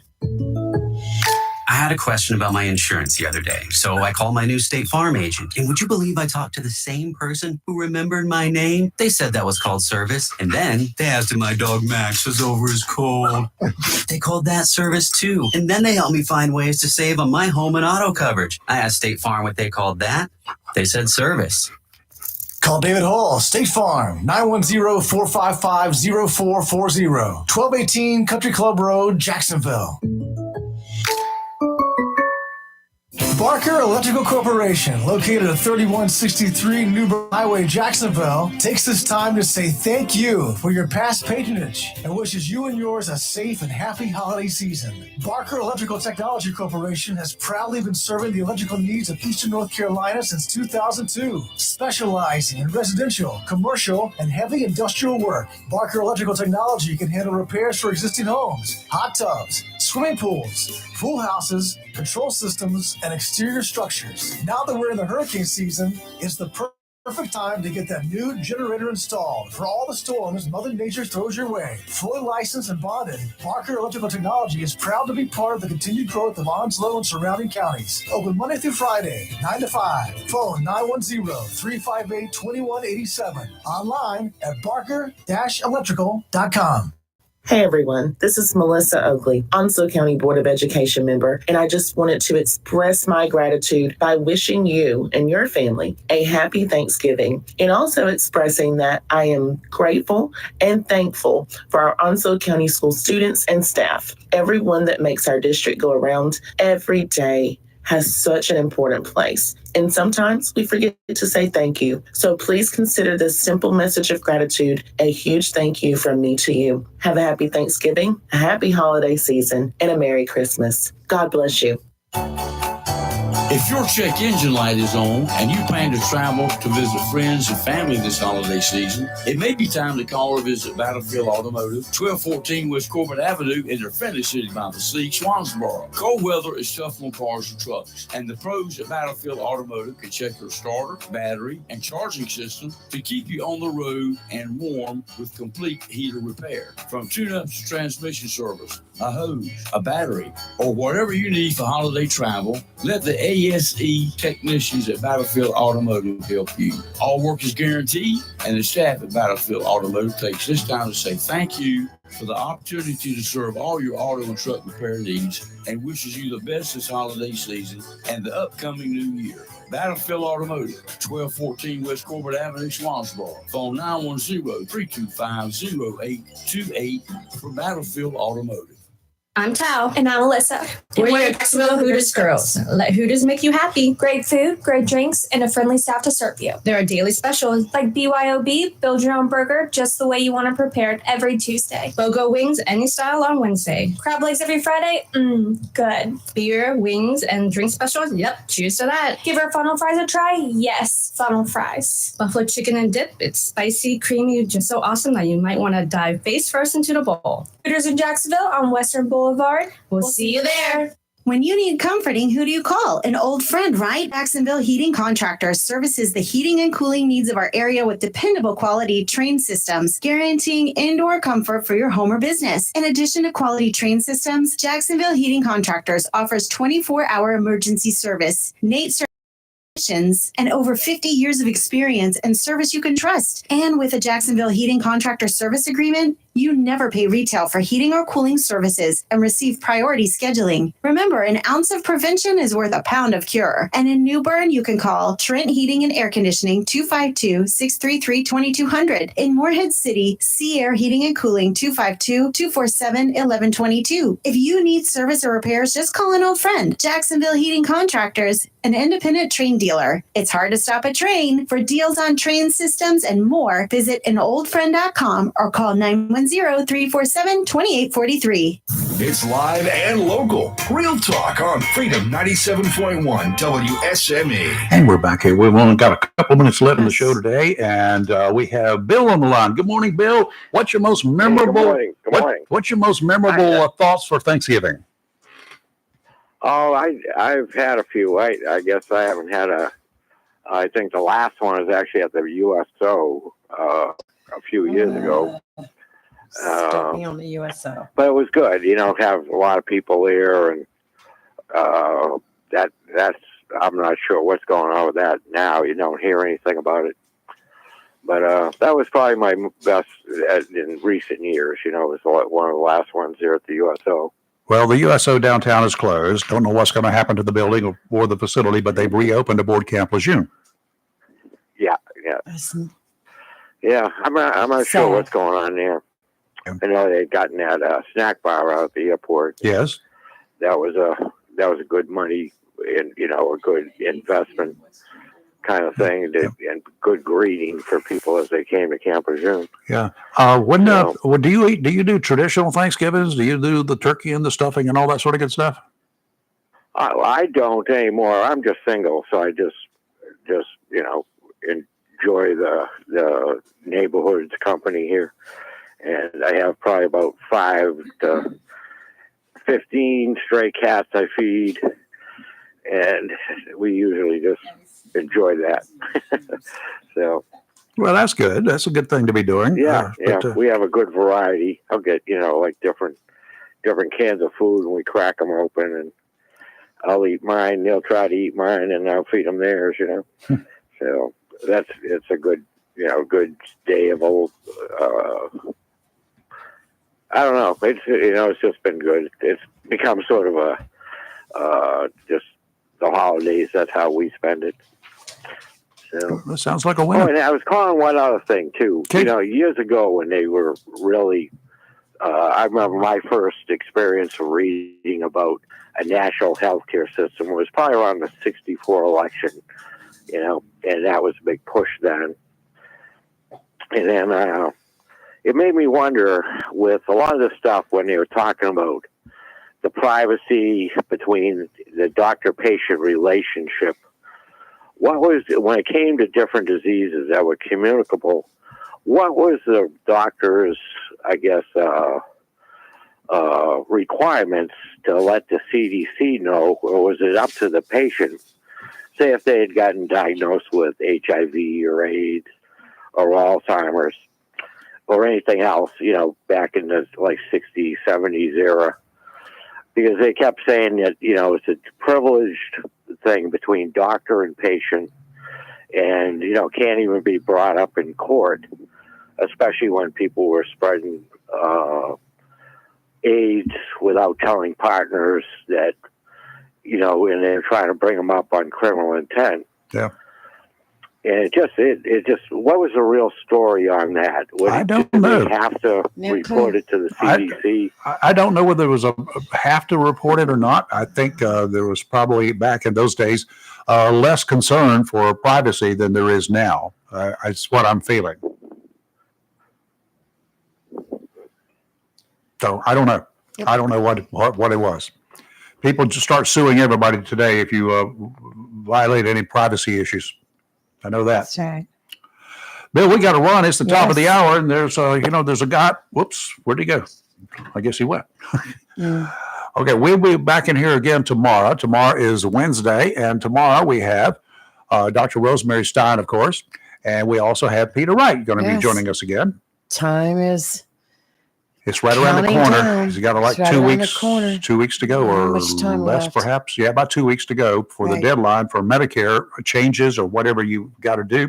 I had a question about my insurance the other day, so I called my new State Farm agent. And would you believe I talked to the same person who remembered my name? They said that was called service. And then they asked if my dog Max was over his cold. They called that service too. And then they helped me find ways to save on my home and auto coverage. I asked State Farm what they called that. They said service. Call David Hall, State Farm, 910-455-0440, 1218 Country Club Road, Jacksonville. Barker Electrical Corporation, located at 3163 Newbern Highway, Jacksonville, takes this time to say thank you for your past patronage and wishes you and yours a safe and happy holiday season. Barker Electrical Technology Corporation has proudly been serving the electrical needs of Eastern North Carolina since 2002, specializing in residential, commercial, and heavy industrial work. Barker Electrical Technology can handle repairs for existing homes, hot tubs, swimming pools, pool houses, control systems, and exterior structures. Now that we're in the hurricane season, it's the perfect time to get that new generator installed for all the storms Mother Nature throws your way. Fully licensed and bonded, Barker Electrical Technology is proud to be part of the continued growth of Onslow and surrounding counties. Open Monday through Friday, 9 to 5. Phone 910-358-2187. Online at barker-electrical.com. Hey everyone, this is Melissa Oakley, Onslow County Board of Education member, and I just wanted to express my gratitude by wishing you and your family a happy Thanksgiving, and also expressing that I am grateful and thankful for our Onslow County school students and staff, everyone that makes our district go around every day has such an important place. And sometimes we forget to say thank you. So please consider this simple message of gratitude a huge thank you from me to you. Have a happy Thanksgiving, a happy holiday season, and a Merry Christmas. God bless you. If your check engine light is on and you plan to travel to visit friends and family this holiday season, it may be time to call or visit Battlefield Automotive, 1214 West Corbett Avenue in their friendly city by the sea, Swansboro. Cold weather is tough on cars and trucks, and the pros at Battlefield Automotive can check your starter, battery, and charging system to keep you on the road and warm with complete heater repair. From tune-ups to transmission service, a hose, a battery, or whatever you need for holiday travel, let the ASE technicians at Battlefield Automotive help you. All work is guaranteed, and the staff at Battlefield Automotive takes this time to say thank you for the opportunity to serve all your auto and truck repair needs and wishes you the best this holiday season and the upcoming new year. Battlefield Automotive, 1214 West Corbett Avenue, Swansboro. Phone 910-325-0828 for Battlefield Automotive. I'm Tao. And I'm Alyssa. We're your Jacksonville Hooters girls. Let Hooters make you happy. Great food, great drinks, and a friendly staff to serve you. There are daily specials Like BYOB, build your own burger just the way you want it prepared every Tuesday. BOGO wings, any style on Wednesday. Crab legs every Friday? Good. Beer, wings, and drink specials? Yep, cheers to that. Give our funnel fries a try? Yes, funnel fries. Buffalo chicken and dip. It's spicy, creamy, just so awesome that you might want to dive face first into the bowl. Hooters in Jacksonville on Western Boulevard. We'll see you there. When you need comforting, who do you call? An old friend, right? Jacksonville Heating Contractors services the heating and cooling needs of our area with dependable quality train systems, guaranteeing indoor comfort for your home or business. In addition to quality train systems, Jacksonville Heating Contractors offers 24-hour emergency service, Nate certifications, and over 50 years of experience and service you can trust. And with a Jacksonville Heating Contractor service agreement, you never pay retail for heating or cooling services and receive priority scheduling. Remember, an ounce of prevention is worth a pound of cure. And in New Bern, you can call Trent Heating and Air Conditioning 252-633-2200. In Morehead City, Sea Air Heating and Cooling 252-247-1122. If you need service or repairs, just call an old friend. Jacksonville Heating Contractors, an independent train dealer. It's hard to stop a train. For deals on train systems and more, visit anoldfriend.com or call 910-347-2843. It's live and local. Real talk on Freedom 97.1 WSME. And we're back here. We've only got a couple minutes left in the show today, and we have Bill on the line. Good morning, Bill. What's your most memorable? Good morning. Good morning. What's your most memorable thoughts for Thanksgiving? Oh, I've had a few. I guess I haven't had I think the last one was actually at the USO a few years ago. Start me on the USO. But it was good, have a lot of people there, and that's I'm not sure what's going on with that now. You don't hear anything about it. But that was probably my best in recent years. It was one of the last ones there at the USO. Well, the USO downtown is closed. Don't know what's going to happen to the building or the facility, but they've reopened aboard Camp Lejeune. Yeah. I'm not sure what's going on there. I know they'd gotten that snack bar out at the airport. Yes, that was a good money and a good investment kind of thing, and good greeting for people as they came to Camp Lejeune. Yeah. Do you do traditional Thanksgivings? Do you do the turkey and the stuffing and all that sort of good stuff? I don't anymore. I'm just single, so I just enjoy the neighborhood's company here. And I have probably about 5 to 15 stray cats I feed, and we usually just enjoy that. So, well, that's good. That's a good thing to be doing. Yeah. We have a good variety. I'll get like different cans of food, and we crack them open, and I'll eat mine. They'll try to eat mine, and I'll feed them theirs. So it's a good good day of old. I don't know. It's just been good. It's become sort of a just the holidays. That's how we spend it. So that sounds like a winner. Oh, and I was calling one other thing too. Years ago when they were really, I remember my first experience of reading about a national healthcare system was probably around the '64 election. And that was a big push then. And then it made me wonder with a lot of the stuff when they were talking about the privacy between the doctor-patient relationship. What was, when it came to different diseases that were communicable, what was the doctor's, I guess, requirements to let the CDC know, or was it up to the patient? Say if they had gotten diagnosed with HIV or AIDS or Alzheimer's or anything else, back in the 60s, 70s era, because they kept saying that, it's a privileged thing between doctor and patient and, can't even be brought up in court, especially when people were spreading AIDS without telling partners that, and they're trying to bring them up on criminal intent. Yeah. And it just, what was the real story on that? I don't know. Did they have to report it to the CDC? I don't know whether it was have to report it or not. I think there was probably back in those days less concern for privacy than there is now. It's what I'm feeling. So I don't know. I don't know what it was. People just start suing everybody today if you violate any privacy issues. I know that. That's right. Bill, we got to run. It's the top of the hour, and there's a guy. Whoops, where'd he go? I guess he went. Okay, we'll be back in here again tomorrow. Tomorrow is Wednesday, and tomorrow we have Dr. Rosemary Stein, of course, and we also have Peter Wright going to be joining us again. Time is. It's right around the corner. Down. He's got It's right 2 around weeks, the corner. 2 weeks to go, or much time less, left? perhaps. Yeah, about 2 weeks to go for the deadline for Medicare changes or whatever you got to do.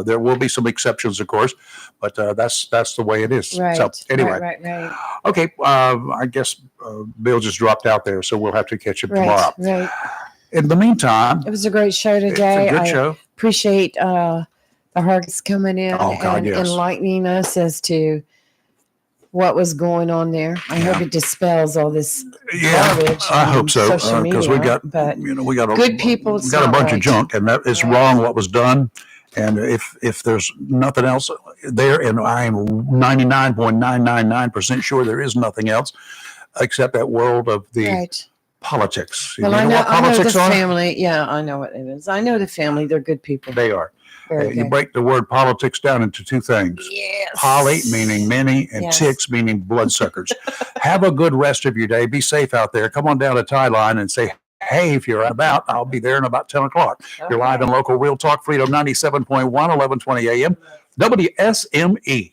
There will be some exceptions, of course, but that's the way it is. Right. So anyway, Right. okay. I guess Bill just dropped out there, so we'll have to catch him tomorrow. Right. In the meantime, It was a great show today. it's a good I show. appreciate the Hargis coming in Oh, God, and yes. enlightening us as to what was going on there. I hope it dispels all this garbage. I on hope so, social because we media, got but we got good people. We got a bunch of junk, and that is wrong what was done. And if there's nothing else there, and I am 99.999% sure there is nothing else except that world of the politics. Well, You I know what politics the are? family. Yeah, I know what it is. I know the family. They're good people. They are. Very You good. break the word politics down into two things. Yes. Poly meaning many, and Yes. ticks meaning bloodsuckers. Have a good rest of your day. Be safe out there. Come on down to Tie Line and say, hey, if you're about, I'll be there in about 10 o'clock. You're live in local Real Talk Freedom 97.1, 1120 a.m. WSME.